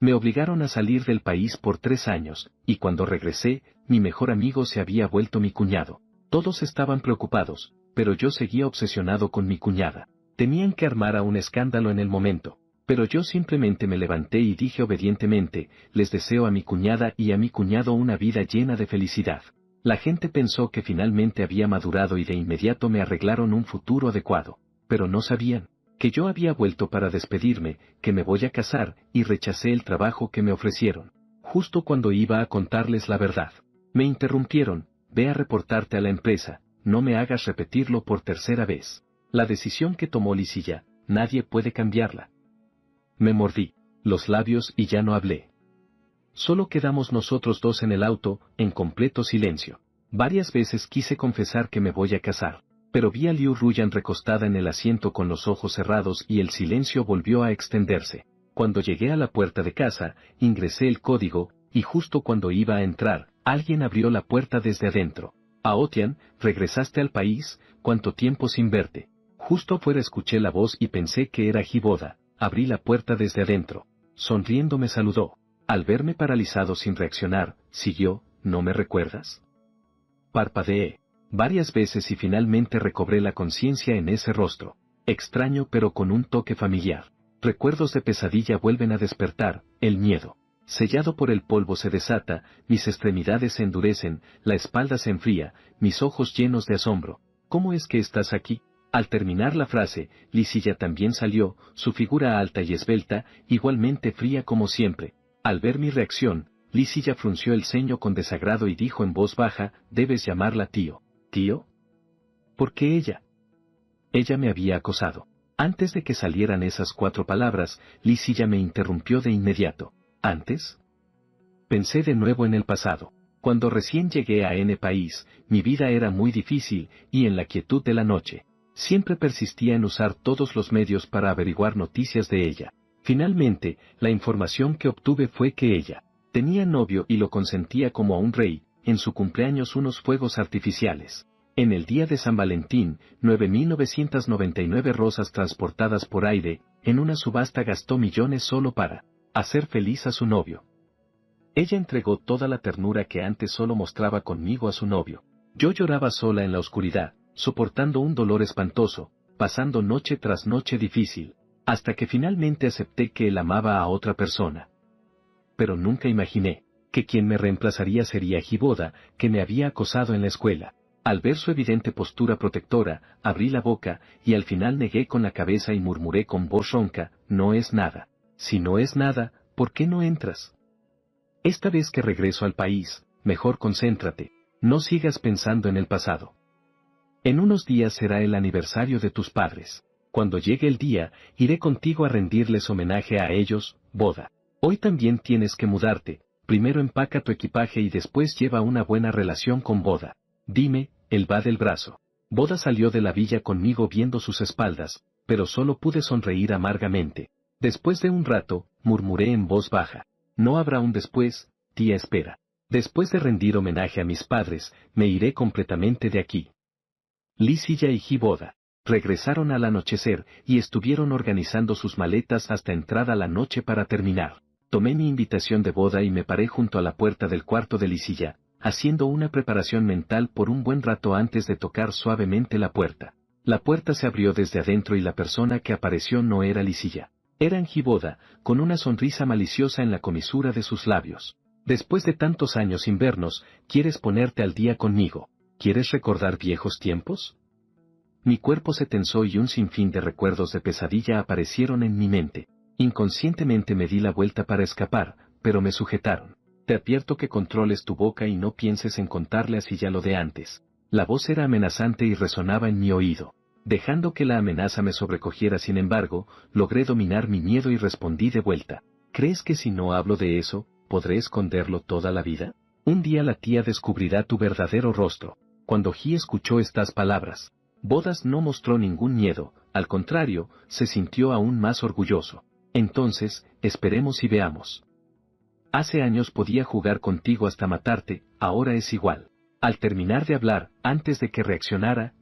Me obligaron a salir del país por 3 años, y cuando regresé, mi mejor amigo se había vuelto mi cuñado. Todos estaban preocupados, pero yo seguía obsesionado con mi cuñada. Temían que armara un escándalo en el momento, pero yo simplemente me levanté y dije obedientemente, les deseo a mi cuñada y a mi cuñado una vida llena de felicidad. La gente pensó que finalmente había madurado y de inmediato me arreglaron un futuro adecuado, pero no sabían que yo había vuelto para despedirme, que me voy a casar, y rechacé el trabajo que me ofrecieron. Justo cuando iba a contarles la verdad, me interrumpieron, ve a reportarte a la empresa, no me hagas repetirlo por tercera vez. La decisión que tomó Lisilla, nadie puede cambiarla. Me mordí los labios y ya no hablé. Solo quedamos nosotros dos en el auto, en completo silencio. Varias veces quise confesar que me voy a casar, pero vi a Liu Ruyan recostada en el asiento con los ojos cerrados y el silencio volvió a extenderse. Cuando llegué a la puerta de casa, ingresé el código, y justo cuando iba a entrar, alguien abrió la puerta desde adentro. Aotian, ¿regresaste al país? ¿Cuánto tiempo sin verte? Justo afuera escuché la voz y pensé que era Hiboda. Abrí la puerta desde adentro. Sonriendo me saludó. Al verme paralizado sin reaccionar, siguió, ¿no me recuerdas? Parpadeé varias veces y finalmente recobré la conciencia en ese rostro. Extraño pero con un toque familiar. Recuerdos de pesadilla vuelven a despertar, el miedo. Sellado por el polvo se desata, mis extremidades se endurecen, la espalda se enfría, mis ojos llenos de asombro. ¿Cómo es que estás aquí? Al terminar la frase, Lisilla también salió, su figura alta y esbelta, igualmente fría como siempre. Al ver mi reacción, Lisilla frunció el ceño con desagrado y dijo en voz baja, debes llamarla tío. ¿Tío? ¿Por qué ella? Ella me había acosado. Antes de que salieran esas 4 palabras, Lisilla me interrumpió de inmediato. ¿Antes? Pensé de nuevo en el pasado. Cuando recién llegué a N país, mi vida era muy difícil, y en la quietud de la noche, siempre persistía en usar todos los medios para averiguar noticias de ella. Finalmente, la información que obtuve fue que ella tenía novio y lo consentía como a un rey, en su cumpleaños unos fuegos artificiales. En el día de San Valentín, 9.999 rosas transportadas por aire, en una subasta gastó millones solo para hacer feliz a su novio. Ella entregó toda la ternura que antes solo mostraba conmigo a su novio. Yo lloraba sola en la oscuridad, soportando un dolor espantoso, pasando noche tras noche difícil, hasta que finalmente acepté que él amaba a otra persona. Pero nunca imaginé que quien me reemplazaría sería Hiboda, que me había acosado en la escuela. Al ver su evidente postura protectora, abrí la boca, y al final negué con la cabeza y murmuré con voz ronca, no es nada. Si no es nada, ¿por qué no entras? Esta vez que regreso al país, mejor concéntrate, no sigas pensando en el pasado. En unos días será el aniversario de tus padres. Cuando llegue el día, iré contigo a rendirles homenaje a ellos, boda. Hoy también tienes que mudarte, primero empaca tu equipaje y después lleva una buena relación con Boda. Dime, él va del brazo. Boda salió de la villa conmigo viendo sus espaldas, pero solo pude sonreír amargamente. Después de un rato, murmuré en voz baja. No habrá un después, tía espera. Después de rendir homenaje a mis padres, me iré completamente de aquí. Lisilla y Hiboda regresaron al anochecer y estuvieron organizando sus maletas hasta entrada la noche para terminar. Tomé mi invitación de boda y me paré junto a la puerta del cuarto de Lisilla, haciendo una preparación mental por un buen rato antes de tocar suavemente la puerta. La puerta se abrió desde adentro y la persona que apareció no era Lisilla. Era Hiboda, con una sonrisa maliciosa en la comisura de sus labios. Después de tantos años sin vernos, ¿quieres ponerte al día conmigo? ¿Quieres recordar viejos tiempos? Mi cuerpo se tensó y un sinfín de recuerdos de pesadilla aparecieron en mi mente. Inconscientemente me di la vuelta para escapar, pero me sujetaron. Te advierto que controles tu boca y no pienses en contarle así ya lo de antes. La voz era amenazante y resonaba en mi oído. Dejando que la amenaza me sobrecogiera, sin embargo, logré dominar mi miedo y respondí de vuelta. ¿Crees que si no hablo de eso, podré esconderlo toda la vida? Un día la tía descubrirá tu verdadero rostro. Cuando Ji escuchó estas palabras, Bodas no mostró ningún miedo, al contrario, se sintió aún más orgulloso. Entonces, esperemos y veamos. Hace años podía jugar contigo hasta matarte, ahora es igual. Al terminar de hablar, antes de que reaccionara,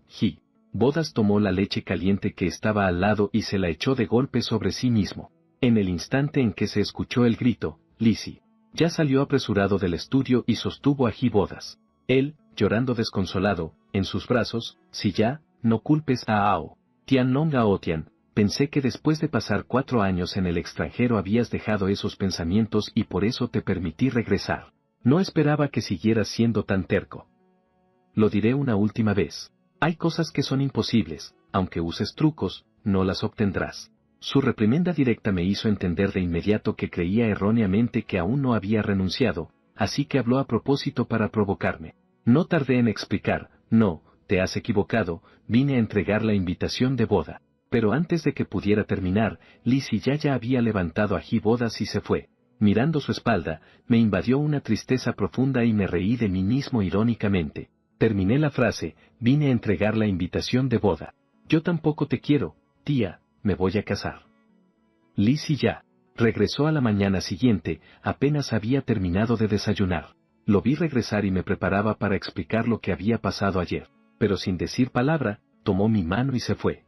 Bodas tomó la leche caliente que estaba al lado y se la echó de golpe sobre sí mismo. En el instante en que se escuchó el grito, Lizzie ya salió apresurado del estudio y sostuvo a Bodas. Él, llorando desconsolado, en sus brazos. Si ya, no culpes a Ao. Tianlong Aotian, pensé que después de pasar 4 años en el extranjero habías dejado esos pensamientos y por eso te permití regresar. No esperaba que siguieras siendo tan terco. Lo diré una última vez. Hay cosas que son imposibles, aunque uses trucos, no las obtendrás. Su reprimenda directa me hizo entender de inmediato que creía erróneamente que aún no había renunciado, así que habló a propósito para provocarme. No tardé en explicar, no, te has equivocado, vine a entregar la invitación de boda. Pero antes de que pudiera terminar, Lizzie ya había levantado a Bodas y se fue. Mirando su espalda, me invadió una tristeza profunda y me reí de mí mismo irónicamente. Terminé la frase, vine a entregar la invitación de boda. Yo tampoco te quiero, tía, me voy a casar. Lizzie ya regresó a la mañana siguiente, apenas había terminado de desayunar. Lo vi regresar y me preparaba para explicar lo que había pasado ayer, pero sin decir palabra, tomó mi mano y se fue.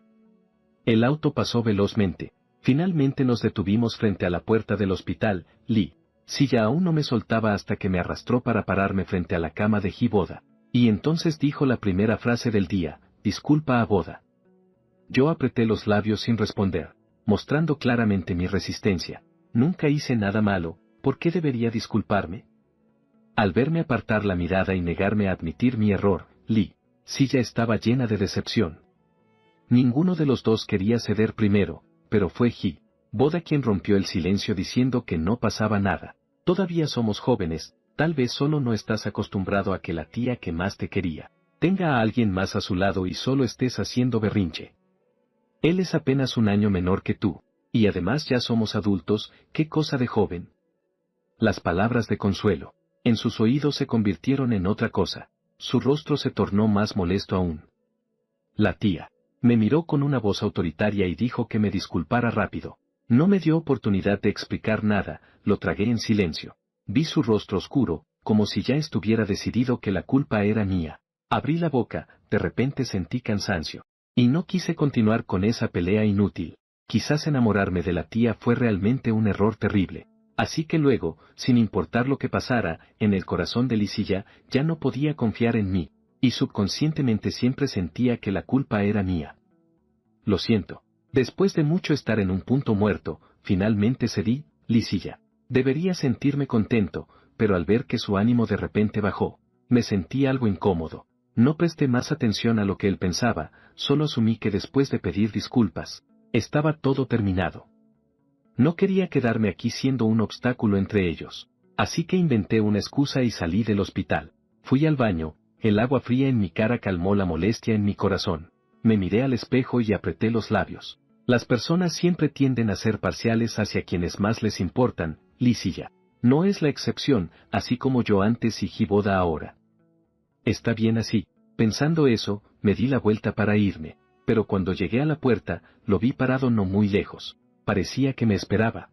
El auto pasó velozmente. Finalmente nos detuvimos frente a la puerta del hospital. Lizzie aún no me soltaba hasta que me arrastró para pararme frente a la cama de Boda. Y entonces dijo la primera frase del día, disculpa a Boda. Yo apreté los labios sin responder, mostrando claramente mi resistencia. Nunca hice nada malo, ¿por qué debería disculparme? Al verme apartar la mirada y negarme a admitir mi error, Lizzie ya estaba llena de decepción. Ninguno de los dos quería ceder primero, pero fue Boda quien rompió el silencio diciendo que no pasaba nada. Todavía somos jóvenes, tal vez solo no estás acostumbrado a que la tía que más te quería tenga a alguien más a su lado y solo estés haciendo berrinche. Él es apenas un año menor que tú, y además ya somos adultos, ¿qué cosa de joven? Las palabras de consuelo, en sus oídos se convirtieron en otra cosa. Su rostro se tornó más molesto aún. La tía me miró con una voz autoritaria y dijo que me disculpara rápido. No me dio oportunidad de explicar nada, lo tragué en silencio. Vi su rostro oscuro, como si ya estuviera decidido que la culpa era mía. Abrí la boca, de repente sentí cansancio. Y no quise continuar con esa pelea inútil. Quizás enamorarme de la tía fue realmente un error terrible. Así que luego, sin importar lo que pasara, en el corazón de Lizzie ya no podía confiar en mí, y subconscientemente siempre sentía que la culpa era mía. Lo siento. Después de mucho estar en un punto muerto, finalmente cedí, Lizzie. Debería sentirme contento, pero al ver que su ánimo de repente bajó, me sentí algo incómodo. No presté más atención a lo que él pensaba, solo asumí que después de pedir disculpas, estaba todo terminado. No quería quedarme aquí siendo un obstáculo entre ellos. Así que inventé una excusa y salí del hospital. Fui al baño, el agua fría en mi cara calmó la molestia en mi corazón. Me miré al espejo y apreté los labios. Las personas siempre tienden a ser parciales hacia quienes más les importan, Lizzie. No es la excepción, así como yo antes y Boda ahora. Está bien así. Pensando eso, me di la vuelta para irme, pero cuando llegué a la puerta, lo vi parado no muy lejos. Parecía que me esperaba.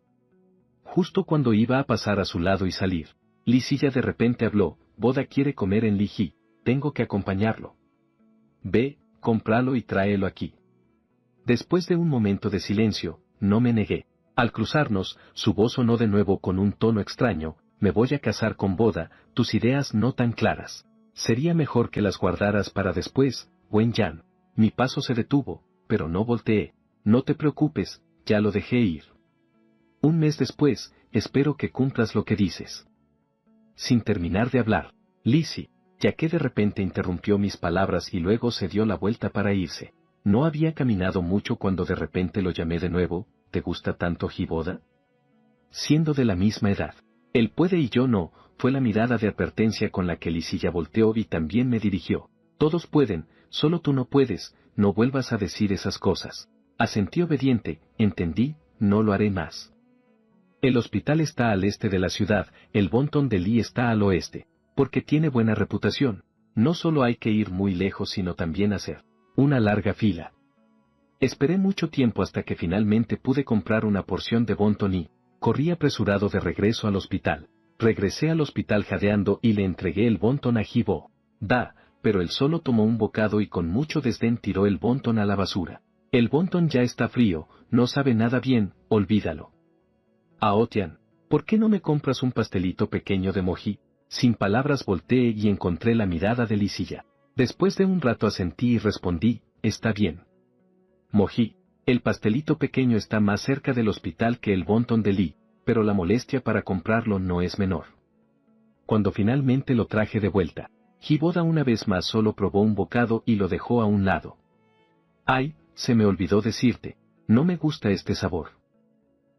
Justo cuando iba a pasar a su lado y salir, Lizzie de repente habló, Boda quiere comer en Liji, tengo que acompañarlo. Ve, cómpralo y tráelo aquí. Después de un momento de silencio, no me negué. Al cruzarnos, su voz sonó de nuevo con un tono extraño, me voy a casar con Boda, tus ideas no tan claras. Sería mejor que las guardaras para después, Wen-Yan. Mi paso se detuvo, pero no volteé. No te preocupes, ya lo dejé ir. Un mes después, espero que cumplas lo que dices. Sin terminar de hablar, Lizzie, ya que de repente interrumpió mis palabras y luego se dio la vuelta para irse. No había caminado mucho cuando de repente lo llamé de nuevo, ¿te gusta tanto Boda? Siendo de la misma edad. Él puede y yo no, fue la mirada de advertencia con la que Lizzie volteó y también me dirigió. Todos pueden, solo tú no puedes, no vuelvas a decir esas cosas. Asentí obediente, entendí, no lo haré más. El hospital está al este de la ciudad, el Bonton de Lee está al oeste, porque tiene buena reputación. No solo hay que ir muy lejos sino también hacer una larga fila. Esperé mucho tiempo hasta que finalmente pude comprar una porción de Bonton y corrí apresurado de regreso al hospital. Regresé al hospital jadeando y le entregué el Bonton a Boda, pero él solo tomó un bocado y con mucho desdén tiró el Bonton a la basura. El Bonton ya está frío, no sabe nada bien, olvídalo. Aotian, ¿por qué no me compras un pastelito pequeño de mojí? Sin palabras volteé y encontré la mirada de Lisilla. Después de un rato asentí y respondí, está bien. Mojí, el pastelito pequeño está más cerca del hospital que el Bonton de Lee, pero la molestia para comprarlo no es menor. Cuando finalmente lo traje de vuelta, Hiboda una vez más solo probó un bocado y lo dejó a un lado. Ay, se me olvidó decirte, no me gusta este sabor.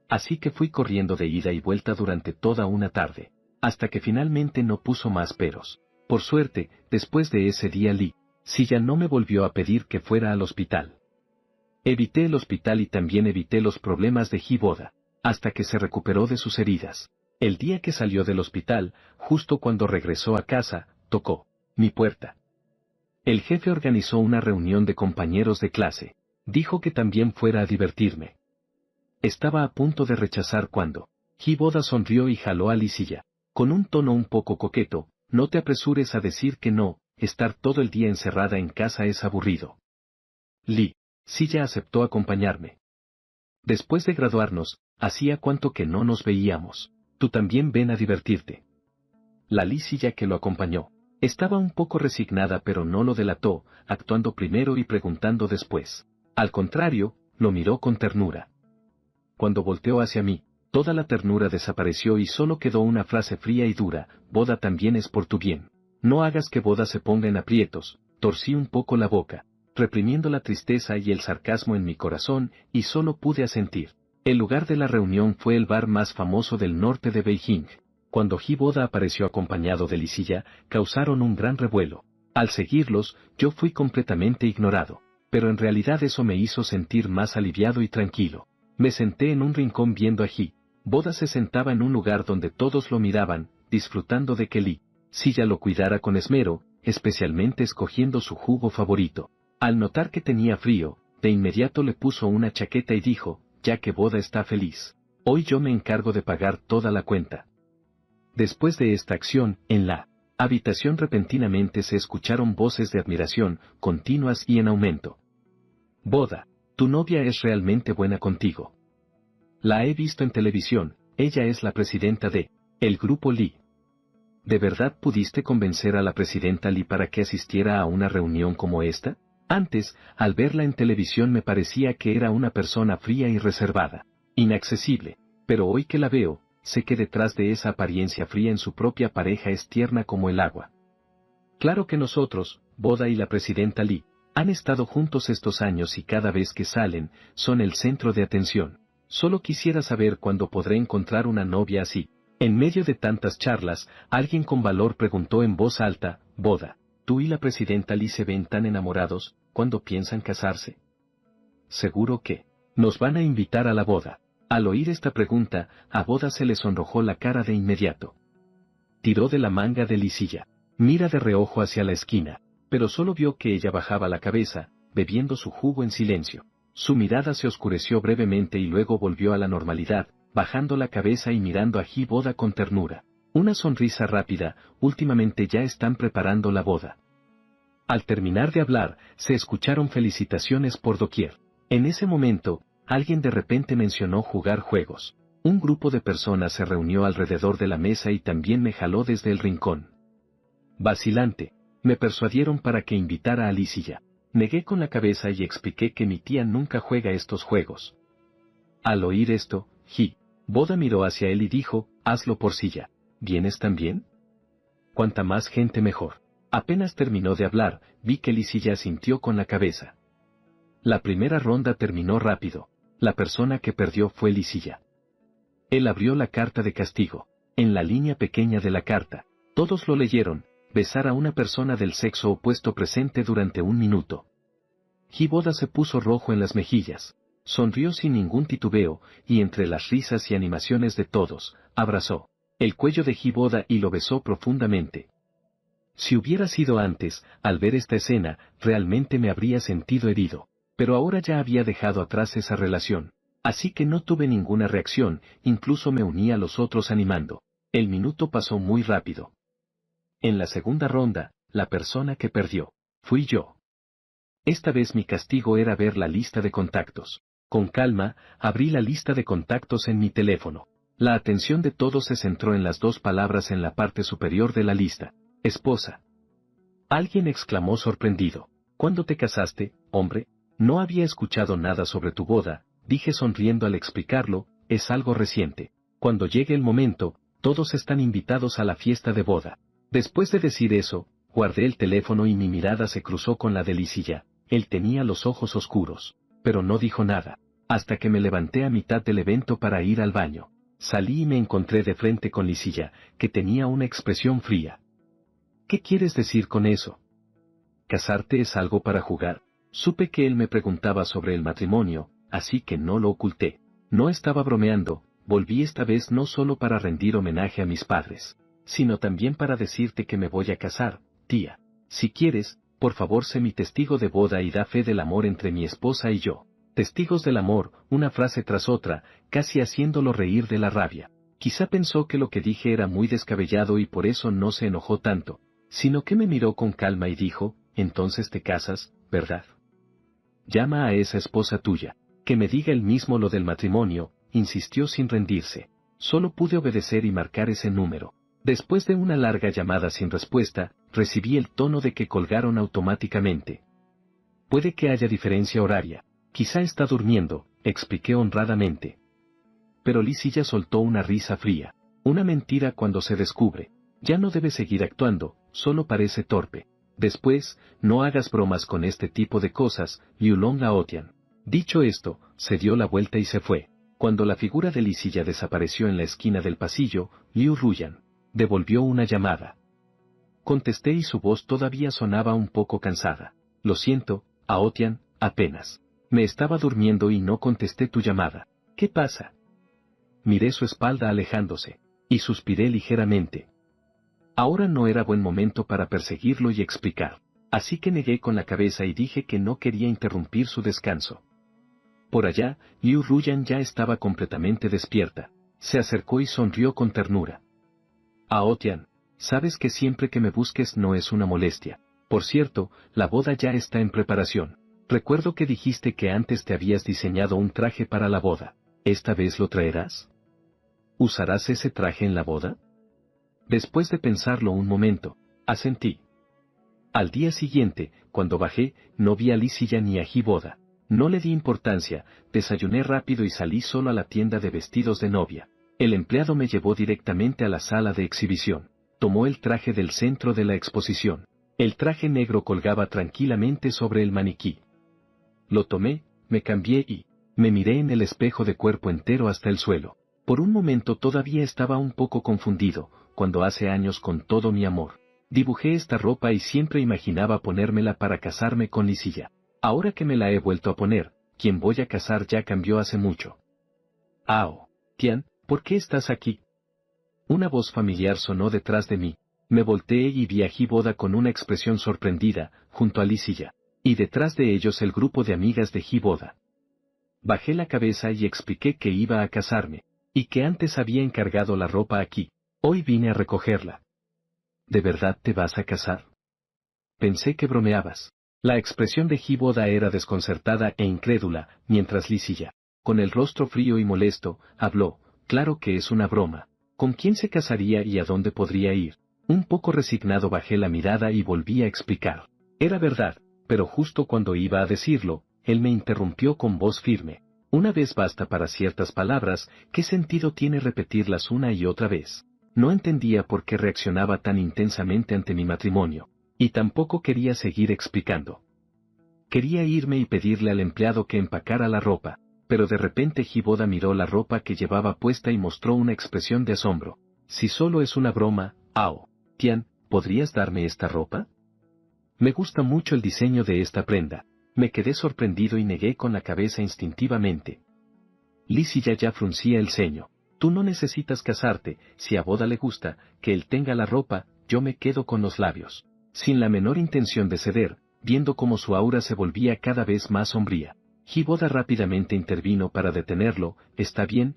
Así que fui corriendo de ida y vuelta durante toda una tarde, hasta que finalmente no puso más peros. Por suerte, después de ese día Lisilla no me volvió a pedir que fuera al hospital. Evité el hospital y también evité los problemas de Hiboda, hasta que se recuperó de sus heridas. El día que salió del hospital, justo cuando regresó a casa, tocó mi puerta. El jefe organizó una reunión de compañeros de clase. Dijo que también fuera a divertirme. Estaba a punto de rechazar cuando Hiboda sonrió y jaló a Lisilla. Con un tono un poco coqueto, no te apresures a decir que no, estar todo el día encerrada en casa es aburrido. Lisilla aceptó acompañarme. Después de graduarnos, hacía cuánto que no nos veíamos. Tú también ven a divertirte. La Lisilla que lo acompañó. Estaba un poco resignada pero no lo delató, actuando primero y preguntando después. Al contrario, lo miró con ternura. Cuando volteó hacia mí, toda la ternura desapareció y solo quedó una frase fría y dura, Boda también es por tu bien. No hagas que Boda se ponga en aprietos. Torcí un poco la boca, reprimiendo la tristeza y el sarcasmo en mi corazón, y solo pude asentir. El lugar de la reunión fue el bar más famoso del norte de Beijing. Cuando Hiboda apareció acompañado de Lisilla, causaron un gran revuelo. Al seguirlos, yo fui completamente ignorado, pero en realidad eso me hizo sentir más aliviado y tranquilo. Me senté en un rincón viendo a Hiboda se sentaba en un lugar donde todos lo miraban, disfrutando de que Lisilla lo cuidara con esmero, especialmente escogiendo su jugo favorito. Al notar que tenía frío, de inmediato le puso una chaqueta y dijo, ya que Boda está feliz, hoy yo me encargo de pagar toda la cuenta. Después de esta acción, en la habitación repentinamente se escucharon voces de admiración, continuas y en aumento. Boda, tu novia es realmente buena contigo. La he visto en televisión, ella es la presidenta de el grupo Lee. ¿De verdad pudiste convencer a la presidenta Lee para que asistiera a una reunión como esta? Antes, al verla en televisión me parecía que era una persona fría y reservada, inaccesible, pero hoy que la veo, sé que detrás de esa apariencia fría en su propia pareja es tierna como el agua. Claro que nosotros, Boda y la presidenta Lee, han estado juntos estos años y cada vez que salen, son el centro de atención. Solo quisiera saber cuándo podré encontrar una novia así. En medio de tantas charlas, alguien con valor preguntó en voz alta, Boda, ¿tú y la presidenta Lee se ven tan enamorados, cuándo piensan casarse? Seguro que nos van a invitar a la boda. Al oír esta pregunta, a Boda se le sonrojó la cara de inmediato. Tiró de la manga de Lisilla. Mira de reojo hacia la esquina, pero solo vio que ella bajaba la cabeza, bebiendo su jugo en silencio. Su mirada se oscureció brevemente y luego volvió a la normalidad, bajando la cabeza y mirando a Boda con ternura. Una sonrisa rápida, últimamente ya están preparando la boda. Al terminar de hablar, se escucharon felicitaciones por doquier. En ese momento, alguien de repente mencionó jugar juegos. Un grupo de personas se reunió alrededor de la mesa y también me jaló desde el rincón. Vacilante, me persuadieron para que invitara a Lisilla. Negué con la cabeza y expliqué que mi tía nunca juega estos juegos. Al oír esto, Boda miró hacia él y dijo, hazlo por Silla. ¿Vienes también? Cuanta más gente mejor. Apenas terminó de hablar, vi que Lisilla asintió con la cabeza. La primera ronda terminó rápido. La persona que perdió fue Lisilla. Él abrió la carta de castigo. En la línea pequeña de la carta, todos lo leyeron, besar a una persona del sexo opuesto presente durante 1 minuto. Hiboda se puso rojo en las mejillas, sonrió sin ningún titubeo, y entre las risas y animaciones de todos, abrazó el cuello de Hiboda y lo besó profundamente. Si hubiera sido antes, al ver esta escena, realmente me habría sentido herido, pero ahora ya había dejado atrás esa relación. Así que no tuve ninguna reacción, incluso me uní a los otros animando. El minuto pasó muy rápido. En la segunda ronda, la persona que perdió, fui yo. Esta vez mi castigo era ver la lista de contactos. Con calma, abrí la lista de contactos en mi teléfono. La atención de todos se centró en las dos palabras en la parte superior de la lista. Esposa. Alguien exclamó sorprendido. ¿Cuándo te casaste, hombre? No había escuchado nada sobre tu boda, dije sonriendo al explicarlo, es algo reciente. Cuando llegue el momento, todos están invitados a la fiesta de boda. Después de decir eso, guardé el teléfono y mi mirada se cruzó con la de Lisilla. Él tenía los ojos oscuros, pero no dijo nada, hasta que me levanté a mitad del evento para ir al baño. Salí y me encontré de frente con Lisilla, que tenía una expresión fría. ¿Qué quieres decir con eso? ¿Casarte es algo para jugar? Supe que él me preguntaba sobre el matrimonio, así que no lo oculté. No estaba bromeando, volví esta vez no solo para rendir homenaje a mis padres, sino también para decirte que me voy a casar, tía. Si quieres, por favor sé mi testigo de boda y da fe del amor entre mi esposa y yo. Testigos del amor, una frase tras otra, casi haciéndolo reír de la rabia. Quizá pensó que lo que dije era muy descabellado y por eso no se enojó tanto, sino que me miró con calma y dijo, entonces te casas, ¿verdad? Llama a esa esposa tuya, que me diga él mismo lo del matrimonio, insistió sin rendirse. Solo pude obedecer y marcar ese número. Después de una larga llamada sin respuesta, recibí el tono de que colgaron automáticamente. Puede que haya diferencia horaria. Quizá está durmiendo, expliqué honradamente. Pero Lisilla soltó una risa fría. Una mentira cuando se descubre. Ya no debe seguir actuando, solo parece torpe. Después, no hagas bromas con este tipo de cosas, Yulon Laotian. Dicho esto, se dio la vuelta y se fue. Cuando la figura de Lisilla desapareció en la esquina del pasillo, Liu Ruyan devolvió una llamada. Contesté y su voz todavía sonaba un poco cansada. Lo siento, Aotian, apenas. Me estaba durmiendo y no contesté tu llamada. ¿Qué pasa? Miré su espalda alejándose, y suspiré ligeramente. Ahora no era buen momento para perseguirlo y explicar, así que negué con la cabeza y dije que no quería interrumpir su descanso. Por allá, Liu Ruyan ya estaba completamente despierta. Se acercó y sonrió con ternura. Aotian, sabes que siempre que me busques no es una molestia. Por cierto, la boda ya está en preparación. Recuerdo que dijiste que antes te habías diseñado un traje para la boda. ¿Esta vez lo traerás? ¿Usarás ese traje en la boda? Después de pensarlo un momento, asentí. Al día siguiente, cuando bajé, no vi a Lisilla ni a Hiboda. No le di importancia, desayuné rápido y salí solo a la tienda de vestidos de novia. El empleado me llevó directamente a la sala de exhibición. Tomó el traje del centro de la exposición. El traje negro colgaba tranquilamente sobre el maniquí. Lo tomé, me cambié y me miré en el espejo de cuerpo entero hasta el suelo. Por un momento todavía estaba un poco confundido, cuando hace años con todo mi amor dibujé esta ropa y siempre imaginaba ponérmela para casarme con Lisilla. Ahora que me la he vuelto a poner, quien voy a casar ya cambió hace mucho. Ao, Tian, ¿por qué estás aquí? Una voz familiar sonó detrás de mí. Me volteé y vi a Hiboda con una expresión sorprendida, junto a Lisilla, y detrás de ellos el grupo de amigas de Hiboda. Bajé la cabeza y expliqué que iba a casarme, y que antes había encargado la ropa aquí. Hoy vine a recogerla. ¿De verdad te vas a casar? Pensé que bromeabas. La expresión de Hiboda era desconcertada e incrédula, mientras Lisilla, con el rostro frío y molesto, habló, claro que es una broma. ¿Con quién se casaría y a dónde podría ir? Un poco resignado bajé la mirada y volví a explicar. Era verdad, pero justo cuando iba a decirlo, él me interrumpió con voz firme. Una vez basta para ciertas palabras, ¿qué sentido tiene repetirlas una y otra vez? No entendía por qué reaccionaba tan intensamente ante mi matrimonio, y tampoco quería seguir explicando. Quería irme y pedirle al empleado que empacara la ropa, pero de repente Hiboda miró la ropa que llevaba puesta y mostró una expresión de asombro. Si solo es una broma, Ao, Tian, ¿podrías darme esta ropa? Me gusta mucho el diseño de esta prenda. Me quedé sorprendido y negué con la cabeza instintivamente. Lisilla ya fruncía el ceño. Tú no necesitas casarte, si a Boda le gusta, que él tenga la ropa, yo me quedo con los labios. Sin la menor intención de ceder, viendo cómo su aura se volvía cada vez más sombría. Hiboda rápidamente intervino para detenerlo, está bien,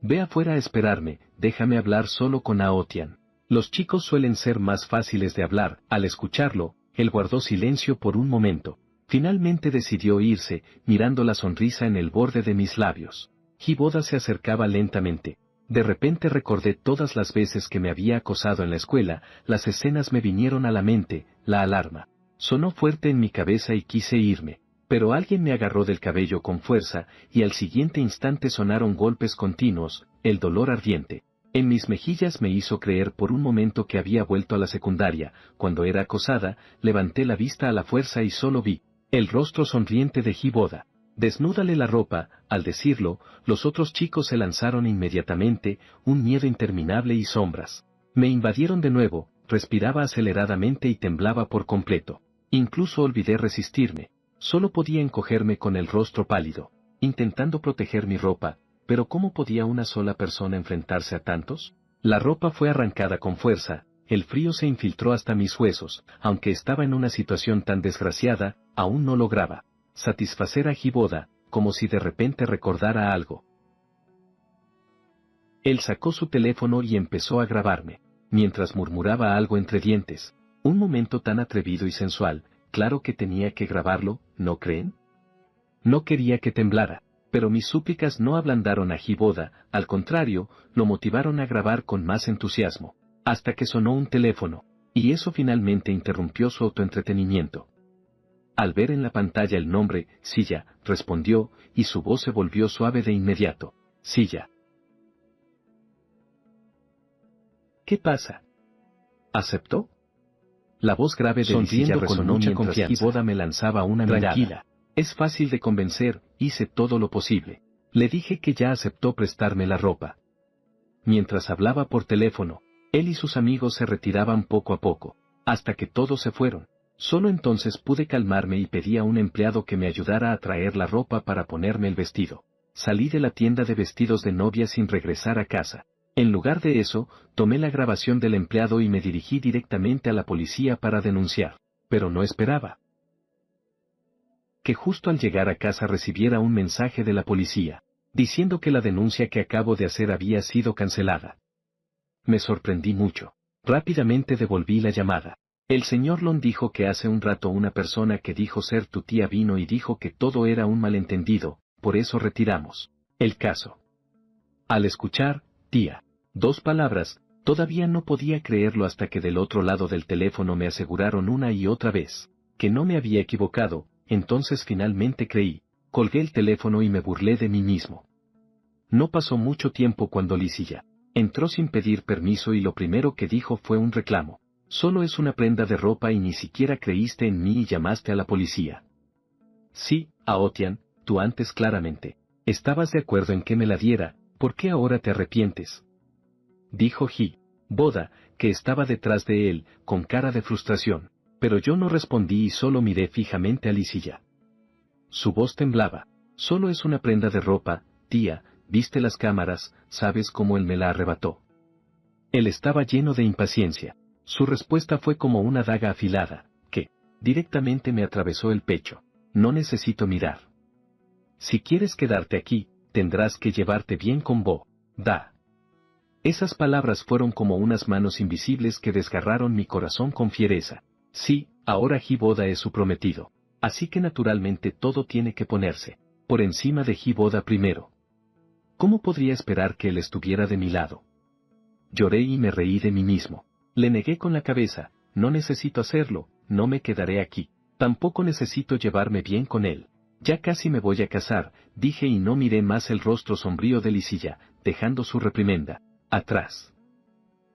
ve afuera a esperarme, déjame hablar solo con Aotian. Los chicos suelen ser más fáciles de hablar, al escucharlo, él guardó silencio por un momento. Finalmente decidió irse, mirando la sonrisa en el borde de mis labios. Hiboda se acercaba lentamente, De repente recordé todas las veces que me había acosado en la escuela, las escenas me vinieron a la mente, la alarma. Sonó fuerte en mi cabeza y quise irme, pero alguien me agarró del cabello con fuerza, y al siguiente instante sonaron golpes continuos, el dolor ardiente en mis mejillas me hizo creer por un momento que había vuelto a la secundaria. Cuando era acosada, levanté la vista a la fuerza y solo vi el rostro sonriente de Hiboda. Desnúdale la ropa. Al decirlo, los otros chicos se lanzaron inmediatamente, un miedo interminable y sombras me invadieron de nuevo, respiraba aceleradamente y temblaba por completo. Incluso olvidé resistirme, solo podía encogerme con el rostro pálido, intentando proteger mi ropa. Pero ¿cómo podía una sola persona enfrentarse a tantos? La ropa fue arrancada con fuerza, el frío se infiltró hasta mis huesos. Aunque estaba en una situación tan desgraciada, aún no lograba satisfacer a Hiboda, como si de repente recordara algo. Él sacó su teléfono y empezó a grabarme, mientras murmuraba algo entre dientes. Un momento tan atrevido y sensual, claro que tenía que grabarlo, ¿no creen? No quería que temblara. Pero mis súplicas no ablandaron a Hiboda, al contrario, lo motivaron a grabar con más entusiasmo, hasta que sonó un teléfono, y eso finalmente interrumpió su autoentretenimiento. Al ver en la pantalla el nombre, Silla, respondió, y su voz se volvió suave de inmediato. Silla. ¿Qué pasa? ¿Aceptó? La voz grave de Silla resonó mientras Hiboda me lanzaba una mirada. Tranquila. Es fácil de convencer, hice todo lo posible. Le dije que ya aceptó prestarme la ropa. Mientras hablaba por teléfono, él y sus amigos se retiraban poco a poco, hasta que todos se fueron. Solo entonces pude calmarme y pedí a un empleado que me ayudara a traer la ropa para ponerme el vestido. Salí de la tienda de vestidos de novia sin regresar a casa. En lugar de eso, tomé la grabación del empleado y me dirigí directamente a la policía para denunciar. Pero no esperaba que justo al llegar a casa recibiera un mensaje de la policía, diciendo que la denuncia que acabo de hacer había sido cancelada. Me sorprendí mucho. Rápidamente devolví la llamada. El señor Lon dijo que hace un rato una persona que dijo ser tu tía vino y dijo que todo era un malentendido, por eso retiramos el caso. Al escuchar, tía, dos palabras, todavía no podía creerlo hasta que del otro lado del teléfono me aseguraron una y otra vez que no me había equivocado. Entonces finalmente creí, colgué el teléfono y me burlé de mí mismo. No pasó mucho tiempo cuando Silla entró sin pedir permiso y lo primero que dijo fue un reclamo. Solo es una prenda de ropa y ni siquiera creíste en mí y llamaste a la policía. Sí, Aotian, tú antes claramente estabas de acuerdo en que me la diera, ¿por qué ahora te arrepientes? Dijo Hiboda, que estaba detrás de él, con cara de frustración. Pero yo no respondí y solo miré fijamente a Silla. Su voz temblaba. Solo es una prenda de ropa, tía, viste las cámaras, sabes cómo él me la arrebató. Él estaba lleno de impaciencia. Su respuesta fue como una daga afilada, que directamente me atravesó el pecho. No necesito mirar. Si quieres quedarte aquí, tendrás que llevarte bien con Da. Esas palabras fueron como unas manos invisibles que desgarraron mi corazón con fiereza. Sí, ahora Hiboda es su prometido. Así que naturalmente todo tiene que ponerse por encima de Hiboda primero. ¿Cómo podría esperar que él estuviera de mi lado? Lloré y me reí de mí mismo. Le negué con la cabeza, no necesito hacerlo, no me quedaré aquí. Tampoco necesito llevarme bien con él. Ya casi me voy a casar, dije y no miré más el rostro sombrío de Silla, dejando su reprimenda atrás.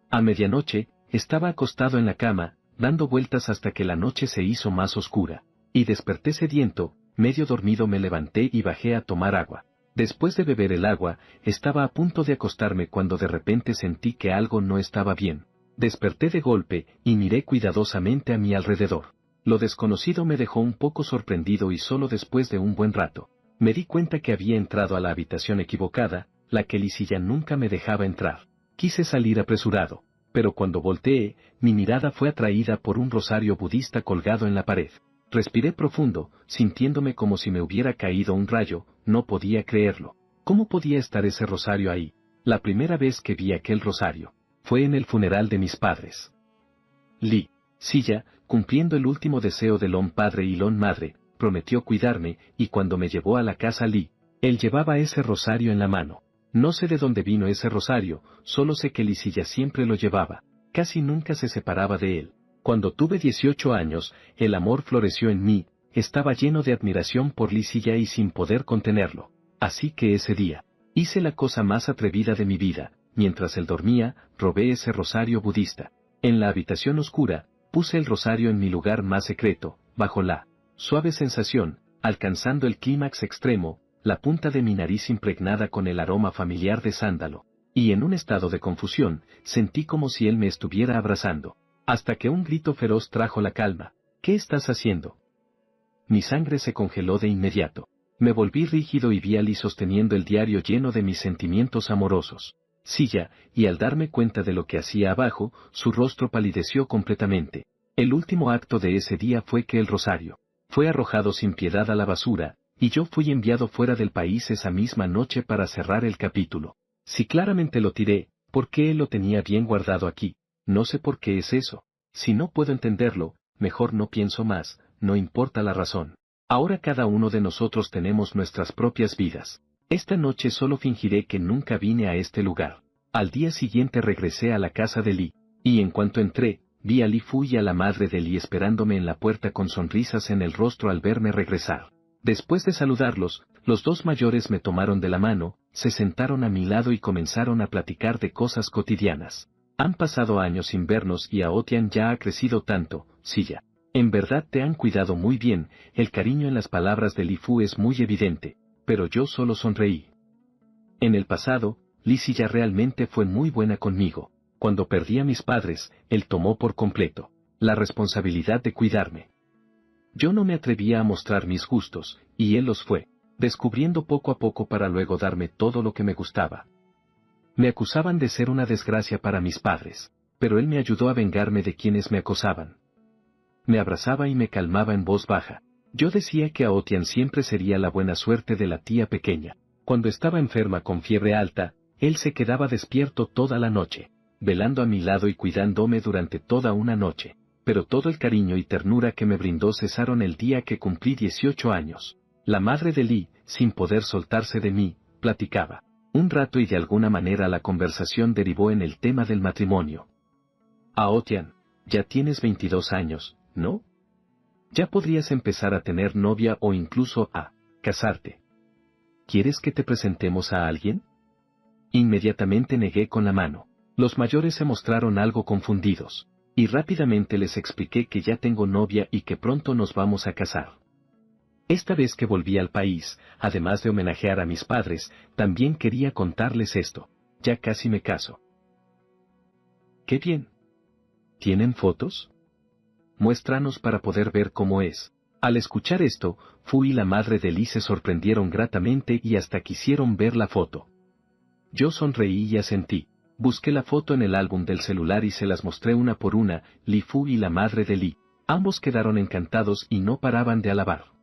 A medianoche, estaba acostado en la cama, dando vueltas hasta que la noche se hizo más oscura, y desperté sediento, medio dormido me levanté y bajé a tomar agua. Después de beber el agua, estaba a punto de acostarme cuando de repente sentí que algo no estaba bien. Desperté de golpe, y miré cuidadosamente a mi alrededor. Lo desconocido me dejó un poco sorprendido y solo después de un buen rato, me di cuenta que había entrado a la habitación equivocada, la que Silla nunca me dejaba entrar. Quise salir apresurado. Pero cuando volteé, mi mirada fue atraída por un rosario budista colgado en la pared. Respiré profundo, sintiéndome como si me hubiera caído un rayo, no podía creerlo. ¿Cómo podía estar ese rosario ahí? La primera vez que vi aquel rosario fue en el funeral de mis padres. Silla, cumpliendo el último deseo de Lon padre y Lon madre, prometió cuidarme, y cuando me llevó a la casa él llevaba ese rosario en la mano. No sé de dónde vino ese rosario, solo sé que Lisilla siempre lo llevaba, casi nunca se separaba de él. Cuando tuve 18 años, el amor floreció en mí, estaba lleno de admiración por Lisilla y sin poder contenerlo. Así que ese día, hice la cosa más atrevida de mi vida, mientras él dormía, robé ese rosario budista. En la habitación oscura, puse el rosario en mi lugar más secreto, bajo la suave sensación, alcanzando el clímax extremo, la punta de mi nariz impregnada con el aroma familiar de sándalo, y en un estado de confusión, sentí como si él me estuviera abrazando, hasta que un grito feroz trajo la calma. ¿Qué estás haciendo? Mi sangre se congeló de inmediato. Me volví rígido y vi a Lee sosteniendo el diario lleno de mis sentimientos amorosos. Silla, y al darme cuenta de lo que hacía abajo, su rostro palideció completamente. El último acto de ese día fue que el rosario fue arrojado sin piedad a la basura, y yo fui enviado fuera del país esa misma noche para cerrar el capítulo. Si claramente lo tiré, ¿por qué él lo tenía bien guardado aquí? No sé por qué es eso. Si no puedo entenderlo, mejor no pienso más, no importa la razón. Ahora cada uno de nosotros tenemos nuestras propias vidas. Esta noche solo fingiré que nunca vine a este lugar. Al día siguiente regresé a la casa de Lee, y en cuanto entré, vi a Lee Fu y a la madre de Lee esperándome en la puerta con sonrisas en el rostro al verme regresar. Después de saludarlos, los dos mayores me tomaron de la mano, se sentaron a mi lado y comenzaron a platicar de cosas cotidianas. Han pasado años sin vernos y Aotian ya ha crecido tanto, Silla. En verdad te han cuidado muy bien, el cariño en las palabras de Lee Fu es muy evidente, pero yo solo sonreí. En el pasado, Lee Silla realmente fue muy buena conmigo. Cuando perdí a mis padres, él tomó por completo la responsabilidad de cuidarme. Yo no me atrevía a mostrar mis gustos, y él los fue descubriendo poco a poco para luego darme todo lo que me gustaba. Me acusaban de ser una desgracia para mis padres, pero él me ayudó a vengarme de quienes me acosaban. Me abrazaba y me calmaba en voz baja. Yo decía que Aotian siempre sería la buena suerte de la tía pequeña. Cuando estaba enferma con fiebre alta, él se quedaba despierto toda la noche, velando a mi lado y cuidándome durante toda una noche. Pero todo el cariño y ternura que me brindó cesaron el día que cumplí 18 años. La madre de Lee, sin poder soltarse de mí, platicaba un rato y de alguna manera la conversación derivó en el tema del matrimonio. Aotian, ya tienes 22 años, ¿no? Ya podrías empezar a tener novia o incluso a casarte. ¿Quieres que te presentemos a alguien? Inmediatamente negué con la mano. Los mayores se mostraron algo confundidos, y rápidamente les expliqué que ya tengo novia y que pronto nos vamos a casar. Esta vez que volví al país, además de homenajear a mis padres, también quería contarles esto. Ya casi me caso. ¡Qué bien! ¿Tienen fotos? Muéstranos para poder ver cómo es. Al escuchar esto, Fu y la madre de Lee se sorprendieron gratamente y hasta quisieron ver la foto. Yo sonreí y asentí. Busqué la foto en el álbum del celular y se las mostré una por una, Lee Fu y la madre de Lee. Ambos quedaron encantados y no paraban de alabar.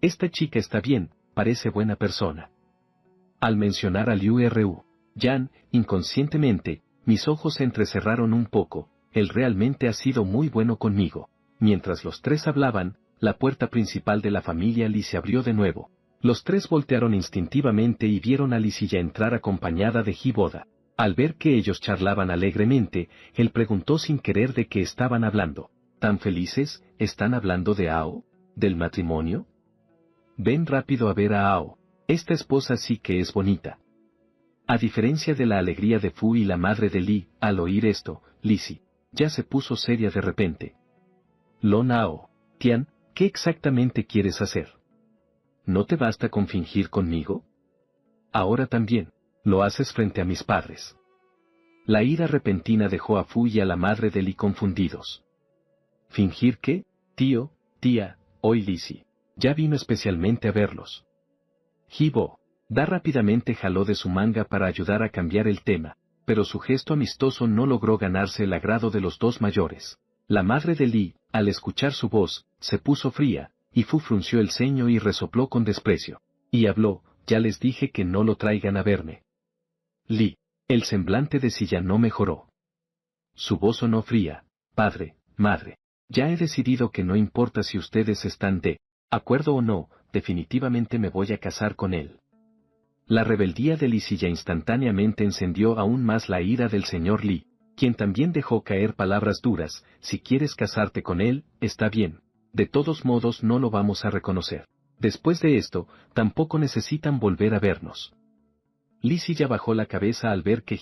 Esta chica está bien, parece buena persona. Al mencionar a Liu Ru Yan, inconscientemente, mis ojos se entrecerraron un poco, él realmente ha sido muy bueno conmigo. Mientras los tres hablaban, la puerta principal de la familia Lee se abrió de nuevo. Los tres voltearon instintivamente y vieron a Lisilla entrar acompañada de Hiboda. Al ver que ellos charlaban alegremente, él preguntó sin querer de qué estaban hablando. ¿Tan felices? ¿Están hablando de Ao? ¿Del matrimonio? Ven rápido a ver a Ao. Esta esposa sí que es bonita. A diferencia de la alegría de Fu y la madre de Lee, al oír esto, Lisi ya se puso seria de repente. Ao, Tian, ¿qué exactamente quieres hacer? ¿No te basta con fingir conmigo? Ahora también, lo haces frente a mis padres. La ira repentina dejó a Fu y a la madre de Lee confundidos. ¿Fingir qué? Tío, tía, hoy Lisi ya vino especialmente a verlos. Hibo Da rápidamente jaló de su manga para ayudar a cambiar el tema, pero su gesto amistoso no logró ganarse el agrado de los dos mayores. La madre de Lee, al escuchar su voz, se puso fría, y Fu frunció el ceño y resopló con desprecio. Y habló, ya les dije que no lo traigan a verme. Lee, el semblante de Silla no mejoró. Su voz sonó fría, padre, madre, ya he decidido que no importa si ustedes están de acuerdo o no, definitivamente me voy a casar con él. La rebeldía de Lisilla instantáneamente encendió aún más la ira del señor Li, quien también dejó caer palabras duras: si quieres casarte con él, está bien. De todos modos no lo vamos a reconocer. Después de esto, tampoco necesitan volver a vernos. Lisilla bajó la cabeza al ver que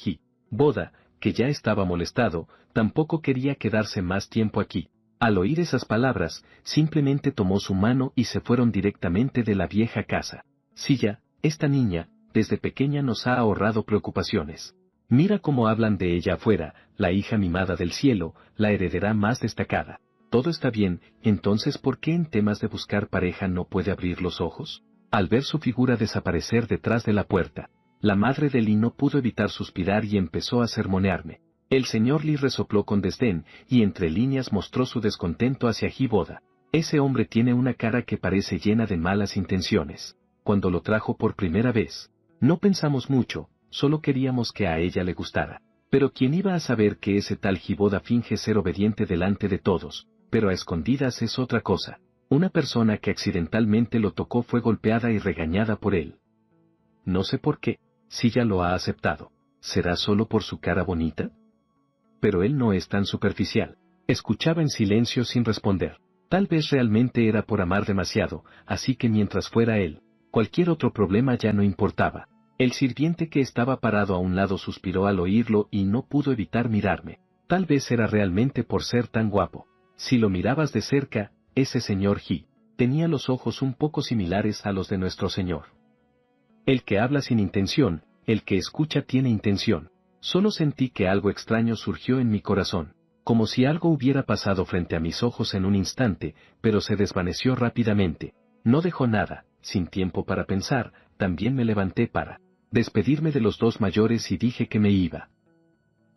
Boda, que ya estaba molestado, tampoco quería quedarse más tiempo aquí. Al oír esas palabras, simplemente tomó su mano y se fueron directamente de la vieja casa. Silla, esta niña, desde pequeña nos ha ahorrado preocupaciones. Mira cómo hablan de ella afuera, la hija mimada del cielo, la heredera más destacada. Todo está bien, entonces ¿por qué en temas de buscar pareja no puede abrir los ojos? Al ver su figura desaparecer detrás de la puerta, la madre de Li no pudo evitar suspirar y empezó a sermonearme. El señor Li resopló con desdén, y entre líneas mostró su descontento hacia Boda. Ese hombre tiene una cara que parece llena de malas intenciones. Cuando lo trajo por primera vez, no pensamos mucho, solo queríamos que a ella le gustara. Pero ¿quién iba a saber que ese tal Boda finge ser obediente delante de todos? Pero a escondidas es otra cosa. Una persona que accidentalmente lo tocó fue golpeada y regañada por él. No sé por qué, si ya lo ha aceptado. ¿Será solo por su cara bonita? Pero él no es tan superficial. Escuchaba en silencio sin responder. Tal vez realmente era por amar demasiado, así que mientras fuera él, cualquier otro problema ya no importaba. El sirviente que estaba parado a un lado suspiró al oírlo y no pudo evitar mirarme. Tal vez era realmente por ser tan guapo. Si lo mirabas de cerca, ese señor tenía los ojos un poco similares a los de nuestro Señor. El que habla sin intención, el que escucha tiene intención. Solo sentí que algo extraño surgió en mi corazón, como si algo hubiera pasado frente a mis ojos en un instante, pero se desvaneció rápidamente. No dejó nada, sin tiempo para pensar, también me levanté para despedirme de los dos mayores y dije que me iba.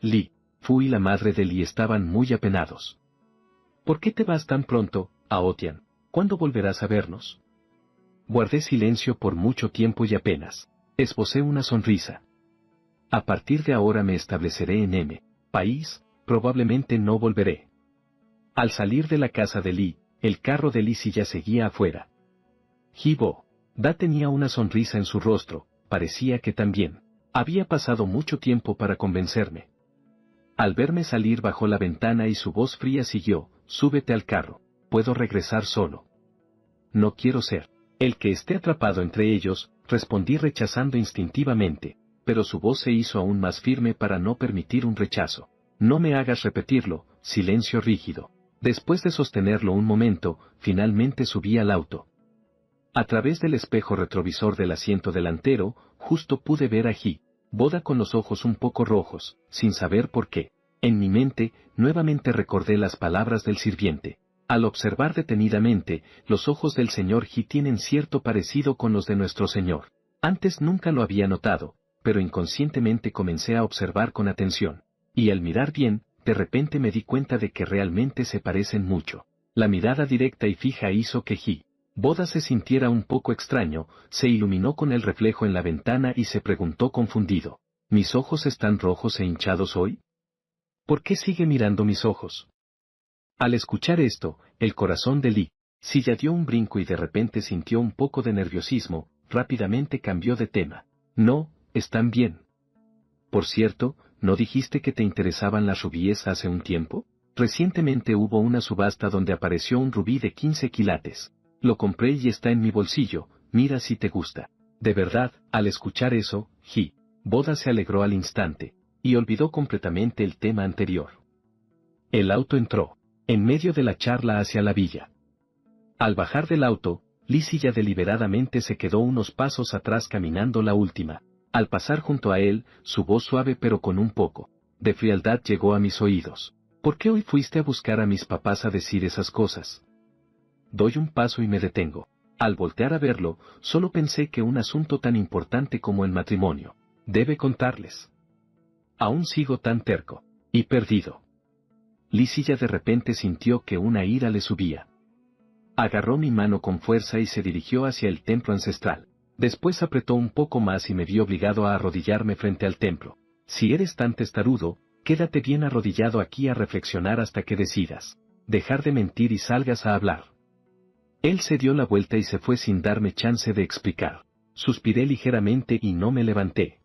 Li, Fu y la madre de Li estaban muy apenados. ¿Por qué te vas tan pronto, Aotian? ¿Cuándo volverás a vernos? Guardé silencio por mucho tiempo y apenas esbocé una sonrisa. A partir de ahora me estableceré en país, probablemente no volveré. Al salir de la casa de Li, el carro de Li ya seguía afuera. Da tenía una sonrisa en su rostro, parecía que también había pasado mucho tiempo para convencerme. Al verme salir bajó la ventana y su voz fría siguió: súbete al carro, puedo regresar solo. No quiero ser el que esté atrapado entre ellos, respondí rechazando instintivamente, pero su voz se hizo aún más firme para no permitir un rechazo. No me hagas repetirlo. Silencio rígido. Después de sostenerlo un momento, finalmente subí al auto. A través del espejo retrovisor del asiento delantero, justo pude ver a Boda con los ojos un poco rojos, sin saber por qué. En mi mente, nuevamente recordé las palabras del sirviente. Al observar detenidamente, los ojos del señor tienen cierto parecido con los de nuestro Señor. Antes nunca lo había notado, pero inconscientemente comencé a observar con atención. Y al mirar bien, de repente me di cuenta de que realmente se parecen mucho. La mirada directa y fija hizo que Boda se sintiera un poco extraño, se iluminó con el reflejo en la ventana y se preguntó confundido: ¿mis ojos están rojos e hinchados hoy? ¿Por qué sigue mirando mis ojos? Al escuchar esto, el corazón de Li ya dio un brinco y de repente sintió un poco de nerviosismo, rápidamente cambió de tema. No, están bien. Por cierto, ¿no dijiste que te interesaban las rubíes hace un tiempo? Recientemente hubo una subasta donde apareció un rubí de 15 quilates. Lo compré y está en mi bolsillo, mira si te gusta. De verdad, al escuchar eso, Boda se alegró al instante, y olvidó completamente el tema anterior. El auto entró en medio de la charla hacia la villa. Al bajar del auto, Lisilla deliberadamente se quedó unos pasos atrás caminando la última. Al pasar junto a él, su voz suave pero con un poco de frialdad llegó a mis oídos. ¿Por qué hoy fuiste a buscar a mis papás a decir esas cosas? Doy un paso y me detengo. Al voltear a verlo, solo pensé que un asunto tan importante como el matrimonio debe contarles. Aún sigo tan terco y perdido. Lisilla de repente sintió que una ira le subía. Agarró mi mano con fuerza y se dirigió hacia el templo ancestral. Después apretó un poco más y me vi obligado a arrodillarme frente al templo. Si eres tan testarudo, quédate bien arrodillado aquí a reflexionar hasta que decidas dejar de mentir y salgas a hablar. Él se dio la vuelta y se fue sin darme chance de explicar. Suspiré ligeramente y no me levanté.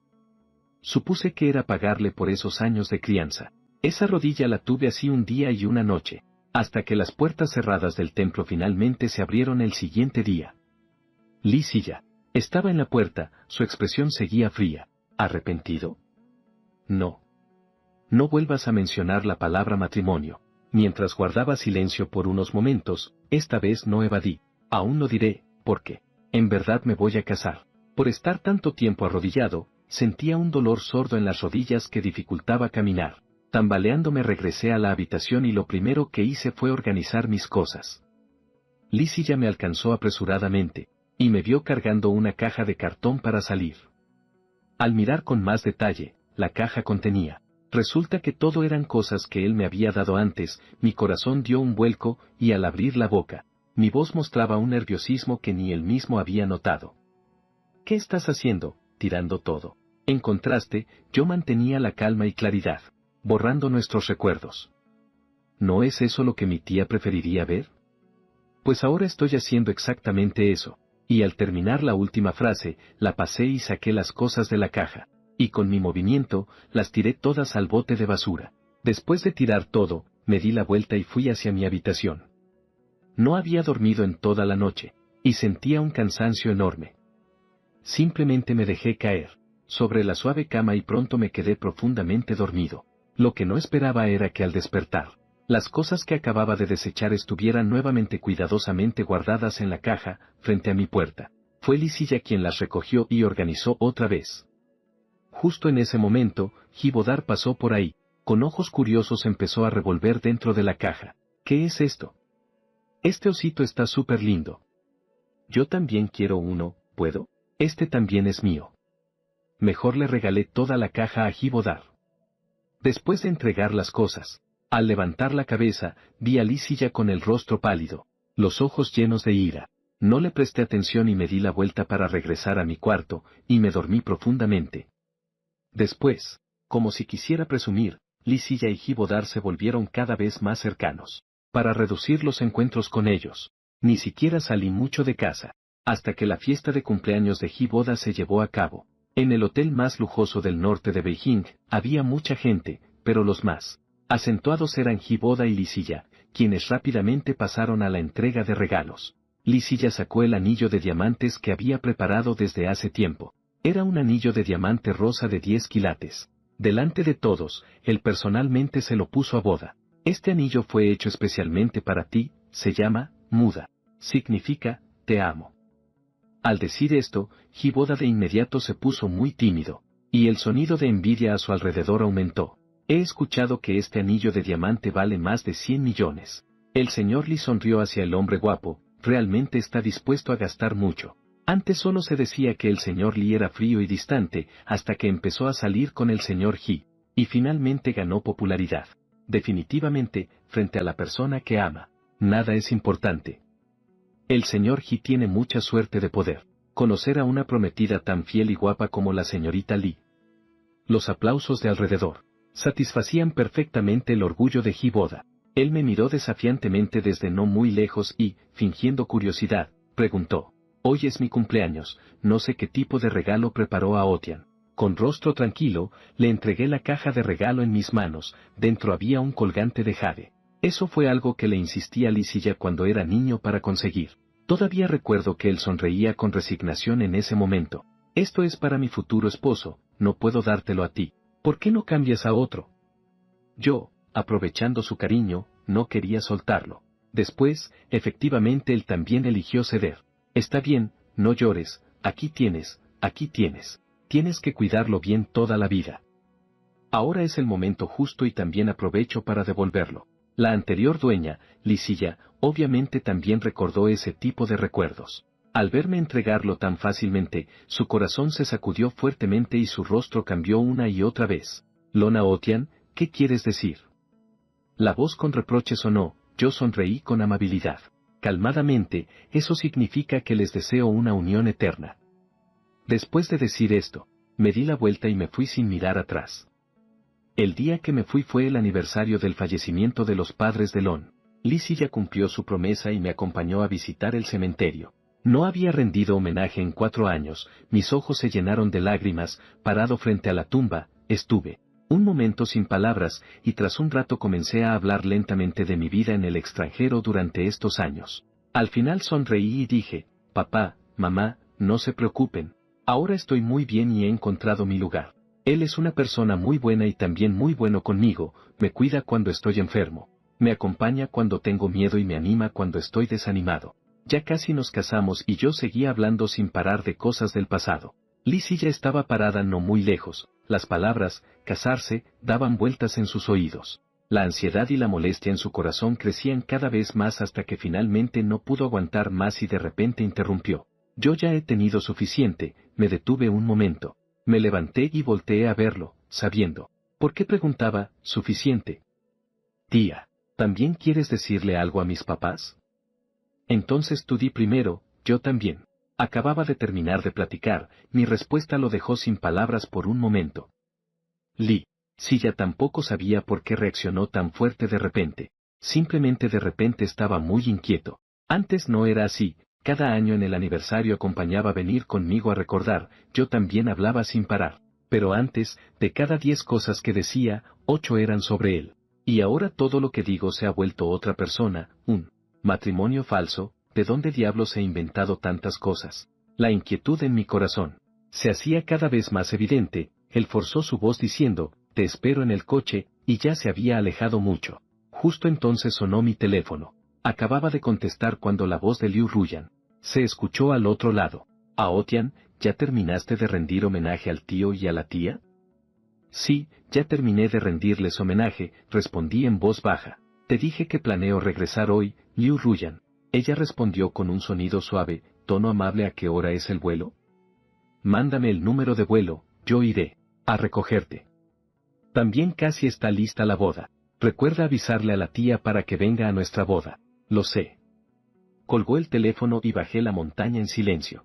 Supuse que era pagarle por esos años de crianza. Esa rodilla la tuve así un día y una noche, hasta que las puertas cerradas del templo finalmente se abrieron el siguiente día. Li Silla estaba en la puerta, su expresión seguía fría. ¿Arrepentido? No. No vuelvas a mencionar la palabra matrimonio. Mientras guardaba silencio por unos momentos, esta vez no evadí. Aún lo diré, porque, en verdad me voy a casar. Por estar tanto tiempo arrodillado, sentía un dolor sordo en las rodillas que dificultaba caminar. Tambaleándome regresé a la habitación y lo primero que hice fue organizar mis cosas. Li Silla me alcanzó apresuradamente, y me vio cargando una caja de cartón para salir. Al mirar con más detalle, la caja contenía. Resulta que todo eran cosas que él me había dado antes, mi corazón dio un vuelco, y al abrir la boca, mi voz mostraba un nerviosismo que ni él mismo había notado. ¿Qué estás haciendo? Tirando todo. En contraste, yo mantenía la calma y claridad, borrando nuestros recuerdos. ¿No es eso lo que mi tía preferiría ver? Pues ahora estoy haciendo exactamente eso, y al terminar la última frase, la pasé y saqué las cosas de la caja, y con mi movimiento, las tiré todas al bote de basura. Después de tirar todo, me di la vuelta y fui hacia mi habitación. No había dormido en toda la noche, y sentía un cansancio enorme. Simplemente me dejé caer sobre la suave cama y pronto me quedé profundamente dormido. Lo que no esperaba era que al despertar, las cosas que acababa de desechar estuvieran nuevamente cuidadosamente guardadas en la caja, frente a mi puerta. Fue Li Silla quien las recogió y organizó otra vez. Justo en ese momento, Gibodar pasó por ahí, con ojos curiosos empezó a revolver dentro de la caja. ¿Qué es esto? Este osito está súper lindo. Yo también quiero uno, ¿puedo? Este también es mío. Mejor le regalé toda la caja a Gibodar. Después de entregar las cosas, al levantar la cabeza, vi a Li Silla con el rostro pálido, los ojos llenos de ira. No le presté atención y me di la vuelta para regresar a mi cuarto, y me dormí profundamente. Después, como si quisiera presumir, Li Silla y Gibodar se volvieron cada vez más cercanos. Para reducir los encuentros con ellos, ni siquiera salí mucho de casa, hasta que la fiesta de cumpleaños de Giboda se llevó a cabo. En el hotel más lujoso del norte de Beijing, había mucha gente, pero los más acentuados eran Giboda y Li Silla, quienes rápidamente pasaron a la entrega de regalos. Li Silla sacó el anillo de diamantes que había preparado desde hace tiempo. Era un anillo de diamante rosa de 10 quilates. Delante de todos, él personalmente se lo puso a boda. Este anillo fue hecho especialmente para ti, se llama Muda. Significa, te amo. Al decir esto, Giboda de inmediato se puso muy tímido, y el sonido de envidia a su alrededor aumentó. He escuchado que este anillo de diamante vale más de 100 millones. El señor Li sonrió hacia el hombre guapo, realmente está dispuesto a gastar mucho. Antes solo se decía que el señor Li era frío y distante, hasta que empezó a salir con el señor He, y finalmente ganó popularidad. Definitivamente, frente a la persona que ama, nada es importante. El señor He tiene mucha suerte de poder conocer a una prometida tan fiel y guapa como la señorita Li. Los aplausos de alrededor satisfacían perfectamente el orgullo de Giboda. Él me miró desafiantemente desde no muy lejos y, fingiendo curiosidad, preguntó: «Hoy es mi cumpleaños, no sé qué tipo de regalo preparó a Otian». Con rostro tranquilo, le entregué la caja de regalo en mis manos, dentro había un colgante de jade. Eso fue algo que le insistí a Li Silla cuando era niño para conseguir. Todavía recuerdo que él sonreía con resignación en ese momento. «Esto es para mi futuro esposo, no puedo dártelo a ti. ¿Por qué no cambias a otro?» Yo, aprovechando su cariño, no quería soltarlo. Después, efectivamente él también eligió ceder. «Está bien, no llores, aquí tienes, aquí tienes. Tienes que cuidarlo bien toda la vida. Ahora es el momento justo y también aprovecho para devolverlo». La anterior dueña, Li Silla, obviamente también recordó ese tipo de recuerdos. Al verme entregarlo tan fácilmente, su corazón se sacudió fuertemente y su rostro cambió una y otra vez. «Lona Otian, ¿qué quieres decir?» La voz con reproche sonó, yo sonreí con amabilidad. «Calmadamente, eso significa que les deseo una unión eterna». Después de decir esto, me di la vuelta y me fui sin mirar atrás. El día que me fui fue el aniversario del fallecimiento de los padres de Lon. Li Silla cumplió su promesa y me acompañó a visitar el cementerio. No había rendido homenaje en 4 años, mis ojos se llenaron de lágrimas, parado frente a la tumba, estuve un momento sin palabras, y tras un rato comencé a hablar lentamente de mi vida en el extranjero durante estos años. Al final sonreí y dije, papá, mamá, no se preocupen. Ahora estoy muy bien y he encontrado mi lugar. Él es una persona muy buena y también muy bueno conmigo, me cuida cuando estoy enfermo, me acompaña cuando tengo miedo y me anima cuando estoy desanimado. Ya casi nos casamos y yo seguía hablando sin parar de cosas del pasado. Lizzie ya estaba parada no muy lejos, las palabras, casarse, daban vueltas en sus oídos. La ansiedad y la molestia en su corazón crecían cada vez más hasta que finalmente no pudo aguantar más y de repente interrumpió. Yo ya he tenido suficiente, me detuve un momento. Me levanté y volteé a verlo, sabiendo. ¿Por qué preguntaba, suficiente? Tía, ¿también quieres decirle algo a mis papás? Entonces tú di primero, yo también. Acababa de terminar de platicar, mi respuesta lo dejó sin palabras por un momento. Silla tampoco sabía por qué reaccionó tan fuerte de repente. Simplemente de repente estaba muy inquieto. Antes no era así, cada año en el aniversario acompañaba a venir conmigo a recordar, yo también hablaba sin parar. Pero antes, de cada 10 cosas que decía, 8 eran sobre él. Y ahora todo lo que digo se ha vuelto otra persona, un matrimonio falso, ¿de dónde diablos he inventado tantas cosas? La inquietud en mi corazón se hacía cada vez más evidente, él forzó su voz diciendo, te espero en el coche, y ya se había alejado mucho. Justo entonces sonó mi teléfono. Acababa de contestar cuando la voz de Liu Ruyan se escuchó al otro lado. Aotian, ¿ya terminaste de rendir homenaje al tío y a la tía? Sí, ya terminé de rendirles homenaje, respondí en voz baja. Te dije que planeo regresar hoy, Liu Ruyan. Ella respondió con un sonido suave, tono amable. ¿A qué hora es el vuelo? Mándame el número de vuelo, yo iré a recogerte. También casi está lista la boda. Recuerda avisarle a la tía para que venga a nuestra boda. Lo sé. Colgó el teléfono y bajé la montaña en silencio.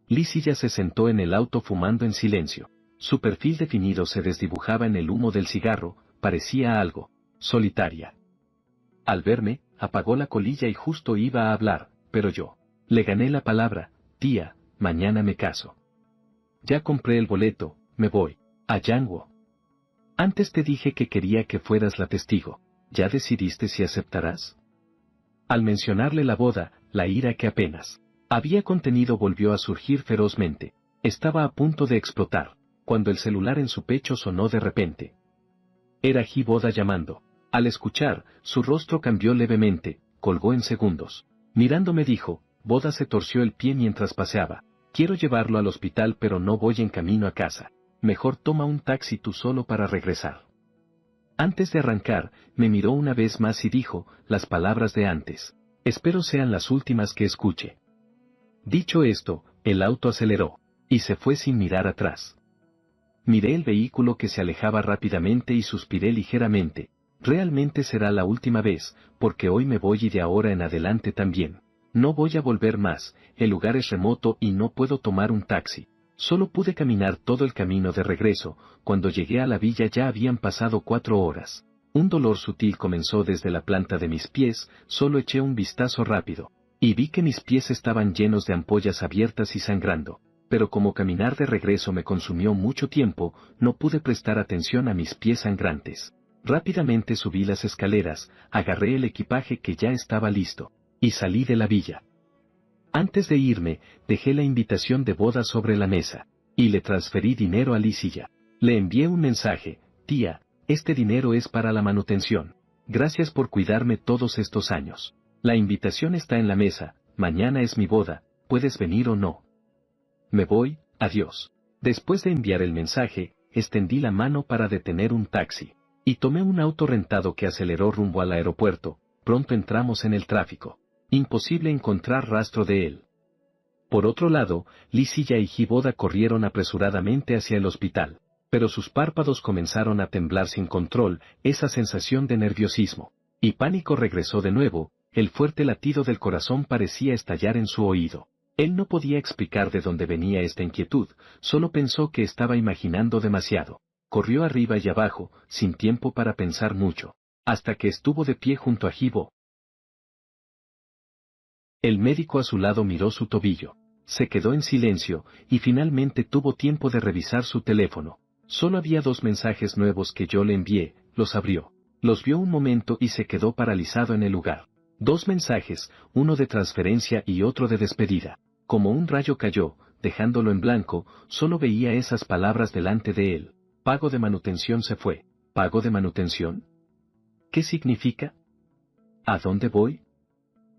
Lizzie ya se sentó en el auto fumando en silencio. Su perfil definido se desdibujaba en el humo del cigarro, parecía algo solitaria. Al verme, apagó la colilla y justo iba a hablar, pero yo le gané la palabra, tía, mañana me caso. Ya compré el boleto, me voy a Yanguo. Antes te dije que quería que fueras la testigo. ¿Ya decidiste si aceptarás? Al mencionarle la boda, la ira que apenas había contenido volvió a surgir ferozmente. Estaba a punto de explotar, cuando el celular en su pecho sonó de repente. Era Boda llamando. Al escuchar, su rostro cambió levemente, colgó en segundos. Mirándome dijo, Boda se torció el pie mientras paseaba. Quiero llevarlo al hospital pero no voy en camino a casa. Mejor toma un taxi tú solo para regresar. Antes de arrancar, me miró una vez más y dijo, las palabras de antes. Espero sean las últimas que escuche. Dicho esto, el auto aceleró, y se fue sin mirar atrás. Miré el vehículo que se alejaba rápidamente y suspiré ligeramente. Realmente será la última vez, porque hoy me voy y de ahora en adelante también. No voy a volver más, el lugar es remoto y no puedo tomar un taxi. Solo pude caminar todo el camino de regreso, cuando llegué a la villa ya habían pasado 4 horas. Un dolor sutil comenzó desde la planta de mis pies, solo eché un vistazo rápido, y vi que mis pies estaban llenos de ampollas abiertas y sangrando. Pero como caminar de regreso me consumió mucho tiempo, no pude prestar atención a mis pies sangrantes. Rápidamente subí las escaleras, agarré el equipaje que ya estaba listo, y salí de la villa. Antes de irme, dejé la invitación de boda sobre la mesa, y le transferí dinero a Lizzie. Le envié un mensaje, tía, este dinero es para la manutención. Gracias por cuidarme todos estos años. La invitación está en la mesa, mañana es mi boda, puedes venir o no. Me voy, adiós. Después de enviar el mensaje, extendí la mano para detener un taxi, y tomé un auto rentado que aceleró rumbo al aeropuerto. Pronto entramos en el tráfico. Imposible encontrar rastro de él. Por otro lado, Lizzie y Boda corrieron apresuradamente hacia el hospital, pero sus párpados comenzaron a temblar sin control, esa sensación de nerviosismo y pánico regresó de nuevo, el fuerte latido del corazón parecía estallar en su oído. Él no podía explicar de dónde venía esta inquietud, solo pensó que estaba imaginando demasiado. Corrió arriba y abajo, sin tiempo para pensar mucho, hasta que estuvo de pie junto a Bo. El médico a su lado miró su tobillo. Se quedó en silencio, y finalmente tuvo tiempo de revisar su teléfono. Solo había 2 mensajes nuevos que yo le envié, los abrió. Los vio un momento y se quedó paralizado en el lugar. 2 mensajes, uno de transferencia y otro de despedida. Como un rayo cayó, dejándolo en blanco, solo veía esas palabras delante de él. Pago de manutención se fue. ¿Pago de manutención? ¿Qué significa? ¿A dónde voy?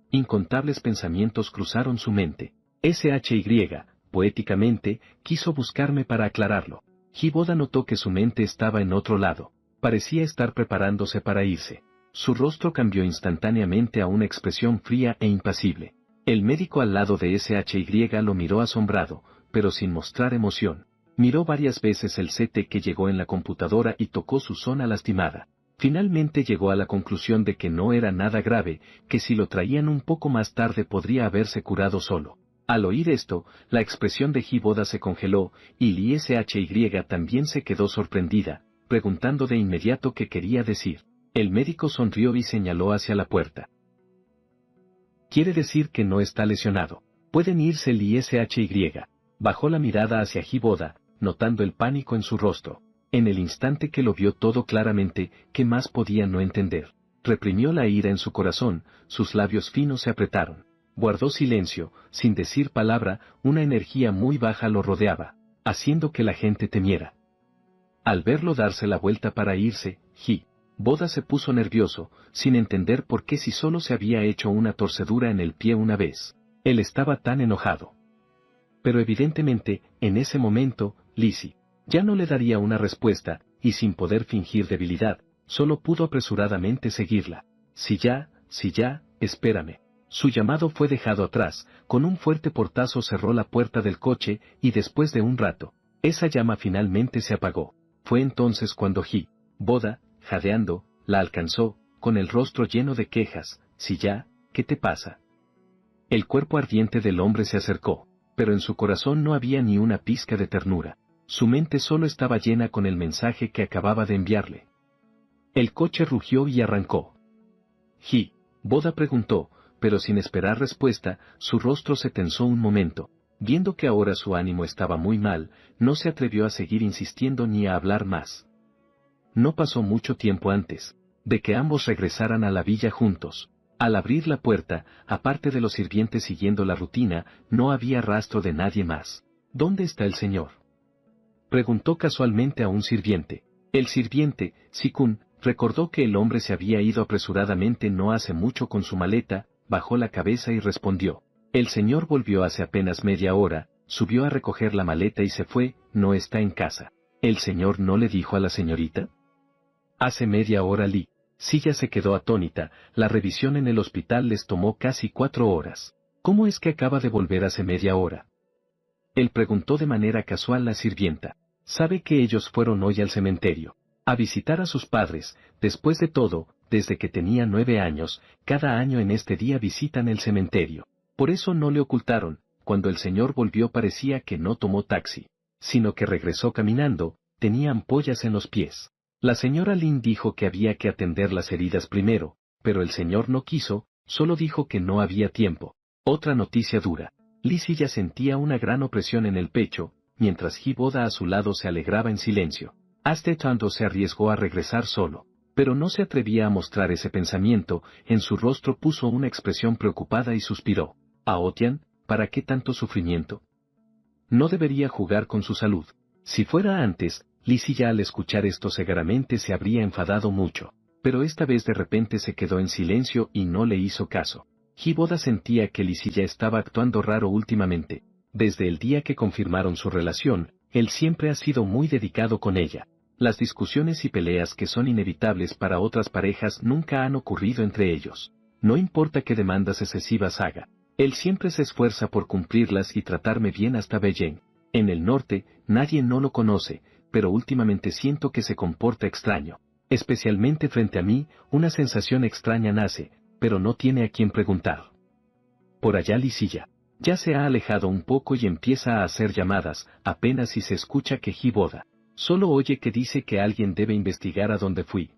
Incontables pensamientos cruzaron su mente. SHY, poéticamente, quiso buscarme para aclararlo. Hiboda notó que su mente estaba en otro lado. Parecía estar preparándose para irse. Su rostro cambió instantáneamente a una expresión fría e impasible. El médico al lado de SHY lo miró asombrado, pero sin mostrar emoción. Miró varias veces el CT que llegó en la computadora y tocó su zona lastimada. Finalmente llegó a la conclusión de que no era nada grave, que si lo traían un poco más tarde podría haberse curado solo. Al oír esto, la expresión de Hiboda se congeló, y Lee SHY también se quedó sorprendida, preguntando de inmediato qué quería decir. El médico sonrió y señaló hacia la puerta. Quiere decir que no está lesionado. Pueden irse. Lee SHY. Bajó la mirada hacia Hiboda, notando el pánico en su rostro. En el instante que lo vio todo claramente, ¿qué más podía no entender? Reprimió la ira en su corazón, sus labios finos se apretaron. Guardó silencio, sin decir palabra, una energía muy baja lo rodeaba, haciendo que la gente temiera. Al verlo darse la vuelta para irse, Hiboda se puso nervioso, sin entender por qué si solo se había hecho una torcedura en el pie una vez. Él estaba tan enojado. Pero evidentemente, en ese momento, Lizzie ya no le daría una respuesta, y sin poder fingir debilidad, solo pudo apresuradamente seguirla. Si ya, espérame. Su llamado fue dejado atrás, con un fuerte portazo cerró la puerta del coche, y después de un rato, esa llama finalmente se apagó. Fue entonces cuando Hiboda, jadeando, la alcanzó, con el rostro lleno de quejas. Si ya, ¿qué te pasa? El cuerpo ardiente del hombre se acercó, pero en su corazón no había ni una pizca de ternura. Su mente solo estaba llena con el mensaje que acababa de enviarle. El coche rugió y arrancó. Hiboda preguntó, pero sin esperar respuesta, su rostro se tensó un momento. Viendo que ahora su ánimo estaba muy mal, no se atrevió a seguir insistiendo ni a hablar más. No pasó mucho tiempo antes de que ambos regresaran a la villa juntos. Al abrir la puerta, aparte de los sirvientes siguiendo la rutina, no había rastro de nadie más. ¿Dónde está el señor?, preguntó casualmente a un sirviente. El sirviente, Sikun, recordó que el hombre se había ido apresuradamente no hace mucho con su maleta, bajó la cabeza y respondió. El señor volvió hace apenas media hora, subió a recoger la maleta y se fue, no está en casa. ¿El señor no le dijo a la señorita? Hace media hora. Silla se quedó atónita, la revisión en el hospital les tomó casi 4 horas. ¿Cómo es que acaba de volver hace media hora? Él preguntó de manera casual la sirvienta. Sabe que ellos fueron hoy al cementerio a visitar a sus padres. Después de todo, desde que tenía 9 años, cada año en este día visitan el cementerio. Por eso no le ocultaron. Cuando el señor volvió parecía que no tomó taxi, sino que regresó caminando, tenía ampollas en los pies. La señora Lin dijo que había que atender las heridas primero, pero el señor no quiso, solo dijo que no había tiempo. Otra noticia dura. Lizzie ya sentía una gran opresión en el pecho, mientras Hiboda a su lado se alegraba en silencio. Hasta tanto se arriesgó a regresar solo, pero no se atrevía a mostrar ese pensamiento. En su rostro puso una expresión preocupada y suspiró. Aotian, ¿para qué tanto sufrimiento? No debería jugar con su salud. Si fuera antes, Lizzie ya al escuchar esto segaramente se habría enfadado mucho, pero esta vez de repente se quedó en silencio y no le hizo caso. Hiboda sentía que Lizzie ya estaba actuando raro últimamente. Desde el día que confirmaron su relación, él siempre ha sido muy dedicado con ella. Las discusiones y peleas que son inevitables para otras parejas nunca han ocurrido entre ellos. No importa qué demandas excesivas haga, él siempre se esfuerza por cumplirlas y tratarme bien hasta Beijing. En el norte, nadie no lo conoce, pero últimamente siento que se comporta extraño. Especialmente frente a mí, una sensación extraña nace, pero no tiene a quien preguntar. Por allá Lizzie ya se ha alejado un poco y empieza a hacer llamadas, apenas si se escucha que Hiboda solo oye que dice que alguien debe investigar a dónde fui.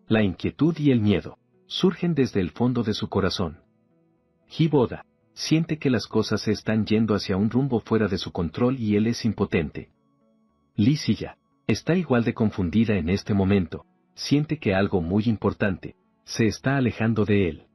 La inquietud y el miedo surgen desde el fondo de su corazón. Hiboda siente que las cosas se están yendo hacia un rumbo fuera de su control y él es impotente. Lee Silla está igual de confundida en este momento, siente que algo muy importante se está alejando de él.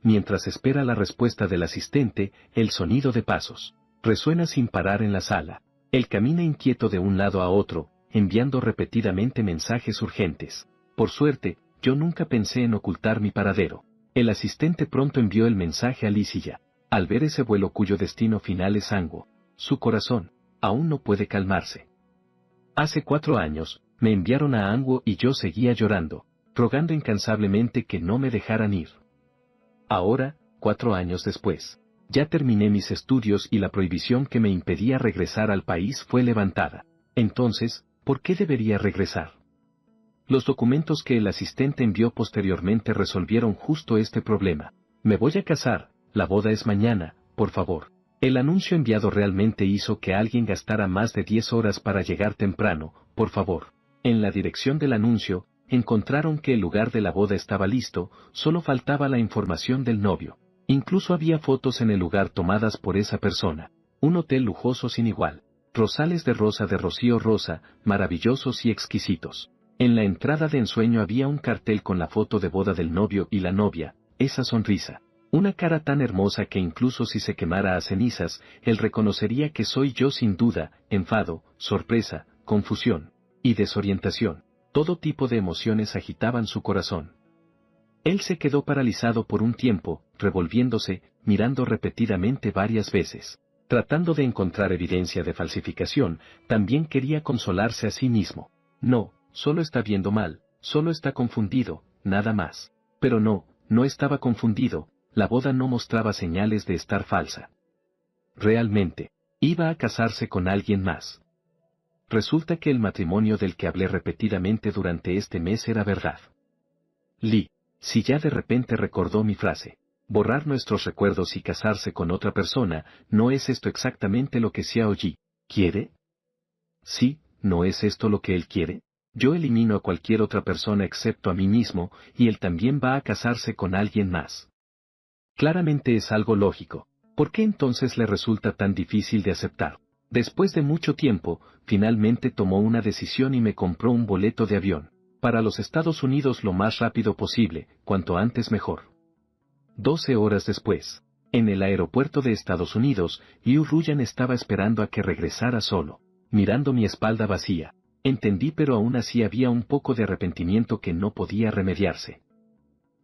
Mientras espera la respuesta del asistente, el sonido de pasos resuena sin parar en la sala. Él camina inquieto de un lado a otro, enviando repetidamente mensajes urgentes. Por suerte, yo nunca pensé en ocultar mi paradero. El asistente pronto envió el mensaje a Lee Silla. Al ver ese vuelo cuyo destino final es Anguo, su corazón aún no puede calmarse. Hace 4 años, me enviaron a Anguo y yo seguía llorando, rogando incansablemente que no me dejaran ir. Ahora, 4 años después, ya terminé mis estudios y la prohibición que me impedía regresar al país fue levantada. Entonces, ¿por qué debería regresar? Los documentos que el asistente envió posteriormente resolvieron justo este problema. Me voy a casar, la boda es mañana, por favor. El anuncio enviado realmente hizo que alguien gastara más de 10 horas para llegar temprano, por favor. En la dirección del anuncio, encontraron que el lugar de la boda estaba listo, solo faltaba la información del novio. Incluso había fotos en el lugar tomadas por esa persona. Un hotel lujoso sin igual. Rosales de rosa de rocío rosa, maravillosos y exquisitos. En la entrada de ensueño había un cartel con la foto de boda del novio y la novia, esa sonrisa. Una cara tan hermosa que incluso si se quemara a cenizas, él reconocería que soy yo sin duda, enfado, sorpresa, confusión y desorientación. Todo tipo de emociones agitaban su corazón. Él se quedó paralizado por un tiempo, revolviéndose, mirando repetidamente varias veces. Tratando de encontrar evidencia de falsificación, también quería consolarse a sí mismo. No, solo está viendo mal, solo está confundido, nada más. Pero no estaba confundido, la boda no mostraba señales de estar falsa. Realmente, iba a casarse con alguien más. Resulta que el matrimonio del que hablé repetidamente durante este mes era verdad. Lee, si ya de repente recordó mi frase, borrar nuestros recuerdos y casarse con otra persona, ¿no es esto exactamente lo que Xiao Yi quiere? Sí, ¿no es esto lo que él quiere? Yo elimino a cualquier otra persona excepto a mí mismo, y él también va a casarse con alguien más. Claramente es algo lógico. ¿Por qué entonces le resulta tan difícil de aceptar? Después de mucho tiempo, finalmente tomó una decisión y me compró un boleto de avión. Para los Estados Unidos lo más rápido posible, cuanto antes mejor. 12 horas después, en el aeropuerto de Estados Unidos, Liu Ruyan estaba esperando a que regresara solo. Mirando mi espalda vacía, entendí pero aún así había un poco de arrepentimiento que no podía remediarse.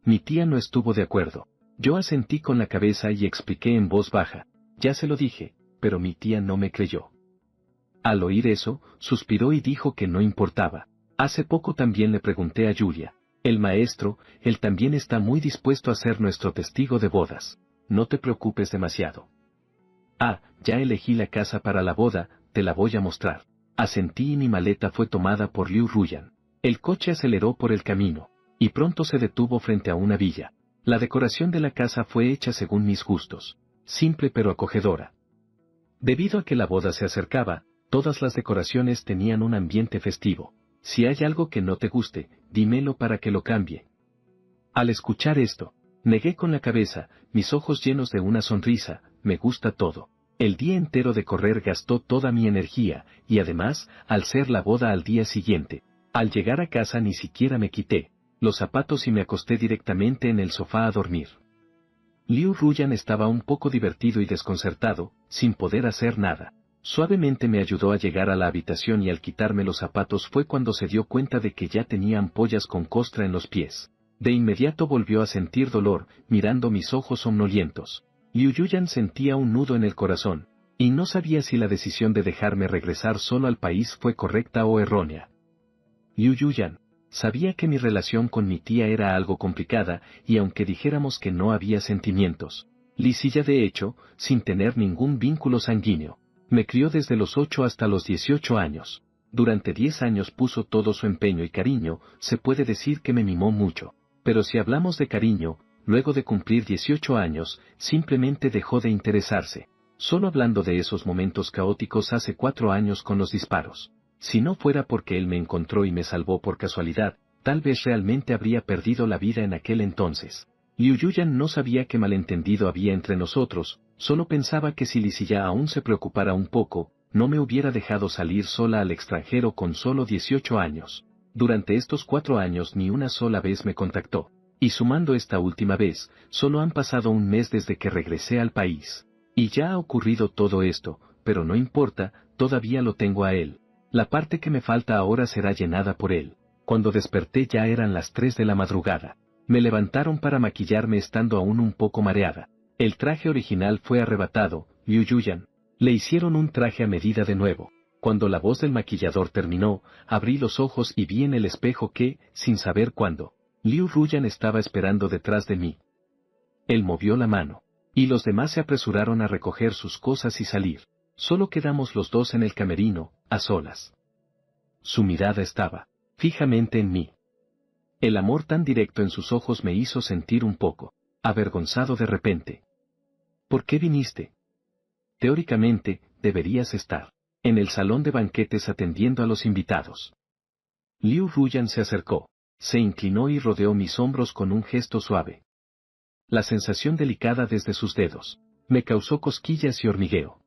Mi tía no estuvo de acuerdo. Yo asentí con la cabeza y expliqué en voz baja, ya se lo dije, pero mi tía no me creyó. Al oír eso, suspiró y dijo que no importaba. Hace poco también le pregunté a Julia, el maestro, él también está muy dispuesto a ser nuestro testigo de bodas. No te preocupes demasiado. Ah, ya elegí la casa para la boda, te la voy a mostrar. Asentí y mi maleta fue tomada por Liu Ruyan. El coche aceleró por el camino, y pronto se detuvo frente a una villa. La decoración de la casa fue hecha según mis gustos, simple pero acogedora. Debido a que la boda se acercaba, todas las decoraciones tenían un ambiente festivo. Si hay algo que no te guste, dímelo para que lo cambie. Al escuchar esto, negué con la cabeza, mis ojos llenos de una sonrisa, me gusta todo. El día entero de correr gastó toda mi energía, y además, al ser la boda al día siguiente, al llegar a casa ni siquiera me quité los zapatos y me acosté directamente en el sofá a dormir. Liu Ruyan estaba un poco divertido y desconcertado, sin poder hacer nada. Suavemente me ayudó a llegar a la habitación y al quitarme los zapatos fue cuando se dio cuenta de que ya tenía ampollas con costra en los pies. De inmediato volvió a sentir dolor, mirando mis ojos somnolientos. Liu Yuyan sentía un nudo en el corazón, y no sabía si la decisión de dejarme regresar solo al país fue correcta o errónea. Liu Yuyan sabía que mi relación con mi tía era algo complicada, y aunque dijéramos que no había sentimientos, Lee Silla de hecho, sin tener ningún vínculo sanguíneo, me crió desde los 8 hasta los 18 años. Durante 10 años puso todo su empeño y cariño, se puede decir que me mimó mucho. Pero si hablamos de cariño, luego de cumplir 18 años, simplemente dejó de interesarse. Solo hablando de esos momentos caóticos hace 4 años con los disparos. Si no fuera porque él me encontró y me salvó por casualidad, tal vez realmente habría perdido la vida en aquel entonces. Liu Yuyan no sabía qué malentendido había entre nosotros, solo pensaba que si Li Ziya aún se preocupara un poco, no me hubiera dejado salir sola al extranjero con solo 18 años. Durante estos 4 años ni una sola vez me contactó. Y sumando esta última vez, solo han pasado un mes desde que regresé al país. Y ya ha ocurrido todo esto, pero no importa, todavía lo tengo a él. La parte que me falta ahora será llenada por él. Cuando desperté ya eran las 3 de la madrugada. Me levantaron para maquillarme estando aún un poco mareada. El traje original fue arrebatado, Liu Yuyan. Le hicieron un traje a medida de nuevo. Cuando la voz del maquillador terminó, abrí los ojos y vi en el espejo que, sin saber cuándo, Liu Ruyan estaba esperando detrás de mí. Él movió la mano. Y los demás se apresuraron a recoger sus cosas y salir. Solo quedamos los dos en el camerino, a solas. Su mirada estaba fijamente en mí. El amor tan directo en sus ojos me hizo sentir un poco avergonzado de repente. ¿Por qué viniste? Teóricamente, deberías estar en el salón de banquetes atendiendo a los invitados. Liu Ruyan se acercó, se inclinó y rodeó mis hombros con un gesto suave. La sensación delicada desde sus dedos me causó cosquillas y hormigueo.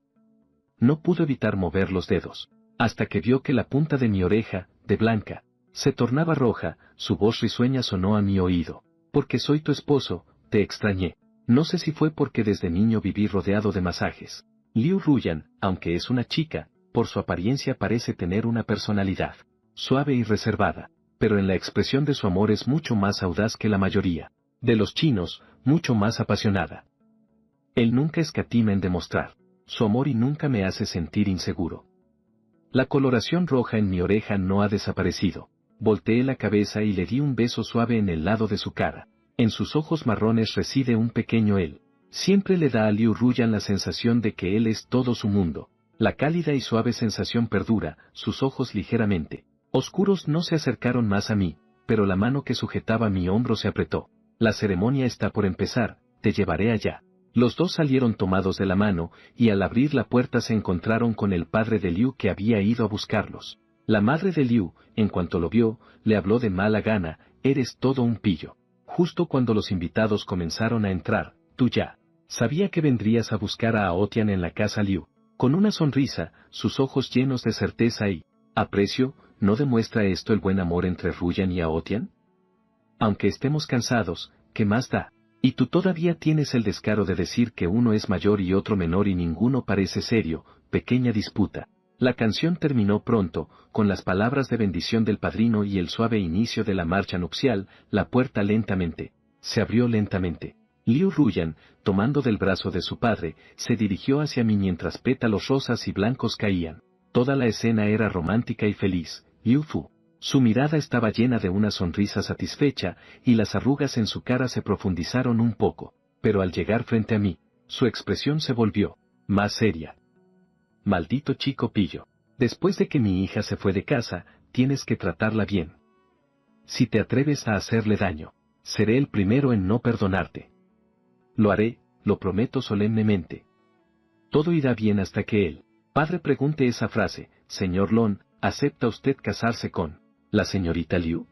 No pudo evitar mover los dedos, hasta que vio que la punta de mi oreja, de blanca, se tornaba roja. Su voz risueña sonó a mi oído. Porque soy tu esposo, te extrañé. No sé si fue porque desde niño viví rodeado de masajes. Liu Ruyan, aunque es una chica, por su apariencia parece tener una personalidad suave y reservada, pero en la expresión de su amor es mucho más audaz que la mayoría de los chinos, mucho más apasionada. Él nunca escatima en demostrar su amor y nunca me hace sentir inseguro. La coloración roja en mi oreja no ha desaparecido. Volteé la cabeza y le di un beso suave en el lado de su cara. En sus ojos marrones reside un pequeño él. Siempre le da a Liu Ruyan la sensación de que él es todo su mundo. La cálida y suave sensación perdura, sus ojos ligeramente oscuros no se acercaron más a mí, pero la mano que sujetaba mi hombro se apretó. La ceremonia está por empezar, te llevaré allá. Los dos salieron tomados de la mano, y al abrir la puerta se encontraron con el padre de Liu que había ido a buscarlos. La madre de Liu, en cuanto lo vio, le habló de mala gana, eres todo un pillo. Justo cuando los invitados comenzaron a entrar, tú ya sabía que vendrías a buscar a Aotian en la casa Liu. Con una sonrisa, sus ojos llenos de certeza y aprecio, ¿no demuestra esto el buen amor entre Ruyan y Aotian? Aunque estemos cansados, ¿qué más da? Y tú todavía tienes el descaro de decir que uno es mayor y otro menor y ninguno parece serio, pequeña disputa. La canción terminó pronto, con las palabras de bendición del padrino y el suave inicio de la marcha nupcial. La puerta lentamente se abrió lentamente. Liu Ruyan, tomando del brazo de su padre, se dirigió hacia mí mientras pétalos rosas y blancos caían. Toda la escena era romántica y feliz. Liu Fu. Su mirada estaba llena de una sonrisa satisfecha, y las arrugas en su cara se profundizaron un poco, pero al llegar frente a mí, su expresión se volvió más seria. Maldito chico pillo. Después de que mi hija se fue de casa, tienes que tratarla bien. Si te atreves a hacerle daño, seré el primero en no perdonarte. Lo haré, lo prometo solemnemente. Todo irá bien hasta que el padre pregunte esa frase, señor Lon, ¿acepta usted casarse con la señorita Liu?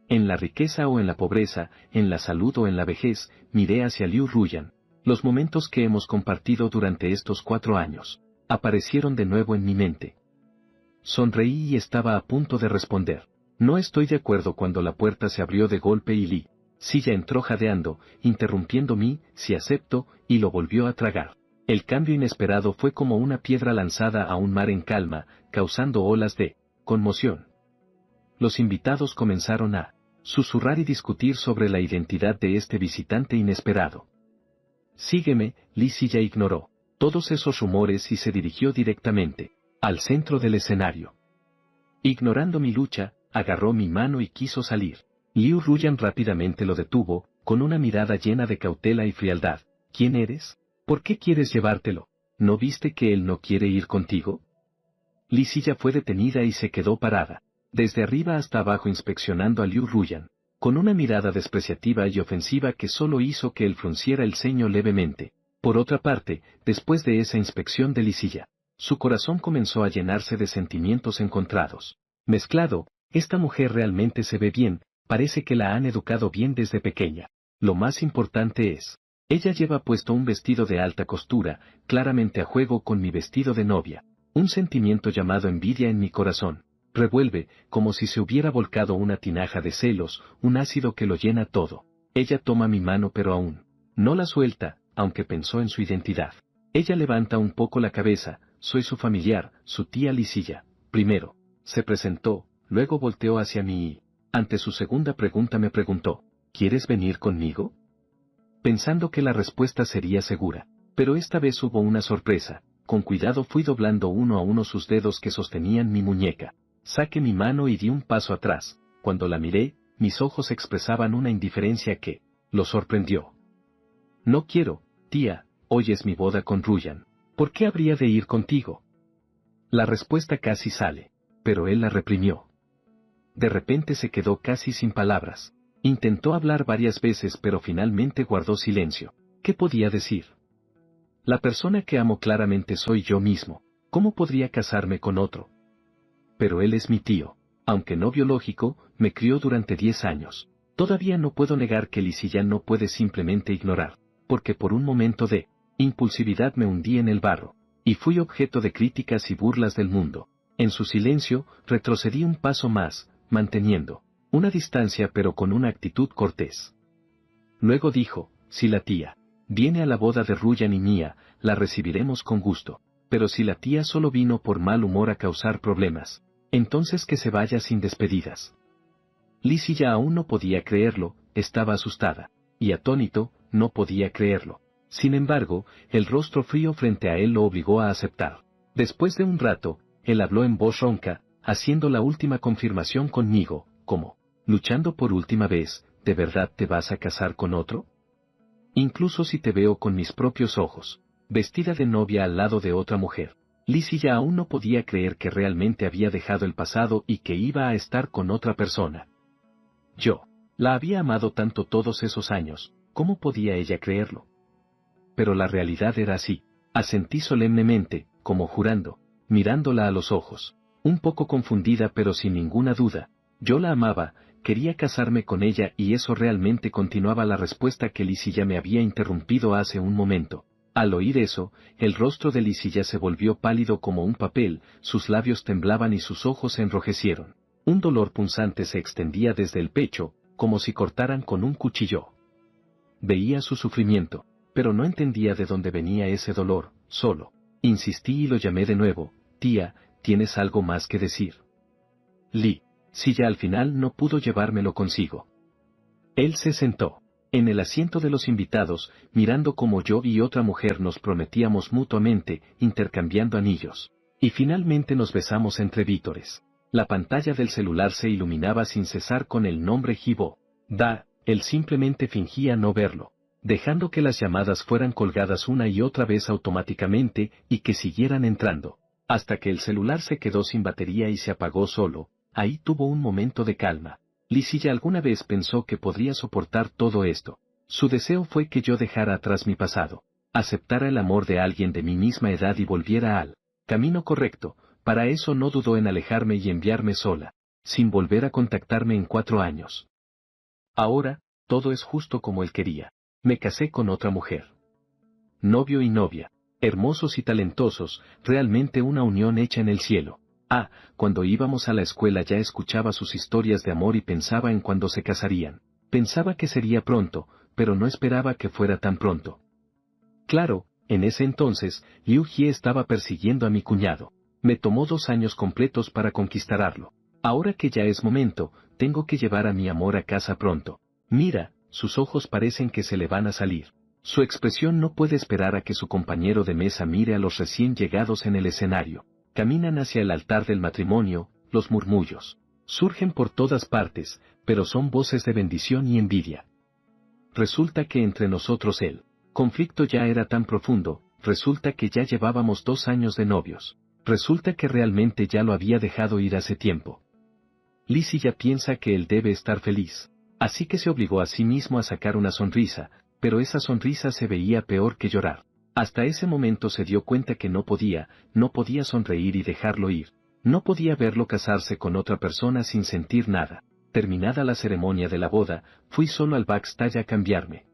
En la riqueza o en la pobreza, en la salud o en la vejez, miré hacia Liu Ruyan. Los momentos que hemos compartido durante estos 4 años aparecieron de nuevo en mi mente. Sonreí y estaba a punto de responder. No estoy de acuerdo cuando la puerta se abrió de golpe y Li Ziya entró jadeando, interrumpiendo mi si acepto, y lo volvió a tragar. El cambio inesperado fue como una piedra lanzada a un mar en calma, causando olas de conmoción. Los invitados comenzaron a susurrar y discutir sobre la identidad de este visitante inesperado. Sígueme, Li Ziya ignoró todos esos rumores y se dirigió directamente al centro del escenario. Ignorando mi lucha, agarró mi mano y quiso salir. Liu Ruyan rápidamente lo detuvo, con una mirada llena de cautela y frialdad. ¿Quién eres? ¿Por qué quieres llevártelo? ¿No viste que él no quiere ir contigo? Li Ziya fue detenida y se quedó parada, desde arriba hasta abajo inspeccionando a Liu Ruyan, con una mirada despreciativa y ofensiva que solo hizo que él frunciera el ceño levemente. Por otra parte, después de esa inspección de Li Ziya, su corazón comenzó a llenarse de sentimientos encontrados. Mezclado, esta mujer realmente se ve bien, parece que la han educado bien desde pequeña. Lo más importante es, ella lleva puesto un vestido de alta costura, claramente a juego con mi vestido de novia. Un sentimiento llamado envidia en mi corazón revuelve, como si se hubiera volcado una tinaja de celos, un ácido que lo llena todo. Ella toma mi mano pero aún no la suelta, aunque pensó en su identidad. Ella levanta un poco la cabeza, soy su familiar, su tía Lisilla. Primero, se presentó, luego volteó hacia mí y, ante su segunda pregunta me preguntó, ¿quieres venir conmigo? Pensando que la respuesta sería segura. Pero esta vez hubo una sorpresa. Con cuidado fui doblando uno a uno sus dedos que sostenían mi muñeca. Saqué mi mano y di un paso atrás. Cuando la miré, mis ojos expresaban una indiferencia que lo sorprendió. No quiero, tía, hoy es mi boda con Ruyan. ¿Por qué habría de ir contigo? La respuesta casi sale, pero él la reprimió. De repente se quedó casi sin palabras. Intentó hablar varias veces pero finalmente guardó silencio. ¿Qué podía decir? La persona que amo claramente soy yo mismo. ¿Cómo podría casarme con otro? Pero él es mi tío. Aunque no biológico, me crió durante 10 años. Todavía no puedo negar que Lisilla no puede simplemente ignorar, porque por un momento de impulsividad me hundí en el barro, y fui objeto de críticas y burlas del mundo. En su silencio, retrocedí un paso más, manteniendo una distancia pero con una actitud cortés. Luego dijo, si la tía viene a la boda de Ruyan y mía, la recibiremos con gusto, pero si la tía solo vino por mal humor a causar problemas, entonces que se vaya sin despedidas. Lisilla aún no podía creerlo, estaba asustada, y atónito, no podía creerlo. Sin embargo, el rostro frío frente a él lo obligó a aceptar. Después de un rato, él habló en voz ronca, haciendo la última confirmación conmigo, como, luchando por última vez, ¿de verdad te vas a casar con otro? Incluso si te veo con mis propios ojos, vestida de novia al lado de otra mujer. Lisilla aún no podía creer que realmente había dejado el pasado y que iba a estar con otra persona. Yo la había amado tanto todos esos años, ¿cómo podía ella creerlo? Pero la realidad era así. Asentí solemnemente, como jurando, mirándola a los ojos, un poco confundida pero sin ninguna duda. Yo la amaba, quería casarme con ella y eso realmente continuaba la respuesta que Lisilla me había interrumpido hace un momento. Al oír eso, el rostro de Lisilla se volvió pálido como un papel, sus labios temblaban y sus ojos se enrojecieron. Un dolor punzante se extendía desde el pecho, como si cortaran con un cuchillo. Veía su sufrimiento, pero no entendía de dónde venía ese dolor, solo. Insistí y lo llamé de nuevo, tía, ¿tienes algo más que decir? Lisilla al final no pudo llevármelo consigo. Él se sentó en el asiento de los invitados, mirando como yo y otra mujer nos prometíamos mutuamente, intercambiando anillos. Y finalmente nos besamos entre vítores. La pantalla del celular se iluminaba sin cesar con el nombre Gibo. Él simplemente fingía no verlo, dejando que las llamadas fueran colgadas una y otra vez automáticamente y que siguieran entrando, hasta que el celular se quedó sin batería y se apagó solo. Ahí tuvo un momento de calma. Lisilla alguna vez pensó que podría soportar todo esto. Su deseo fue que yo dejara atrás mi pasado, aceptara el amor de alguien de mi misma edad y volviera al camino correcto. Para eso no dudó en alejarme y enviarme sola, sin volver a contactarme en 4 años. Ahora, todo es justo como él quería. Me casé con otra mujer. Novio y novia, hermosos y talentosos, realmente una unión hecha en el cielo. Cuando íbamos a la escuela ya escuchaba sus historias de amor y pensaba en cuándo se casarían. Pensaba que sería pronto, pero no esperaba que fuera tan pronto. Claro, en ese entonces, Liu Jie estaba persiguiendo a mi cuñado. Me tomó 2 años completos para conquistarlo. Ahora que ya es momento, tengo que llevar a mi amor a casa pronto. Mira, sus ojos parecen que se le van a salir. Su expresión no puede esperar a que su compañero de mesa mire a los recién llegados en el escenario. Caminan hacia el altar del matrimonio, los murmullos surgen por todas partes, pero son voces de bendición y envidia. Resulta que entre nosotros el conflicto ya era tan profundo, resulta que ya llevábamos 2 años de novios, resulta que realmente ya lo había dejado ir hace tiempo. Lisilla piensa que él debe estar feliz, así que se obligó a sí mismo a sacar una sonrisa, pero esa sonrisa se veía peor que llorar. Hasta ese momento se dio cuenta que no podía sonreír y dejarlo ir, no podía verlo casarse con otra persona sin sentir nada. Terminada la ceremonia de la boda, fui solo al backstage a cambiarme.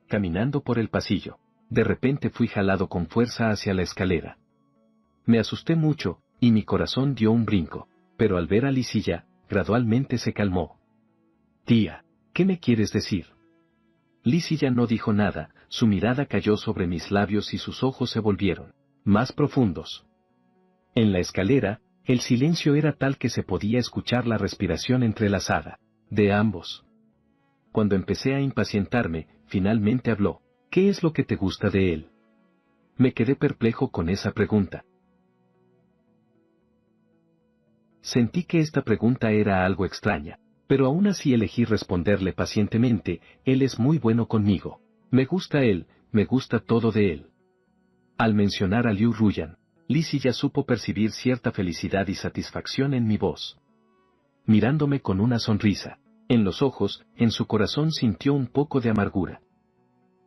Caminando por el pasillo, de repente fui jalado con fuerza hacia la escalera. Me asusté mucho, y mi corazón dio un brinco, pero al ver a Lizzie, gradualmente se calmó. Tía, ¿qué me quieres decir? Lizzie no dijo nada, su mirada cayó sobre mis labios y sus ojos se volvieron más profundos. En la escalera, el silencio era tal que se podía escuchar la respiración entrelazada de ambos. Cuando empecé a impacientarme, finalmente habló. ¿Qué es lo que te gusta de él? Me quedé perplejo con esa pregunta. Sentí que esta pregunta era algo extraña, pero aún así elegí responderle pacientemente. Él es muy bueno conmigo. Me gusta él, me gusta todo de él. Al mencionar a Liu Ruyan, Lizzie ya supo percibir cierta felicidad y satisfacción en mi voz. Mirándome con una sonrisa, en los ojos, en su corazón sintió un poco de amargura.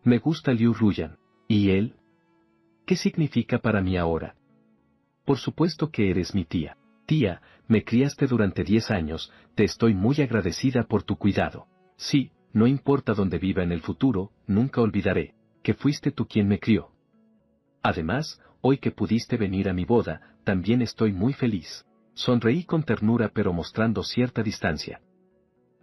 Me gusta Liu Ruyan. ¿Y él? ¿Qué significa para mí ahora? Por supuesto que eres mi tía. Tía, me criaste durante 10 años, te estoy muy agradecida por tu cuidado. Sí, no importa dónde viva en el futuro, nunca olvidaré que fuiste tú quien me crió. Además, hoy que pudiste venir a mi boda, también estoy muy feliz. Sonreí con ternura pero mostrando cierta distancia.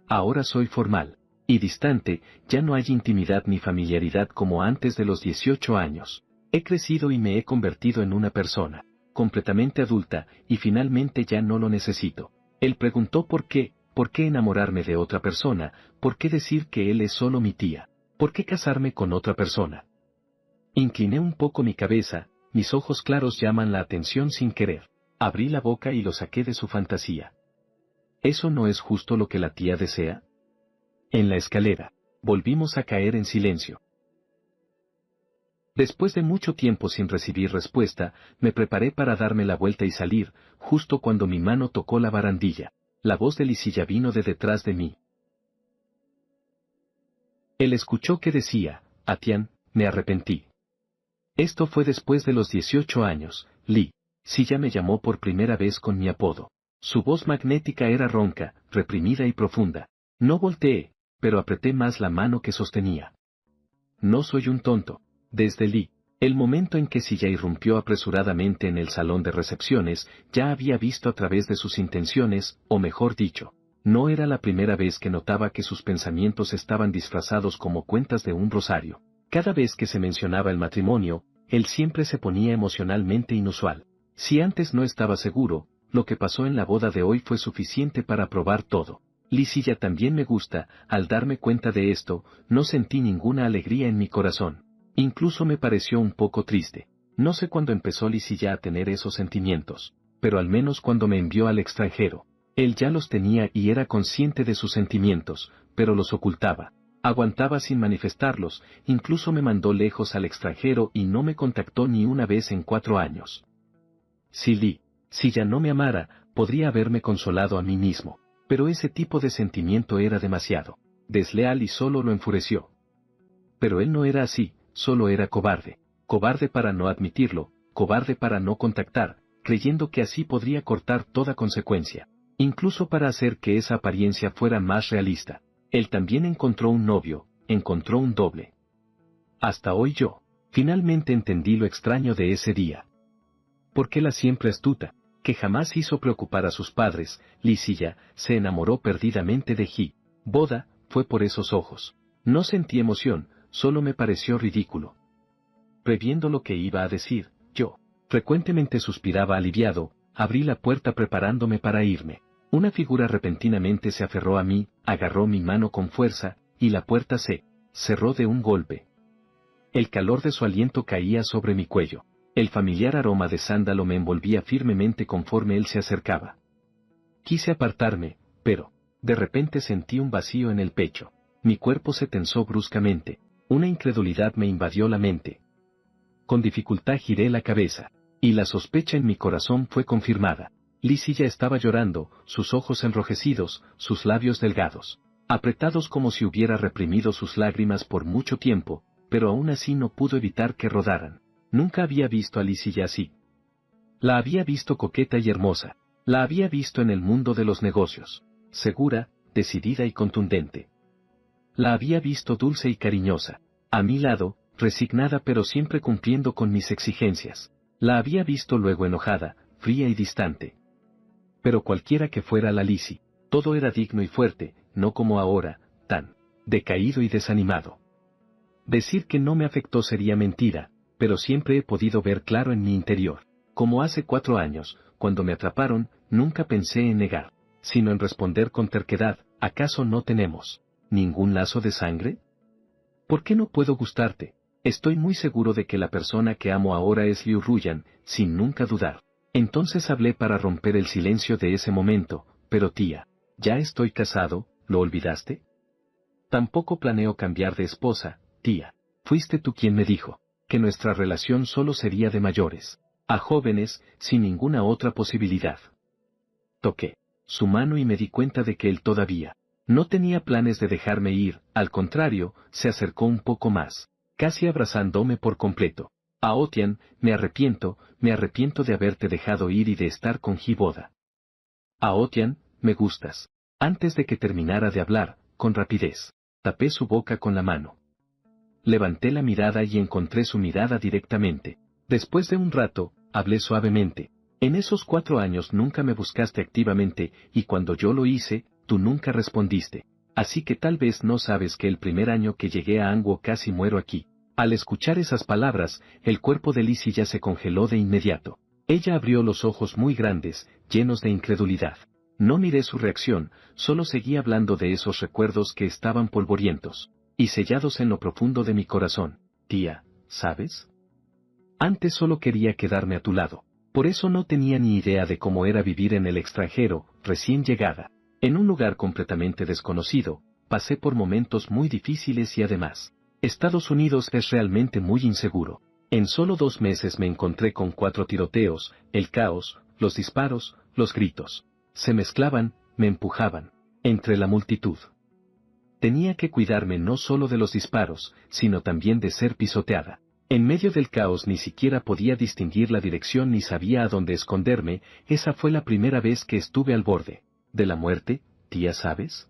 Ahora soy formal y distante, ya no hay intimidad ni familiaridad como antes de los 18 años. He crecido y me he convertido en una persona completamente adulta, y finalmente ya no lo necesito. Él preguntó por qué enamorarme de otra persona, por qué decir que él es solo mi tía, por qué casarme con otra persona. Incliné un poco mi cabeza, mis ojos claros llaman la atención sin querer. Abrí la boca y lo saqué de su fantasía. ¿Eso no es justo lo que la tía desea? En la escalera, volvimos a caer en silencio. Después de mucho tiempo sin recibir respuesta, me preparé para darme la vuelta y salir, justo cuando mi mano tocó la barandilla. La voz de Lizzie vino de detrás de mí. Él escuchó que decía, Atian, me arrepentí. Esto fue después de los 18 años, Lizzie me llamó por primera vez con mi apodo. Su voz magnética era ronca, reprimida y profunda. No volteé, pero apreté más la mano que sostenía. No soy un tonto. Desde el momento en que Silla irrumpió apresuradamente en el salón de recepciones, ya había visto a través de sus intenciones, o mejor dicho, no era la primera vez que notaba que sus pensamientos estaban disfrazados como cuentas de un rosario. Cada vez que se mencionaba el matrimonio, él siempre se ponía emocionalmente inusual. Si antes no estaba seguro, lo que pasó en la boda de hoy fue suficiente para probar todo. Lizzie también me gusta. Al darme cuenta de esto, no sentí ninguna alegría en mi corazón. Incluso me pareció un poco triste. No sé cuándo empezó Lizzie a tener esos sentimientos, pero al menos cuando me envió al extranjero. Él ya los tenía y era consciente de sus sentimientos, pero los ocultaba. Aguantaba sin manifestarlos, incluso me mandó lejos al extranjero y no me contactó ni una vez en 4 años. Si ya no me amara, podría haberme consolado a mí mismo, pero ese tipo de sentimiento era demasiado desleal y solo lo enfureció. Pero él no era así. Solo era cobarde. Cobarde para no admitirlo, cobarde para no contactar, creyendo que así podría cortar toda consecuencia. Incluso para hacer que esa apariencia fuera más realista. Él también encontró un novio, encontró un doble. Hasta hoy yo, finalmente entendí lo extraño de ese día. Porque la siempre astuta, que jamás hizo preocupar a sus padres, Lizzie, se enamoró perdidamente de Boda, fue por esos ojos. No sentí emoción. Solo me pareció ridículo. Previendo lo que iba a decir, yo frecuentemente suspiraba aliviado, abrí la puerta preparándome para irme. Una figura repentinamente se aferró a mí, agarró mi mano con fuerza, y la puerta se cerró de un golpe. El calor de su aliento caía sobre mi cuello. El familiar aroma de sándalo me envolvía firmemente conforme él se acercaba. Quise apartarme, pero, de repente sentí un vacío en el pecho. Mi cuerpo se tensó bruscamente. Una incredulidad me invadió la mente. Con dificultad giré la cabeza, y la sospecha en mi corazón fue confirmada. Lizzie estaba llorando, sus ojos enrojecidos, sus labios delgados, apretados como si hubiera reprimido sus lágrimas por mucho tiempo, pero aún así no pudo evitar que rodaran. Nunca había visto a Lizzie así. La había visto coqueta y hermosa, la había visto en el mundo de los negocios, segura, decidida y contundente. La había visto dulce y cariñosa, a mi lado, resignada pero siempre cumpliendo con mis exigencias. La había visto luego enojada, fría y distante. Pero cualquiera que fuera la Lizzie, todo era digno y fuerte, no como ahora, tan decaído y desanimado. Decir que no me afectó sería mentira, pero siempre he podido ver claro en mi interior. Como hace 4 años, cuando me atraparon, nunca pensé en negar, sino en responder con terquedad: ¿acaso no tenemos ningún lazo de sangre? ¿Por qué no puedo gustarte? Estoy muy seguro de que la persona que amo ahora es Liu Ruyan, sin nunca dudar. Entonces hablé para romper el silencio de ese momento: pero tía, ya estoy casado, ¿lo olvidaste? Tampoco planeo cambiar de esposa, tía. Fuiste tú quien me dijo que nuestra relación solo sería de mayores a jóvenes, sin ninguna otra posibilidad. Toqué su mano y me di cuenta de que él todavía no tenía planes de dejarme ir, al contrario, se acercó un poco más, casi abrazándome por completo. Aotian, me arrepiento de haberte dejado ir y de estar con Hiboda. Aotian, me gustas. Antes de que terminara de hablar, con rapidez, tapé su boca con la mano. Levanté la mirada y encontré su mirada directamente. Después de un rato, hablé suavemente. En esos 4 años nunca me buscaste activamente, y cuando yo lo hice, tú nunca respondiste. Así que tal vez no sabes que el primer año que llegué a Anguo casi muero aquí. Al escuchar esas palabras, el cuerpo de Lizzie ya se congeló de inmediato. Ella abrió los ojos muy grandes, llenos de incredulidad. No miré su reacción, solo seguí hablando de esos recuerdos que estaban polvorientos y sellados en lo profundo de mi corazón. Tía, ¿sabes? Antes solo quería quedarme a tu lado. Por eso no tenía ni idea de cómo era vivir en el extranjero, recién llegada. En un lugar completamente desconocido, pasé por momentos muy difíciles y además, Estados Unidos es realmente muy inseguro. En solo 2 meses me encontré con 4 tiroteos, el caos, los disparos, los gritos. Se mezclaban, me empujaban, entre la multitud. Tenía que cuidarme no solo de los disparos, sino también de ser pisoteada. En medio del caos ni siquiera podía distinguir la dirección ni sabía a dónde esconderme. Esa fue la primera vez que estuve al borde de la muerte, tía, ¿sabes?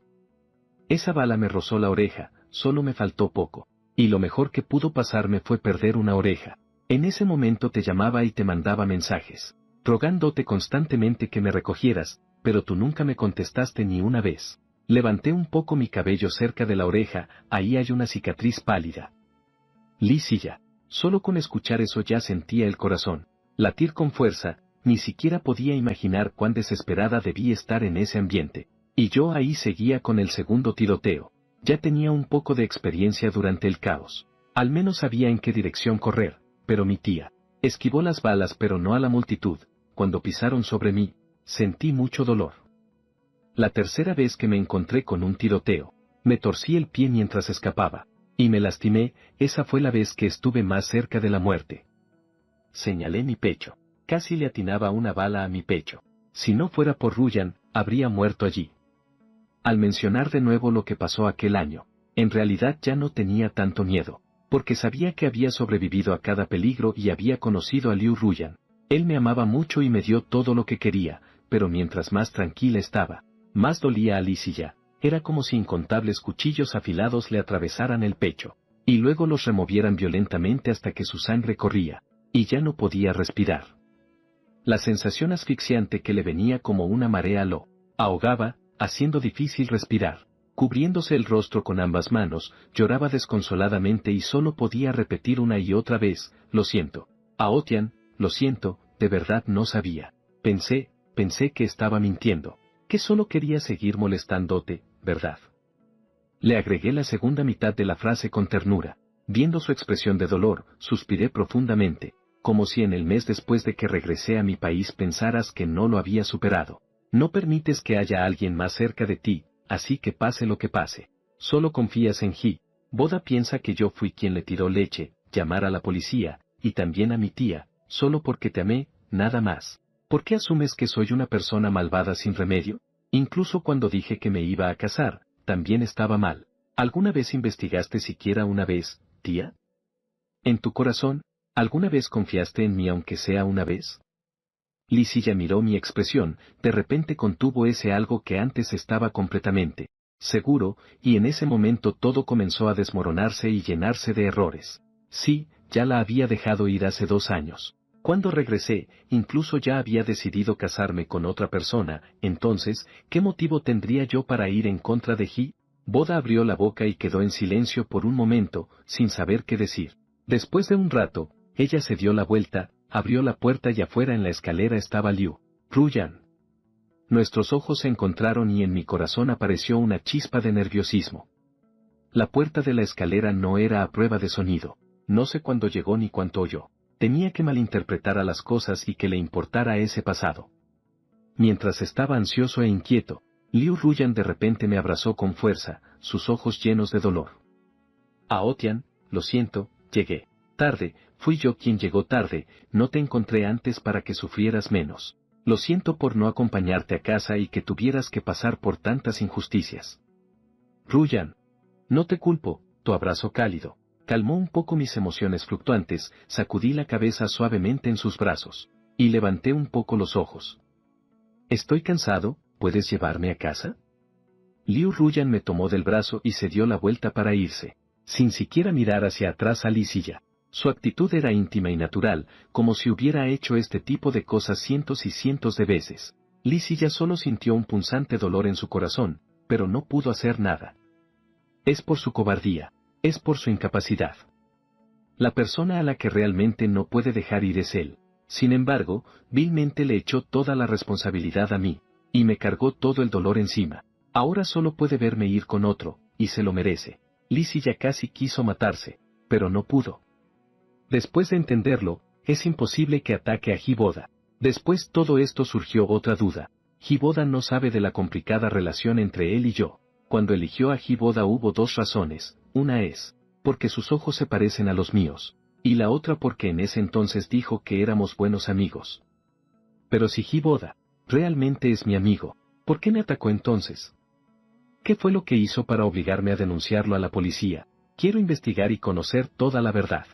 Esa bala me rozó la oreja, solo me faltó poco. Y lo mejor que pudo pasarme fue perder una oreja. En ese momento te llamaba y te mandaba mensajes, rogándote constantemente que me recogieras, pero tú nunca me contestaste ni una vez. Levanté un poco mi cabello cerca de la oreja, ahí hay una cicatriz pálida. Lizzie ya. Solo con escuchar eso ya sentía el corazón latir con fuerza, ni siquiera podía imaginar cuán desesperada debí estar en ese ambiente. Y yo ahí seguía con el segundo tiroteo. Ya tenía un poco de experiencia durante el caos. Al menos sabía en qué dirección correr, pero mi tía esquivó las balas pero no a la multitud. Cuando pisaron sobre mí, sentí mucho dolor. La tercera vez que me encontré con un tiroteo, me torcí el pie mientras escapaba, y me lastimé. Esa fue la vez que estuve más cerca de la muerte. Señalé mi pecho. Casi le atinaba una bala a mi pecho. Si no fuera por Ruyan, habría muerto allí. Al mencionar de nuevo lo que pasó aquel año, en realidad ya no tenía tanto miedo, porque sabía que había sobrevivido a cada peligro y había conocido a Liu Ruyan. Él me amaba mucho y me dio todo lo que quería, pero mientras más tranquila estaba, más dolía a Lizzie ya. Era como si incontables cuchillos afilados le atravesaran el pecho, y luego los removieran violentamente hasta que su sangre corría, y ya no podía respirar. La sensación asfixiante que le venía como una marea lo ahogaba, haciendo difícil respirar. Cubriéndose el rostro con ambas manos, lloraba desconsoladamente y solo podía repetir una y otra vez: lo siento, Aotian, lo siento, de verdad no sabía. Pensé que estaba mintiendo, que solo quería seguir molestándote, ¿verdad? Le agregué la segunda mitad de la frase con ternura. Viendo su expresión de dolor, suspiré profundamente, como si en el mes después de que regresé a mi país pensaras que no lo había superado. No permites que haya alguien más cerca de ti, así que pase lo que pase. Solo confías en Boda piensa que yo fui quien le tiró leche, llamar a la policía, y también a mi tía, solo porque te amé, nada más. ¿Por qué asumes que soy una persona malvada sin remedio? Incluso cuando dije que me iba a casar, también estaba mal. ¿Alguna vez investigaste siquiera una vez, tía? ¿En tu corazón, alguna vez confiaste en mí aunque sea una vez? Lizzie ya miró mi expresión, de repente contuvo ese algo que antes estaba completamente seguro, y en ese momento todo comenzó a desmoronarse y llenarse de errores. Sí, ya la había dejado ir hace 2 años. Cuando regresé, incluso ya había decidido casarme con otra persona, entonces, ¿qué motivo tendría yo para ir en contra de Ji? Boda abrió la boca y quedó en silencio por un momento, sin saber qué decir. Después de un rato, ella se dio la vuelta, abrió la puerta y afuera en la escalera estaba Liu Ruyan. Nuestros ojos se encontraron y en mi corazón apareció una chispa de nerviosismo. La puerta de la escalera no era a prueba de sonido. No sé cuándo llegó ni cuánto oyó. Tenía que malinterpretar a las cosas y que le importara ese pasado. Mientras estaba ansioso e inquieto, Liu Ruyan de repente me abrazó con fuerza, sus ojos llenos de dolor. Aotian, lo siento, llegué tarde, fui yo quien llegó tarde, no te encontré antes para que sufrieras menos. Lo siento por no acompañarte a casa y que tuvieras que pasar por tantas injusticias. Ruyan, no te culpo, tu abrazo cálido calmó un poco mis emociones fluctuantes, sacudí la cabeza suavemente en sus brazos, y levanté un poco los ojos. Estoy cansado, ¿puedes llevarme a casa? Liu Ruyan me tomó del brazo y se dio la vuelta para irse, sin siquiera mirar hacia atrás a Li Ziya. Su actitud era íntima y natural, como si hubiera hecho este tipo de cosas cientos y cientos de veces. Li Ziya solo sintió un punzante dolor en su corazón, pero no pudo hacer nada. Es por su cobardía. Es por su incapacidad. La persona a la que realmente no puede dejar ir es él. Sin embargo, vilmente le echó toda la responsabilidad a mí, y me cargó todo el dolor encima. Ahora solo puede verme ir con otro, y se lo merece. Li Ziya casi quiso matarse, pero no pudo. Después de entenderlo, es imposible que ataque a Ji-Boda. Después todo esto surgió otra duda. Ji-Boda no sabe de la complicada relación entre él y yo. Cuando eligió a Ji-Boda hubo 2 razones. Una es, porque sus ojos se parecen a los míos, y la otra porque en ese entonces dijo que éramos buenos amigos. Pero si Ji-Boda realmente es mi amigo, ¿por qué me atacó entonces? ¿Qué fue lo que hizo para obligarme a denunciarlo a la policía? Quiero investigar y conocer toda la verdad.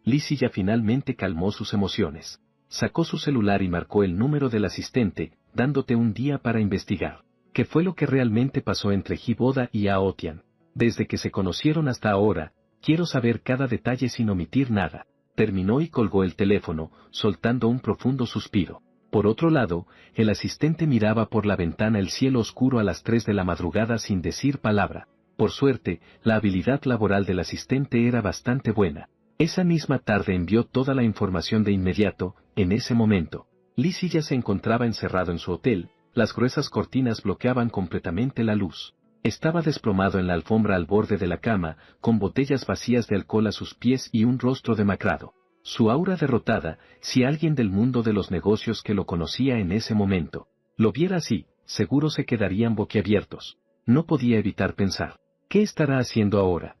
Li Ziya finalmente calmó sus emociones. Sacó su celular y marcó el número del asistente, dándote un día para investigar. ¿Qué fue lo que realmente pasó entre Ji-Boda y Aotian? Desde que se conocieron hasta ahora, quiero saber cada detalle sin omitir nada. Terminó y colgó el teléfono, soltando un profundo suspiro. Por otro lado, el asistente miraba por la ventana el cielo oscuro a las 3 de la madrugada sin decir palabra. Por suerte, la habilidad laboral del asistente era bastante buena. Esa misma tarde envió toda la información de inmediato. En ese momento, Li Ziya se encontraba encerrado en su hotel, las gruesas cortinas bloqueaban completamente la luz. Estaba desplomado en la alfombra al borde de la cama, con botellas vacías de alcohol a sus pies y un rostro demacrado. Su aura derrotada, si alguien del mundo de los negocios que lo conocía en ese momento lo viera así, seguro se quedarían boquiabiertos. No podía evitar pensar, ¿qué estará haciendo ahora?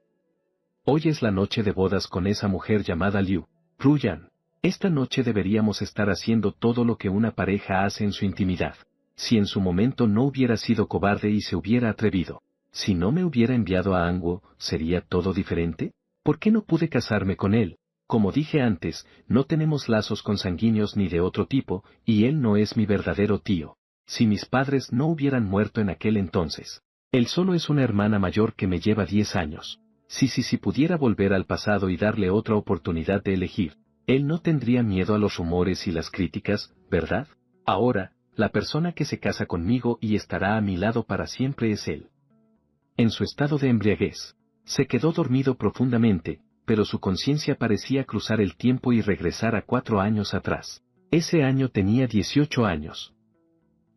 Hoy es la noche de bodas con esa mujer llamada Liu Ruyan. Esta noche deberíamos estar haciendo todo lo que una pareja hace en su intimidad. Si en su momento no hubiera sido cobarde y se hubiera atrevido, si no me hubiera enviado a Anguo, ¿sería todo diferente? ¿Por qué no pude casarme con él? Como dije antes, no tenemos lazos consanguíneos ni de otro tipo, y él no es mi verdadero tío. Si mis padres no hubieran muerto en aquel entonces, él solo es una hermana mayor que me lleva 10 años. Si pudiera volver al pasado y darle otra oportunidad de elegir, él no tendría miedo a los rumores y las críticas, ¿verdad? Ahora, la persona que se casa conmigo y estará a mi lado para siempre es él. En su estado de embriaguez, se quedó dormido profundamente, pero su conciencia parecía cruzar el tiempo y regresar a 4 años atrás. Ese año tenía 18 años.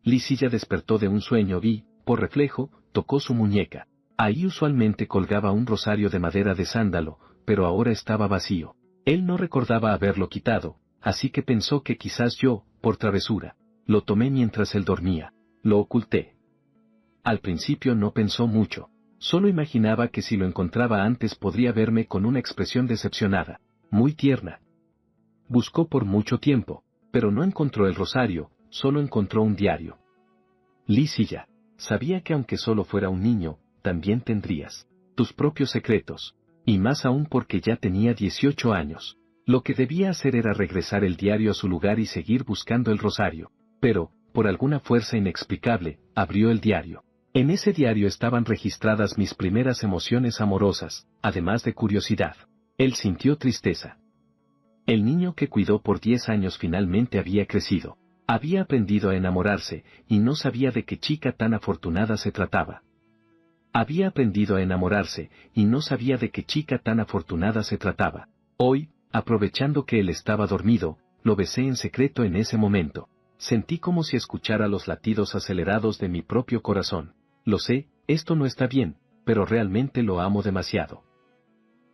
Li Ziya despertó de un sueño y, por reflejo, tocó su muñeca. Ahí usualmente colgaba un rosario de madera de sándalo, pero ahora estaba vacío. Él no recordaba haberlo quitado, así que pensó que quizás yo, por travesura, lo tomé mientras él dormía. Lo oculté. Al principio no pensó mucho. Solo imaginaba que si lo encontraba antes podría verme con una expresión decepcionada, muy tierna. Buscó por mucho tiempo, pero no encontró el rosario, solo encontró un diario. Li Ziya, sabía que aunque solo fuera un niño, también tendrías tus propios secretos, y más aún porque ya tenía 18 años. Lo que debía hacer era regresar el diario a su lugar y seguir buscando el rosario. Pero, por alguna fuerza inexplicable, abrió el diario. En ese diario estaban registradas mis primeras emociones amorosas, además de curiosidad. Él sintió tristeza. El niño que cuidó por 10 años finalmente había crecido. Había aprendido a enamorarse, y no sabía de qué chica tan afortunada se trataba. Había aprendido a enamorarse, y no sabía de qué chica tan afortunada se trataba. Hoy, aprovechando que él estaba dormido, lo besé en secreto en ese momento. Sentí como si escuchara los latidos acelerados de mi propio corazón. Lo sé, esto no está bien, pero realmente lo amo demasiado.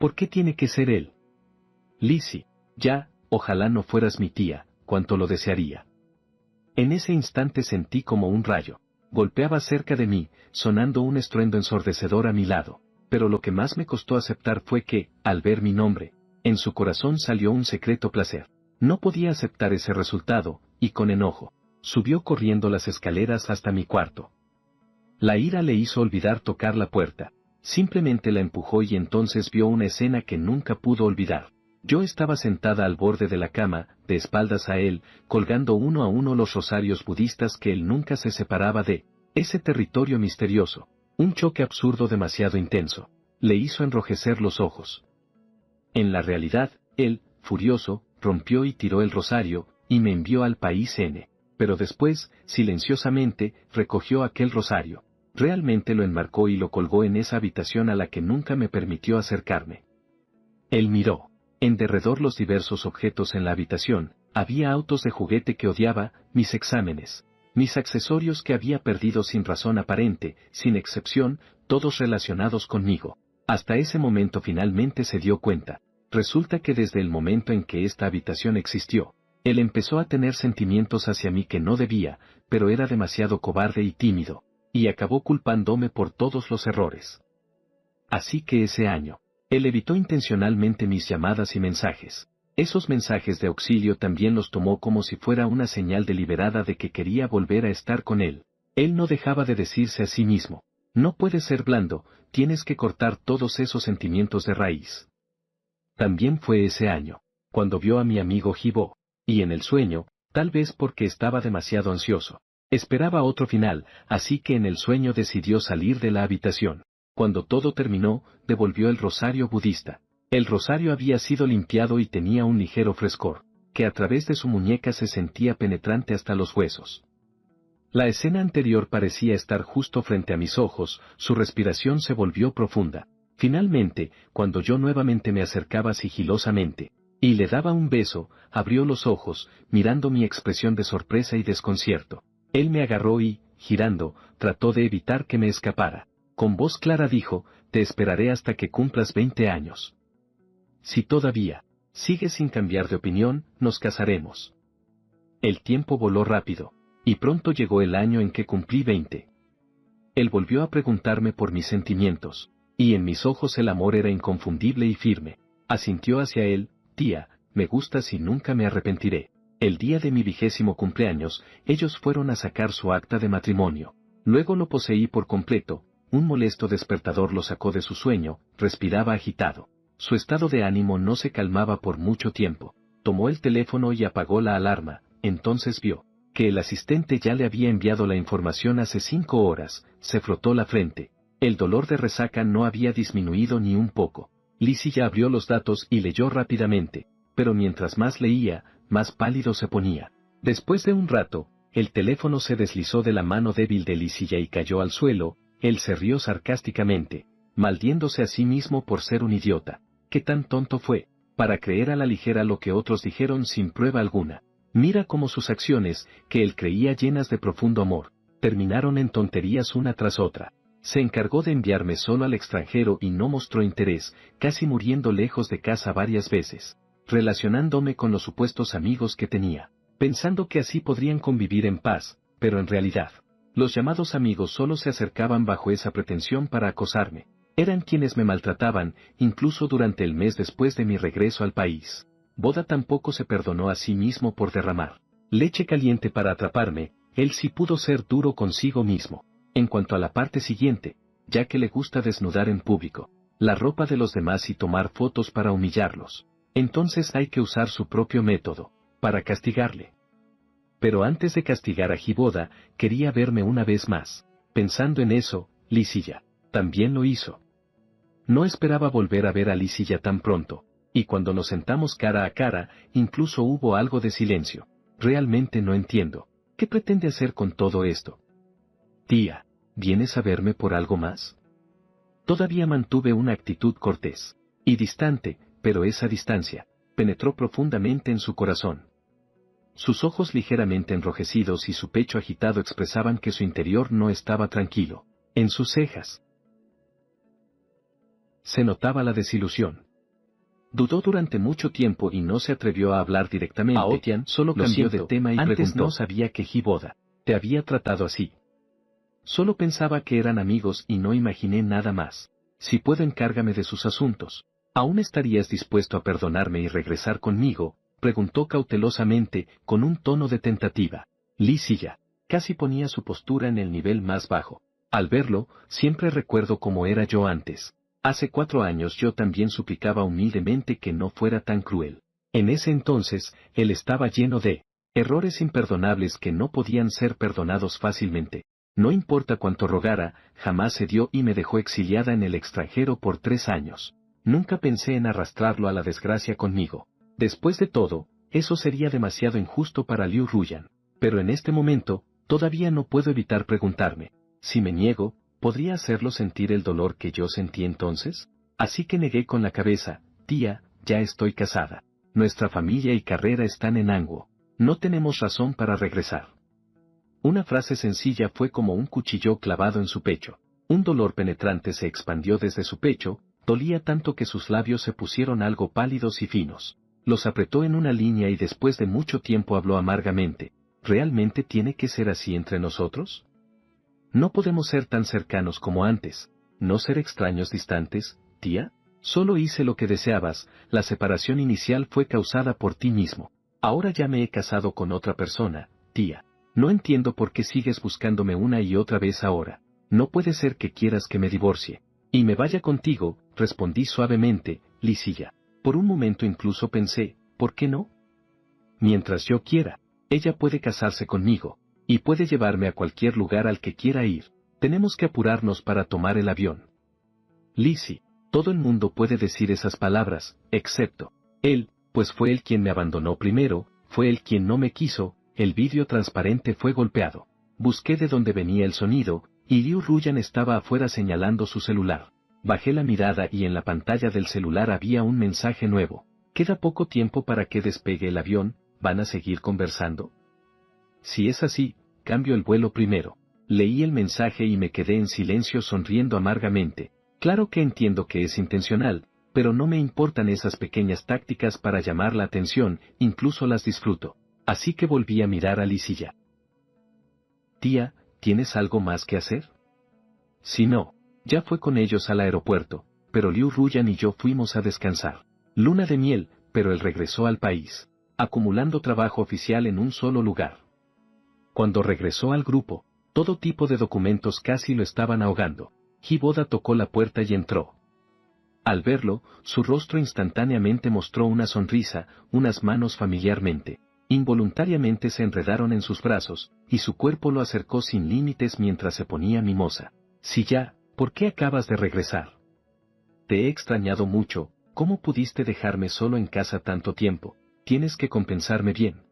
¿Por qué tiene que ser él? Lizzie, ya, ojalá no fueras mi tía, cuánto lo desearía. En ese instante sentí como un rayo. Golpeaba cerca de mí, sonando un estruendo ensordecedor a mi lado. Pero lo que más me costó aceptar fue que, al ver mi nombre, en su corazón salió un secreto placer. No podía aceptar ese resultado, y con enojo, subió corriendo las escaleras hasta mi cuarto. La ira le hizo olvidar tocar la puerta. Simplemente la empujó y entonces vio una escena que nunca pudo olvidar. Yo estaba sentada al borde de la cama, de espaldas a él, colgando uno a uno los rosarios budistas que él nunca se separaba de ese territorio misterioso. Un choque absurdo demasiado intenso. Le hizo enrojecer los ojos. En la realidad, él, furioso, rompió y tiró el rosario, y me envió al país N. Pero después, silenciosamente, recogió aquel rosario. Realmente lo enmarcó y lo colgó en esa habitación a la que nunca me permitió acercarme. Él miró. En derredor los diversos objetos en la habitación, había autos de juguete que odiaba, mis exámenes, mis accesorios que había perdido sin razón aparente, sin excepción, todos relacionados conmigo. Hasta ese momento finalmente se dio cuenta. Resulta que desde el momento en que esta habitación existió, él empezó a tener sentimientos hacia mí que no debía, pero era demasiado cobarde y tímido, y acabó culpándome por todos los errores. Así que ese año, él evitó intencionalmente mis llamadas y mensajes. Esos mensajes de auxilio también los tomó como si fuera una señal deliberada de que quería volver a estar con él. Él no dejaba de decirse a sí mismo, no puedes ser blando, tienes que cortar todos esos sentimientos de raíz. También fue ese año, cuando vio a mi amigo Jibo, y en el sueño, tal vez porque estaba demasiado ansioso, esperaba otro final, así que en el sueño decidió salir de la habitación. Cuando todo terminó, devolvió el rosario budista. El rosario había sido limpiado y tenía un ligero frescor, que a través de su muñeca se sentía penetrante hasta los huesos. La escena anterior parecía estar justo frente a mis ojos, su respiración se volvió profunda. Finalmente, cuando yo nuevamente me acercaba sigilosamente, y le daba un beso, abrió los ojos, mirando mi expresión de sorpresa y desconcierto. Él me agarró y, girando, trató de evitar que me escapara. Con voz clara dijo, te esperaré hasta que cumplas 20 años. Si todavía sigues sin cambiar de opinión, nos casaremos. El tiempo voló rápido, y pronto llegó el año en que cumplí 20. Él volvió a preguntarme por mis sentimientos, y en mis ojos el amor era inconfundible y firme. Asintió hacia él, tía, me gustas y nunca me arrepentiré. El día de mi 20º cumpleaños, ellos fueron a sacar su acta de matrimonio. Luego lo poseí por completo. Un molesto despertador lo sacó de su sueño, respiraba agitado. Su estado de ánimo no se calmaba por mucho tiempo. Tomó el teléfono y apagó la alarma, entonces vio que el asistente ya le había enviado la información hace 5 horas, se frotó la frente. El dolor de resaca no había disminuido ni un poco. Lizzie ya abrió los datos y leyó rápidamente, pero mientras más leía, más pálido se ponía. Después de un rato, el teléfono se deslizó de la mano débil de Lizzie y cayó al suelo. Él se rió sarcásticamente, maldiéndose a sí mismo por ser un idiota. ¿Qué tan tonto fue, para creer a la ligera lo que otros dijeron sin prueba alguna? Mira cómo sus acciones, que él creía llenas de profundo amor, terminaron en tonterías una tras otra. Se encargó de enviarme solo al extranjero y no mostró interés, casi muriendo lejos de casa varias veces, relacionándome con los supuestos amigos que tenía, pensando que así podrían convivir en paz, pero en realidad, los llamados amigos solo se acercaban bajo esa pretensión para acosarme. Eran quienes me maltrataban, incluso durante el mes después de mi regreso al país. Boda tampoco se perdonó a sí mismo por derramar leche caliente para atraparme, él sí pudo ser duro consigo mismo. En cuanto a la parte siguiente, ya que le gusta desnudar en público la ropa de los demás y tomar fotos para humillarlos, entonces hay que usar su propio método, para castigarle. Pero antes de castigar a Jiboda, quería verme una vez más. Pensando en eso, Lisilla también lo hizo. No esperaba volver a ver a Lisilla tan pronto, y cuando nos sentamos cara a cara, incluso hubo algo de silencio. Realmente no entiendo. ¿Qué pretende hacer con todo esto? Tía, ¿vienes a verme por algo más? Todavía mantuve una actitud cortés y distante, pero esa distancia penetró profundamente en su corazón. Sus ojos ligeramente enrojecidos y su pecho agitado expresaban que su interior no estaba tranquilo. En sus cejas se notaba la desilusión. Dudó durante mucho tiempo y no se atrevió a hablar directamente. Aotian solo cambió de tema y preguntó. No sabía que Hiboda te había tratado así. Solo pensaba que eran amigos y no imaginé nada más. Si puedo, encárgame de sus asuntos. ¿Aún estarías dispuesto a perdonarme y regresar conmigo? Preguntó cautelosamente, con un tono de tentativa. Lisilla casi ponía su postura en el nivel más bajo. Al verlo, siempre recuerdo cómo era yo antes. Hace 4 años yo también suplicaba humildemente que no fuera tan cruel. En ese entonces, él estaba lleno de errores imperdonables que no podían ser perdonados fácilmente. No importa cuánto rogara, jamás cedió y me dejó exiliada en el extranjero por 3 años. Nunca pensé en arrastrarlo a la desgracia conmigo. Después de todo, eso sería demasiado injusto para Liu Ruyan. Pero en este momento, todavía no puedo evitar preguntarme, si me niego, ¿podría hacerlo sentir el dolor que yo sentí entonces? Así que negué con la cabeza, tía, ya estoy casada. Nuestra familia y carrera están en Anguo. No tenemos razón para regresar. Una frase sencilla fue como un cuchillo clavado en su pecho. Un dolor penetrante se expandió desde su pecho, dolía tanto que sus labios se pusieron algo pálidos y finos. Los apretó en una línea y después de mucho tiempo habló amargamente. ¿Realmente tiene que ser así entre nosotros? No podemos ser tan cercanos como antes, no ser extraños distantes, tía. Solo hice lo que deseabas, la separación inicial fue causada por ti mismo. Ahora ya me he casado con otra persona, tía. No entiendo por qué sigues buscándome una y otra vez ahora. No puede ser que quieras que me divorcie. Y me vaya contigo, respondí suavemente, Lisilla. Por un momento incluso pensé, ¿por qué no? Mientras yo quiera, ella puede casarse conmigo, y puede llevarme a cualquier lugar al que quiera ir. Tenemos que apurarnos para tomar el avión. Lizzie, todo el mundo puede decir esas palabras, excepto él, pues fue él quien me abandonó primero, fue él quien no me quiso. El vidrio transparente fue golpeado. Busqué de dónde venía el sonido, y Liu Ruyan estaba afuera señalando su celular. Bajé la mirada y en la pantalla del celular había un mensaje nuevo. Queda poco tiempo para que despegue el avión, ¿van a seguir conversando? Si es así, cambio el vuelo primero. Leí el mensaje y me quedé en silencio sonriendo amargamente. Claro que entiendo que es intencional, pero no me importan esas pequeñas tácticas para llamar la atención, incluso las disfruto. Así que volví a mirar a Lisilla. Tía, ¿tienes algo más que hacer? Si no, ya fue con ellos al aeropuerto, pero Liu Ruyan y yo fuimos a descansar. Luna de miel, pero él regresó al país, acumulando trabajo oficial en un solo lugar. Cuando regresó al grupo, todo tipo de documentos casi lo estaban ahogando. Hiboda tocó la puerta y entró. Al verlo, su rostro instantáneamente mostró una sonrisa, unas manos familiarmente. Involuntariamente se enredaron en sus brazos, y su cuerpo lo acercó sin límites mientras se ponía mimosa. Si ya, ¿por qué acabas de regresar? Te he extrañado mucho, ¿cómo pudiste dejarme solo en casa tanto tiempo? Tienes que compensarme bien.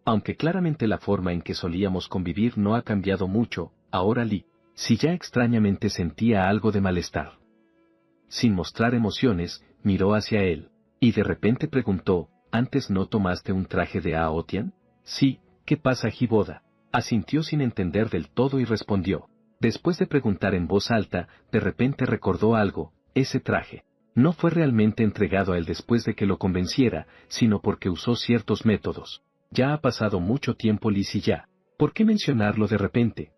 Aunque claramente la forma en que solíamos convivir no ha cambiado mucho, ahora si ya extrañamente sentía algo de malestar. Sin mostrar emociones, miró hacia él, y de repente preguntó, ¿antes no tomaste un traje de Aotian? Sí, ¿qué pasa Hiboda? Asintió sin entender del todo y respondió. Después de preguntar en voz alta, de repente recordó algo, ese traje. No fue realmente entregado a él después de que lo convenciera, sino porque usó ciertos métodos. Ya ha pasado mucho tiempo Lisilla. ¿Por qué mencionarlo de repente?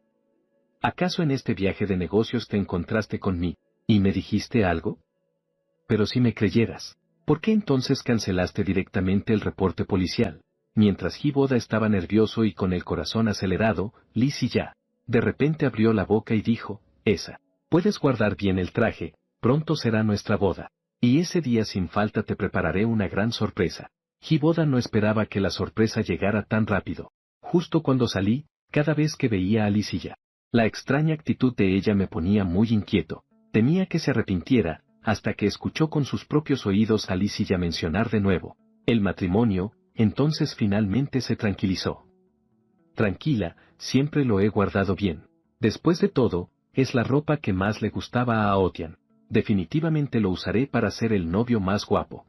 ¿Acaso en este viaje de negocios te encontraste con mí, y me dijiste algo? Pero si me creyeras, ¿por qué entonces cancelaste directamente el reporte policial? Mientras Hiboda estaba nervioso y con el corazón acelerado, Lisilla de repente abrió la boca y dijo, puedes guardar bien el traje, pronto será nuestra boda. Y ese día sin falta te prepararé una gran sorpresa. Hiboda no esperaba que la sorpresa llegara tan rápido. Justo cuando salí, cada vez que veía a Lisilla, La extraña actitud de ella me ponía muy inquieto. Temía que se arrepintiera, hasta que escuchó con sus propios oídos a Licia mencionar de nuevo el matrimonio. Entonces finalmente se tranquilizó. Tranquila, siempre lo he guardado bien. Después de todo, es la ropa que más le gustaba a Otian. Definitivamente lo usaré para ser el novio más guapo.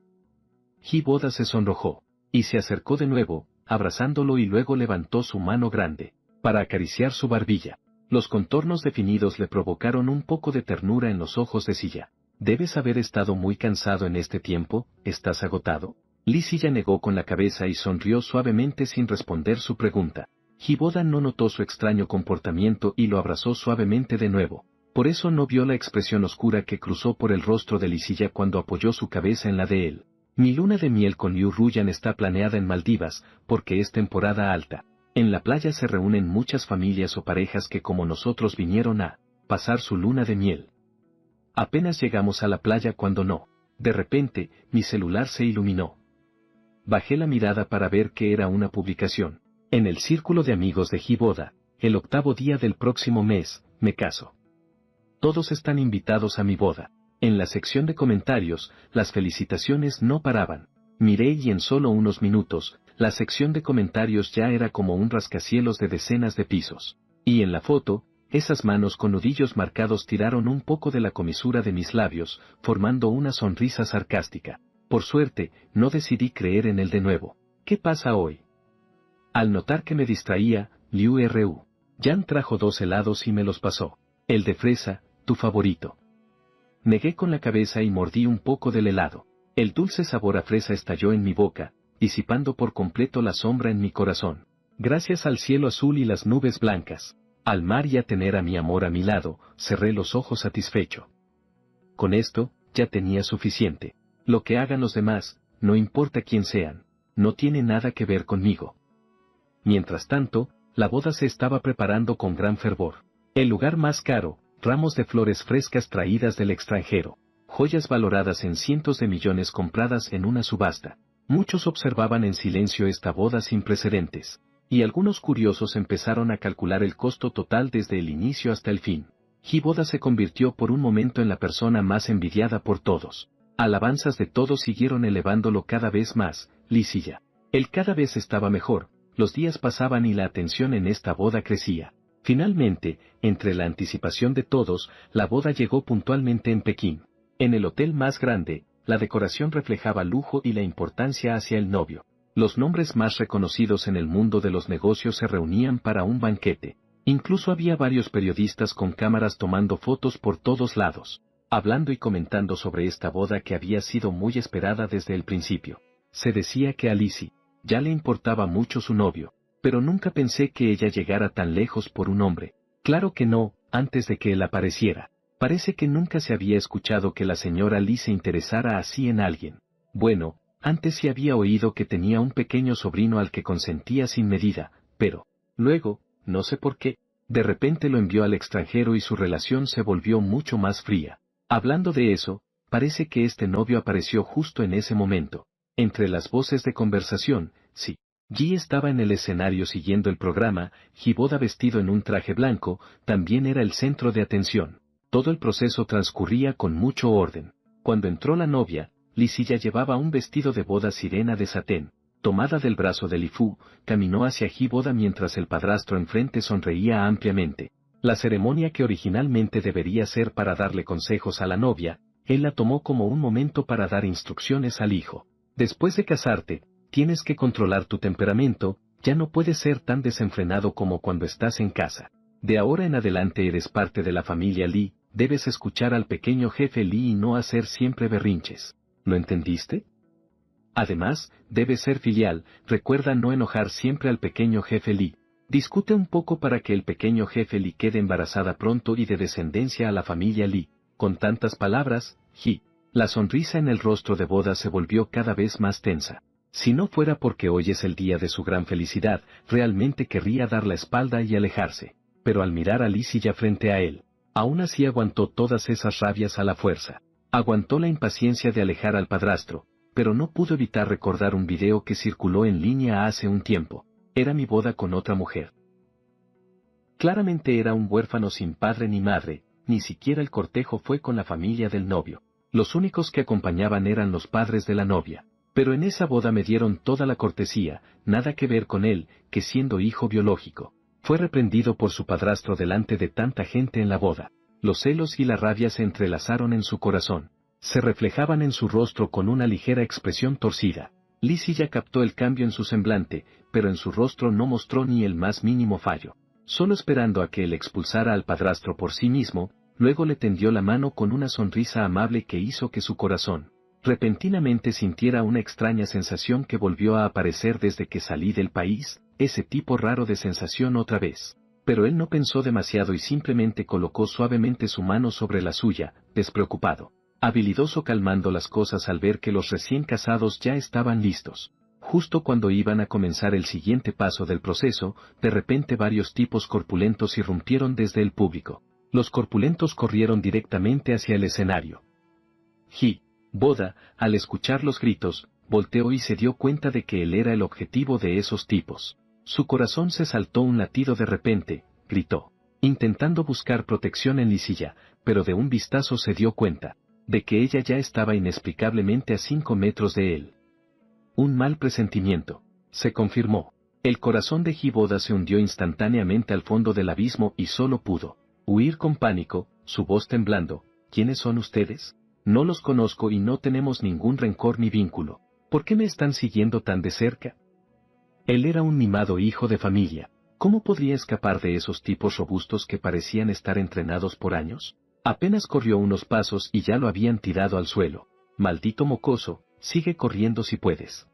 Hiboda se sonrojó, y se acercó de nuevo, abrazándolo, y luego levantó su mano grande, para acariciar su barbilla. Los contornos definidos le provocaron un poco de ternura en los ojos de Silla. Debes haber estado muy cansado en este tiempo, ¿estás agotado? Licia negó con la cabeza y sonrió suavemente sin responder su pregunta. Hiboda no notó su extraño comportamiento y lo abrazó suavemente de nuevo. Por eso no vio la expresión oscura que cruzó por el rostro de Licia cuando apoyó su cabeza en la de él. Mi luna de miel con Liu Ruyan está planeada en Maldivas, porque es temporada alta. En la playa se reúnen muchas familias o parejas que como nosotros vinieron a pasar su luna de miel. Apenas llegamos a la playa cuando no. De repente, mi celular se iluminó. Bajé la mirada para ver que era una publicación. En el círculo de amigos de Hiboda, el 8º día del próximo mes, me caso. Todos están invitados a mi boda. En la sección de comentarios, las felicitaciones no paraban. Miré y en solo unos minutos, la sección de comentarios ya era como un rascacielos de decenas de pisos. Y en la foto, esas manos con nudillos marcados tiraron un poco de la comisura de mis labios, formando una sonrisa sarcástica. Por suerte, no decidí creer en él de nuevo. ¿Qué pasa hoy? Al notar que me distraía, Liu Ru. Jan trajo 2 helados y me los pasó. El de fresa, tu favorito. Negué con la cabeza y mordí un poco del helado. El dulce sabor a fresa estalló en mi boca, disipando por completo la sombra en mi corazón. Gracias al cielo azul y las nubes blancas, al mar y a tener a mi amor a mi lado, cerré los ojos satisfecho. Con esto, ya tenía suficiente. Lo que hagan los demás, no importa quién sean, no tiene nada que ver conmigo. Mientras tanto, la boda se estaba preparando con gran fervor. El lugar más caro, ramos de flores frescas traídas del extranjero, joyas valoradas en cientos de millones compradas en una subasta. Muchos observaban en silencio esta boda sin precedentes, y algunos curiosos empezaron a calcular el costo total desde el inicio hasta el fin. Hiboda se convirtió por un momento en la persona más envidiada por todos. Alabanzas de todos siguieron elevándolo cada vez más. Licia. Él cada vez estaba mejor, los días pasaban y la atención en esta boda crecía. Finalmente, entre la anticipación de todos, la boda llegó puntualmente en Pekín. En el hotel más grande, la decoración reflejaba lujo y la importancia hacia el novio. Los nombres más reconocidos en el mundo de los negocios se reunían para un banquete. Incluso había varios periodistas con cámaras tomando fotos por todos lados, hablando y comentando sobre esta boda que había sido muy esperada desde el principio. Se decía que a Licia ya le importaba mucho su novio, pero nunca pensé que ella llegara tan lejos por un hombre. Claro que no, antes de que él apareciera. Parece que nunca se había escuchado que la señora Li se interesara así en alguien. Bueno, antes sí había oído que tenía un pequeño sobrino al que consentía sin medida, pero, luego, no sé por qué, de repente lo envió al extranjero y su relación se volvió mucho más fría. Hablando de eso, parece que este novio apareció justo en ese momento. Entre las voces de conversación, sí. Yi estaba en el escenario siguiendo el programa, Hiboda vestido en un traje blanco, también era el centro de atención. Todo el proceso transcurría con mucho orden. Cuando entró la novia, Licia llevaba un vestido de boda sirena de satén. Tomada del brazo de Lifu, caminó hacia Hiboda mientras el padrastro enfrente sonreía ampliamente. La ceremonia que originalmente debería ser para darle consejos a la novia, él la tomó como un momento para dar instrucciones al hijo. Después de casarte, tienes que controlar tu temperamento, ya no puedes ser tan desenfrenado como cuando estás en casa. De ahora en adelante eres parte de la familia Li, debes escuchar al pequeño jefe Li y no hacer siempre berrinches. ¿Lo entendiste? Además, debes ser filial, recuerda no enojar siempre al pequeño jefe Li. Discute un poco para que el pequeño jefe Li quede embarazada pronto y de descendencia a la familia Li. Con tantas palabras, la sonrisa en el rostro de boda se volvió cada vez más tensa. Si no fuera porque hoy es el día de su gran felicidad, realmente querría dar la espalda y alejarse. Pero al mirar a Licia frente a él, aún así aguantó todas esas rabias a la fuerza. Aguantó la impaciencia de alejar al padrastro, pero no pudo evitar recordar un video que circuló en línea hace un tiempo. Era mi boda con otra mujer. Claramente era un huérfano sin padre ni madre, ni siquiera el cortejo fue con la familia del novio. Los únicos que acompañaban eran los padres de la novia. Pero en esa boda me dieron toda la cortesía, nada que ver con él, que siendo hijo biológico. Fue reprendido por su padrastro delante de tanta gente en la boda. Los celos y la rabia se entrelazaron en su corazón. Se reflejaban en su rostro con una ligera expresión torcida. Lizzie captó el cambio en su semblante, pero en su rostro no mostró ni el más mínimo fallo. Solo esperando a que él expulsara al padrastro por sí mismo, luego le tendió la mano con una sonrisa amable que hizo que su corazón repentinamente sintiera una extraña sensación que volvió a aparecer desde que salí del país, ese tipo raro de sensación otra vez. Pero él no pensó demasiado y simplemente colocó suavemente su mano sobre la suya, despreocupado, habilidoso calmando las cosas al ver que los recién casados ya estaban listos. Justo cuando iban a comenzar el siguiente paso del proceso, de repente varios tipos corpulentos irrumpieron desde el público. Los corpulentos corrieron directamente hacia el escenario. Boda, al escuchar los gritos, volteó y se dio cuenta de que él era el objetivo de esos tipos. Su corazón se saltó un latido de repente, gritó, intentando buscar protección en Lizzie, pero de un vistazo se dio cuenta de que ella ya estaba inexplicablemente a 5 metros de él. Un mal presentimiento. Se confirmó. El corazón de Boda se hundió instantáneamente al fondo del abismo y solo pudo huir con pánico, su voz temblando. ¿Quiénes son ustedes? No los conozco y no tenemos ningún rencor ni vínculo. ¿Por qué me están siguiendo tan de cerca? Él era un mimado hijo de familia. ¿Cómo podría escapar de esos tipos robustos que parecían estar entrenados por años? Apenas corrió unos pasos y ya lo habían tirado al suelo. Maldito mocoso, sigue corriendo si puedes.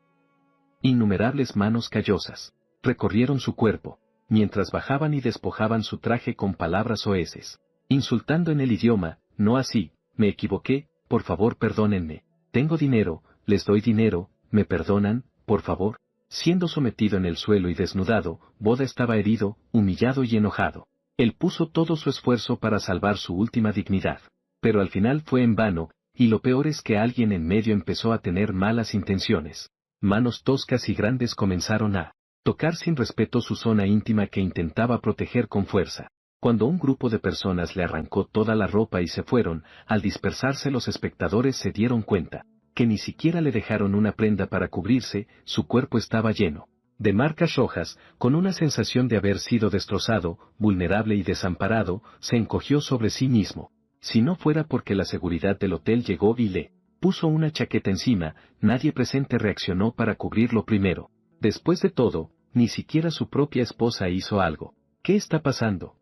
Innumerables manos callosas recorrieron su cuerpo, mientras bajaban y despojaban su traje con palabras soeces, insultando en el idioma, no así, me equivoqué, por favor perdónenme, tengo dinero, les doy dinero, me perdonan, por favor. Siendo sometido en el suelo y desnudado, Boda estaba herido, humillado y enojado. Él puso todo su esfuerzo para salvar su última dignidad. Pero al final fue en vano, y lo peor es que alguien en medio empezó a tener malas intenciones. Manos toscas y grandes comenzaron a tocar sin respeto su zona íntima que intentaba proteger con fuerza. Cuando un grupo de personas le arrancó toda la ropa y se fueron, al dispersarse los espectadores se dieron cuenta que ni siquiera le dejaron una prenda para cubrirse, su cuerpo estaba lleno de marcas rojas, con una sensación de haber sido destrozado, vulnerable y desamparado, se encogió sobre sí mismo. Si no fuera porque la seguridad del hotel llegó y le puso una chaqueta encima, nadie presente reaccionó para cubrirlo primero. Después de todo, ni siquiera su propia esposa hizo algo. ¿Qué está pasando?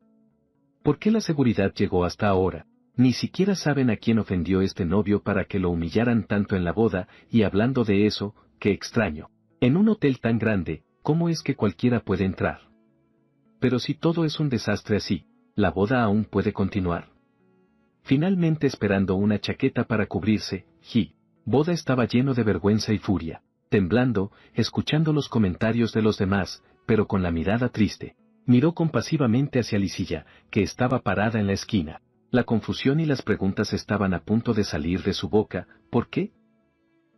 ¿Por qué la seguridad llegó hasta ahora? Ni siquiera saben a quién ofendió este novio para que lo humillaran tanto en la boda, y hablando de eso, qué extraño. En un hotel tan grande, ¿cómo es que cualquiera puede entrar? Pero si todo es un desastre así, ¿la boda aún puede continuar? Finalmente esperando una chaqueta para cubrirse, Boda estaba lleno de vergüenza y furia, temblando, escuchando los comentarios de los demás, pero con la mirada triste. Miró compasivamente hacia Lizzie, que estaba parada en la esquina. La confusión y las preguntas estaban a punto de salir de su boca. ¿Por qué?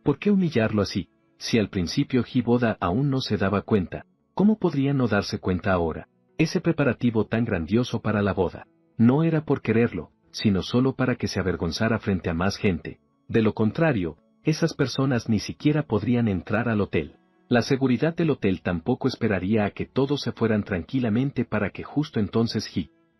¿Por qué humillarlo así? Si al principio Boda aún no se daba cuenta, ¿cómo podría no darse cuenta ahora? Ese preparativo tan grandioso para la boda no era por quererlo, sino solo para que se avergonzara frente a más gente. De lo contrario, esas personas ni siquiera podrían entrar al hotel. La seguridad del hotel tampoco esperaría a que todos se fueran tranquilamente para que justo entonces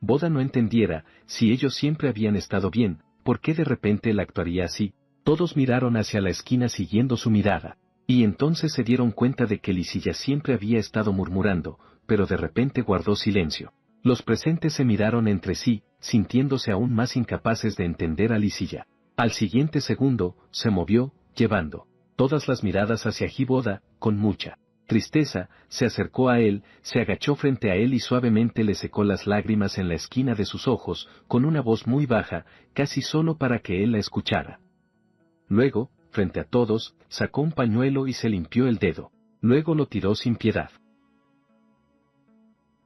Boda no entendiera, si ellos siempre habían estado bien, ¿por qué de repente él actuaría así? Todos miraron hacia la esquina siguiendo su mirada, y entonces se dieron cuenta de que Lizzie siempre había estado murmurando, pero de repente guardó silencio. Los presentes se miraron entre sí, sintiéndose aún más incapaces de entender a Lizzie. Al siguiente segundo, se movió, llevando todas las miradas hacia Boda, con mucha tristeza, se acercó a él, se agachó frente a él y suavemente le secó las lágrimas en la esquina de sus ojos, con una voz muy baja, casi solo para que él la escuchara. Luego, frente a todos, sacó un pañuelo y se limpió el dedo. Luego lo tiró sin piedad.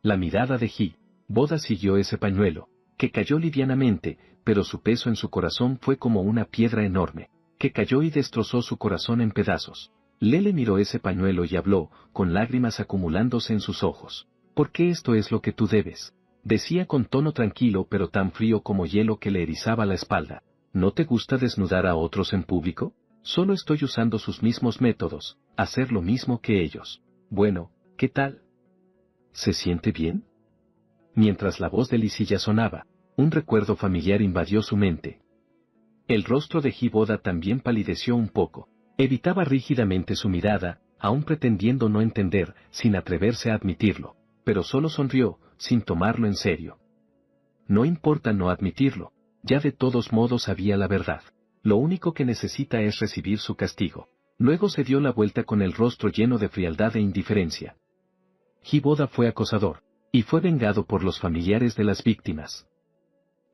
La mirada de Boda siguió ese pañuelo, que cayó livianamente, pero su peso en su corazón fue como una piedra enorme, que cayó y destrozó su corazón en pedazos. Lele miró ese pañuelo y habló, con lágrimas acumulándose en sus ojos. ¿Por qué esto es lo que tú debes? Decía con tono tranquilo pero tan frío como hielo que le erizaba la espalda. ¿No te gusta desnudar a otros en público? Solo estoy usando sus mismos métodos, hacer lo mismo que ellos. Bueno, ¿qué tal? ¿Se siente bien? Mientras la voz de Lisilla sonaba, un recuerdo familiar invadió su mente. El rostro de Hiboda también palideció un poco. Evitaba rígidamente su mirada, aún pretendiendo no entender, sin atreverse a admitirlo, pero solo sonrió, sin tomarlo en serio. No importa no admitirlo, ya de todos modos sabía la verdad. Lo único que necesita es recibir su castigo. Luego se dio la vuelta con el rostro lleno de frialdad e indiferencia. Hiboda fue acosador, y fue vengado por los familiares de las víctimas.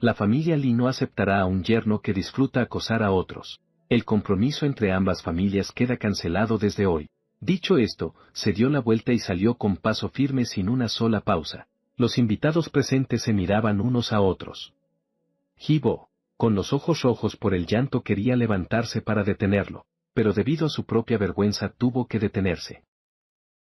La familia Lee no aceptará a un yerno que disfruta acosar a otros. El compromiso entre ambas familias queda cancelado desde hoy. Dicho esto, se dio la vuelta y salió con paso firme sin una sola pausa. Los invitados presentes se miraban unos a otros. Hibo, con los ojos rojos por el llanto, quería levantarse para detenerlo, pero debido a su propia vergüenza tuvo que detenerse.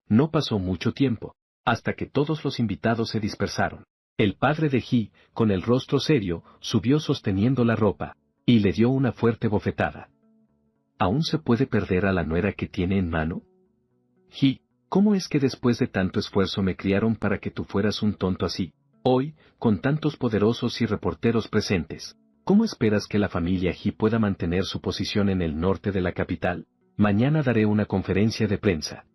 No pasó mucho tiempo, hasta que todos los invitados se dispersaron. El padre de Ji, con el rostro serio, subió sosteniendo la ropa, y le dio una fuerte bofetada. ¿Aún se puede perder a la nuera que tiene en mano? Ji, ¿cómo es que después de tanto esfuerzo me criaron para que tú fueras un tonto así? Hoy, con tantos poderosos y reporteros presentes, ¿cómo esperas que la familia Ji pueda mantener su posición en el norte de la capital? Mañana daré una conferencia de prensa.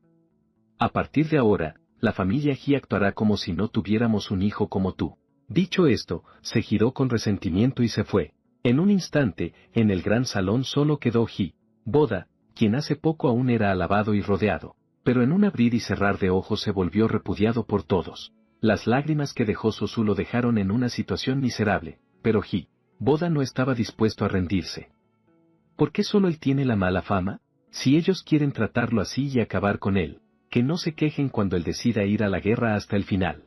A partir de ahora, la familia Ji actuará como si no tuviéramos un hijo como tú. Dicho esto, se giró con resentimiento y se fue. En un instante, en el gran salón solo quedó Hiboda, quien hace poco aún era alabado y rodeado, pero en un abrir y cerrar de ojos se volvió repudiado por todos. Las lágrimas que dejó Suzu lo dejaron en una situación miserable, pero Hiboda no estaba dispuesto a rendirse. ¿Por qué solo él tiene la mala fama? Si ellos quieren tratarlo así y acabar con él, que no se quejen cuando él decida ir a la guerra hasta el final.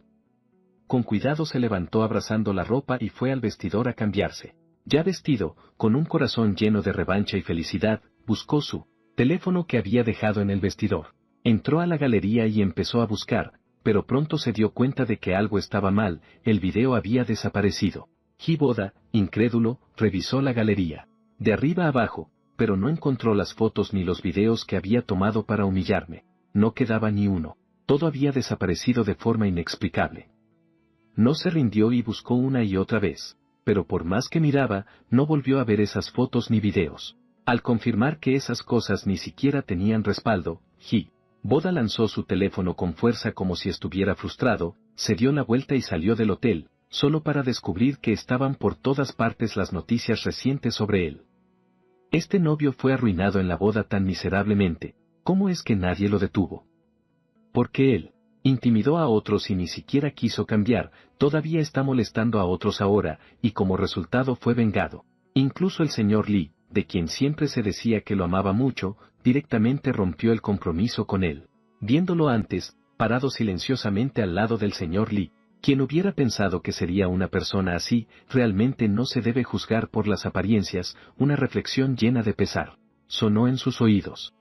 Con cuidado se levantó abrazando la ropa y fue al vestidor a cambiarse. Ya vestido, con un corazón lleno de revancha y felicidad, buscó su teléfono que había dejado en el vestidor. Entró a la galería y empezó a buscar, pero pronto se dio cuenta de que algo estaba mal, el video había desaparecido. Hiboda, incrédulo, revisó la galería, de arriba a abajo, pero no encontró las fotos ni los videos que había tomado para humillarme. No quedaba ni uno. Todo había desaparecido de forma inexplicable. No se rindió y buscó una y otra vez, pero por más que miraba, no volvió a ver esas fotos ni videos. Al confirmar que esas cosas ni siquiera tenían respaldo, Hiboda lanzó su teléfono con fuerza como si estuviera frustrado, se dio la vuelta y salió del hotel, solo para descubrir que estaban por todas partes las noticias recientes sobre él. Este novio fue arruinado en la boda tan miserablemente. ¿Cómo es que nadie lo detuvo? Porque él intimidó a otros y ni siquiera quiso cambiar, todavía está molestando a otros ahora, y como resultado fue vengado. Incluso el señor Lee, de quien siempre se decía que lo amaba mucho, directamente rompió el compromiso con él. Viéndolo antes, parado silenciosamente al lado del señor Lee, quien hubiera pensado que sería una persona así, realmente no se debe juzgar por las apariencias, una reflexión llena de pesar sonó en sus oídos.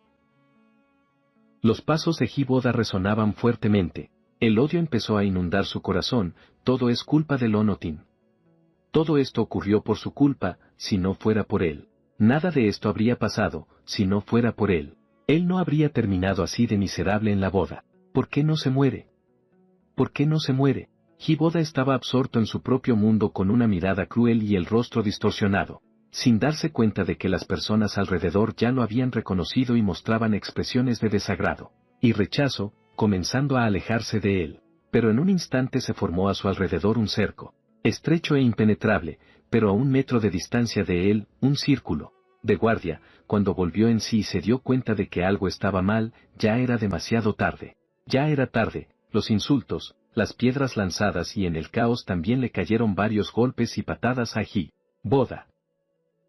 Los pasos de Hiboda resonaban fuertemente. El odio empezó a inundar su corazón. Todo es culpa de Lonotin. Todo esto ocurrió por su culpa, si no fuera por él. Nada de esto habría pasado, si no fuera por él. Él no habría terminado así de miserable en la boda. ¿Por qué no se muere? ¿Por qué no se muere? Hiboda estaba absorto en su propio mundo con una mirada cruel y el rostro distorsionado, sin darse cuenta de que las personas alrededor ya lo habían reconocido y mostraban expresiones de desagrado y rechazo, comenzando a alejarse de él. Pero en un instante se formó a su alrededor un cerco, estrecho e impenetrable, pero a 1 metro de distancia de él, un círculo de guardia. Cuando volvió en sí y se dio cuenta de que algo estaba mal, ya era demasiado tarde. Ya era tarde, los insultos, las piedras lanzadas y en el caos también le cayeron varios golpes y patadas a Hiboda.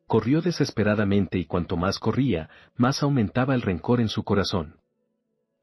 Corrió desesperadamente y cuanto más corría, más aumentaba el rencor en su corazón.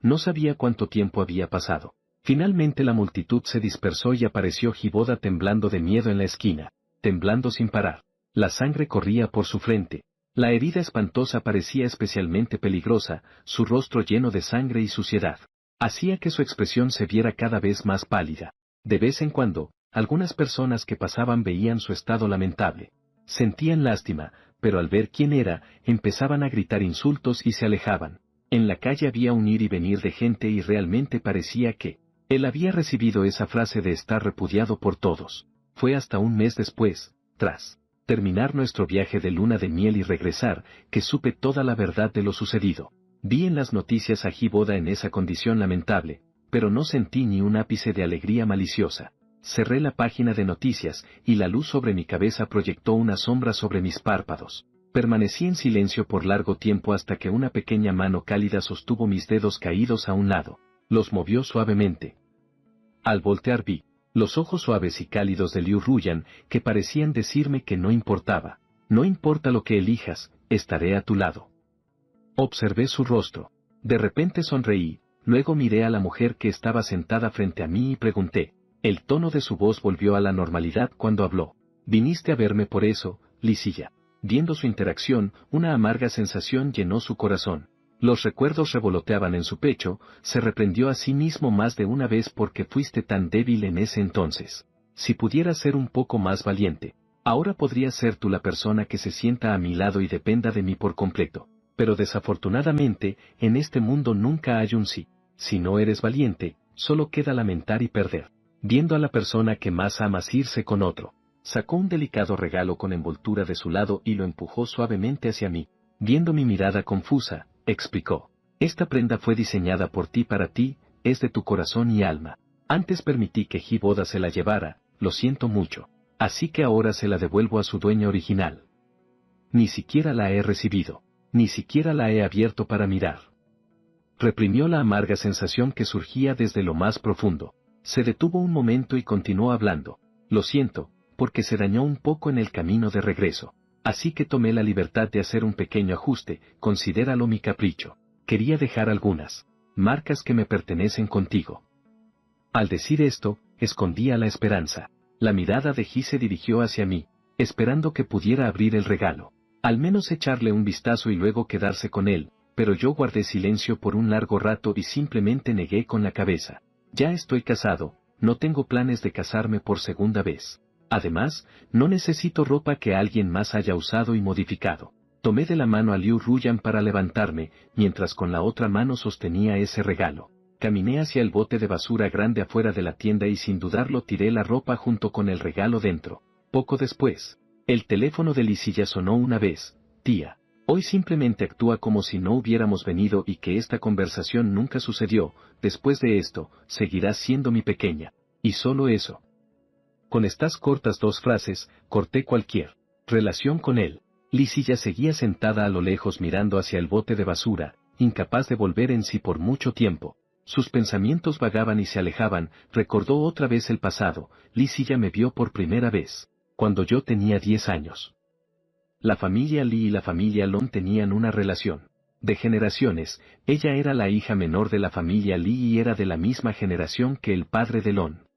No sabía cuánto tiempo había pasado. Finalmente la multitud se dispersó y apareció Hiboda temblando de miedo en la esquina, temblando sin parar. La sangre corría por su frente. La herida espantosa parecía especialmente peligrosa, su rostro lleno de sangre y suciedad hacía que su expresión se viera cada vez más pálida. De vez en cuando, Algunas personas que pasaban veían su estado lamentable. Sentían lástima, pero al ver quién era, empezaban a gritar insultos y se alejaban. En la calle había un ir y venir de gente y realmente parecía que él había recibido esa frase de estar repudiado por todos. Fue hasta un mes después, tras terminar nuestro viaje de luna de miel y regresar, que supe toda la verdad de lo sucedido. Vi en las noticias a Hiboda en esa condición lamentable, pero no sentí ni un ápice de alegría maliciosa. Cerré la página de noticias, y la luz sobre mi cabeza proyectó una sombra sobre mis párpados. Permanecí en silencio por largo tiempo hasta que una pequeña mano cálida sostuvo mis dedos caídos a un lado. Los movió suavemente. Al voltear vi los ojos suaves y cálidos de Liu Ruyan, que parecían decirme que no importaba. No importa lo que elijas, estaré a tu lado. Observé su rostro. De repente sonreí, luego miré a la mujer que estaba sentada frente a mí y pregunté. El tono de su voz volvió a la normalidad cuando habló. Viniste a verme por eso, Lisilla. Viendo su interacción, una amarga sensación llenó su corazón. Los recuerdos revoloteaban en su pecho, se reprendió a sí mismo más de una vez porque fuiste tan débil en ese entonces. Si pudieras ser un poco más valiente, ahora podrías ser tú la persona que se sienta a mi lado y dependa de mí por completo. Pero desafortunadamente, en este mundo nunca hay un sí. Si no eres valiente, solo queda lamentar y perder. Viendo a la persona que más amas irse con otro, sacó un delicado regalo con envoltura de su lado y lo empujó suavemente hacia mí. Viendo mi mirada confusa, explicó. Esta prenda fue diseñada por ti para ti, es de tu corazón y alma. Antes permití que Hiboda se la llevara, lo siento mucho. Así que ahora se la devuelvo a su dueña original. Ni siquiera la he recibido. Ni siquiera la he abierto para mirar. Reprimió la amarga sensación que surgía desde lo más profundo. Se detuvo un momento y continuó hablando. Lo siento, porque se dañó un poco en el camino de regreso. Así que tomé la libertad de hacer un pequeño ajuste, considéralo mi capricho. Quería dejar algunas marcas que me pertenecen contigo. Al decir esto, escondía la esperanza. La mirada de Ji se dirigió hacia mí, esperando que pudiera abrir el regalo. Al menos echarle un vistazo y luego quedarse con él, pero yo guardé silencio por un largo rato y simplemente negué con la cabeza. Ya estoy casado, no tengo planes de casarme por segunda vez. Además, no necesito ropa que alguien más haya usado y modificado. Tomé de la mano a Liu Ruyan para levantarme, mientras con la otra mano sostenía ese regalo. Caminé hacia el bote de basura grande afuera de la tienda y sin dudarlo tiré la ropa junto con el regalo dentro. Poco después, el teléfono de Lisilla sonó una vez. Tía, hoy simplemente actúa como si no hubiéramos venido y que esta conversación nunca sucedió. Después de esto, seguirás siendo mi pequeña. Y solo eso. Con estas cortas dos frases, corté cualquier relación con él. Lisilla seguía sentada a lo lejos mirando hacia el bote de basura, incapaz de volver en sí por mucho tiempo. Sus pensamientos vagaban y se alejaban, recordó otra vez el pasado. Lisilla me vio por primera vez cuando yo tenía 10 años. La familia Lee y la familia Lon tenían una relación de generaciones. Ella era la hija menor de la familia Lee y era de la misma generación que el padre de Lon.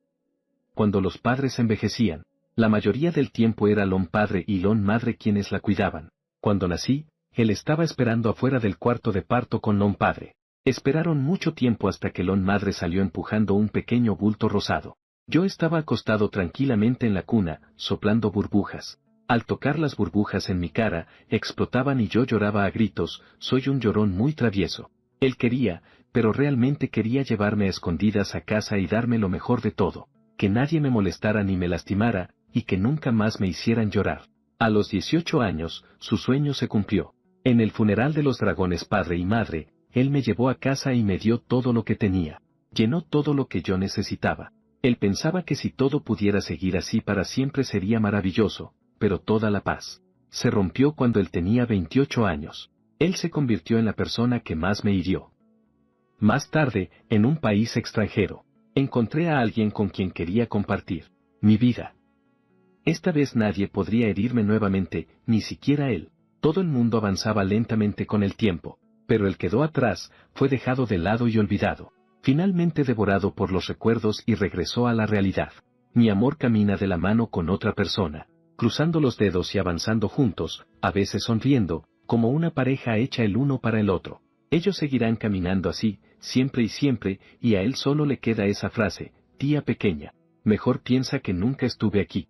Cuando los padres envejecían, la mayoría del tiempo era Lon padre y Lon madre quienes la cuidaban. Cuando nací, él estaba esperando afuera del cuarto de parto con Lon padre. Esperaron mucho tiempo hasta que Lon madre salió empujando un pequeño bulto rosado. Yo estaba acostado tranquilamente en la cuna, soplando burbujas. Al tocar las burbujas en mi cara, explotaban y yo lloraba a gritos. Soy un llorón muy travieso. Él quería, pero realmente quería llevarme a escondidas a casa y darme lo mejor de todo. Que nadie me molestara ni me lastimara, y que nunca más me hicieran llorar. A los 18 años, su sueño se cumplió. En el funeral de los dragones padre y madre, él me llevó a casa y me dio todo lo que tenía. Llenó todo lo que yo necesitaba. Él pensaba que si todo pudiera seguir así para siempre sería maravilloso, pero toda la paz se rompió cuando él tenía 28 años. Él se convirtió en la persona que más me hirió. Más tarde, en un país extranjero, encontré a alguien con quien quería compartir mi vida. Esta vez nadie podría herirme nuevamente, ni siquiera él. Todo el mundo avanzaba lentamente con el tiempo, pero el que quedó atrás fue dejado de lado y olvidado. Finalmente devorado por los recuerdos y regresó a la realidad. Mi amor camina de la mano con otra persona, cruzando los dedos y avanzando juntos, a veces sonriendo, como una pareja hecha el uno para el otro. Ellos seguirán caminando así, siempre, y a él solo le queda esa frase, tía pequeña. mejor piensa que nunca estuve aquí.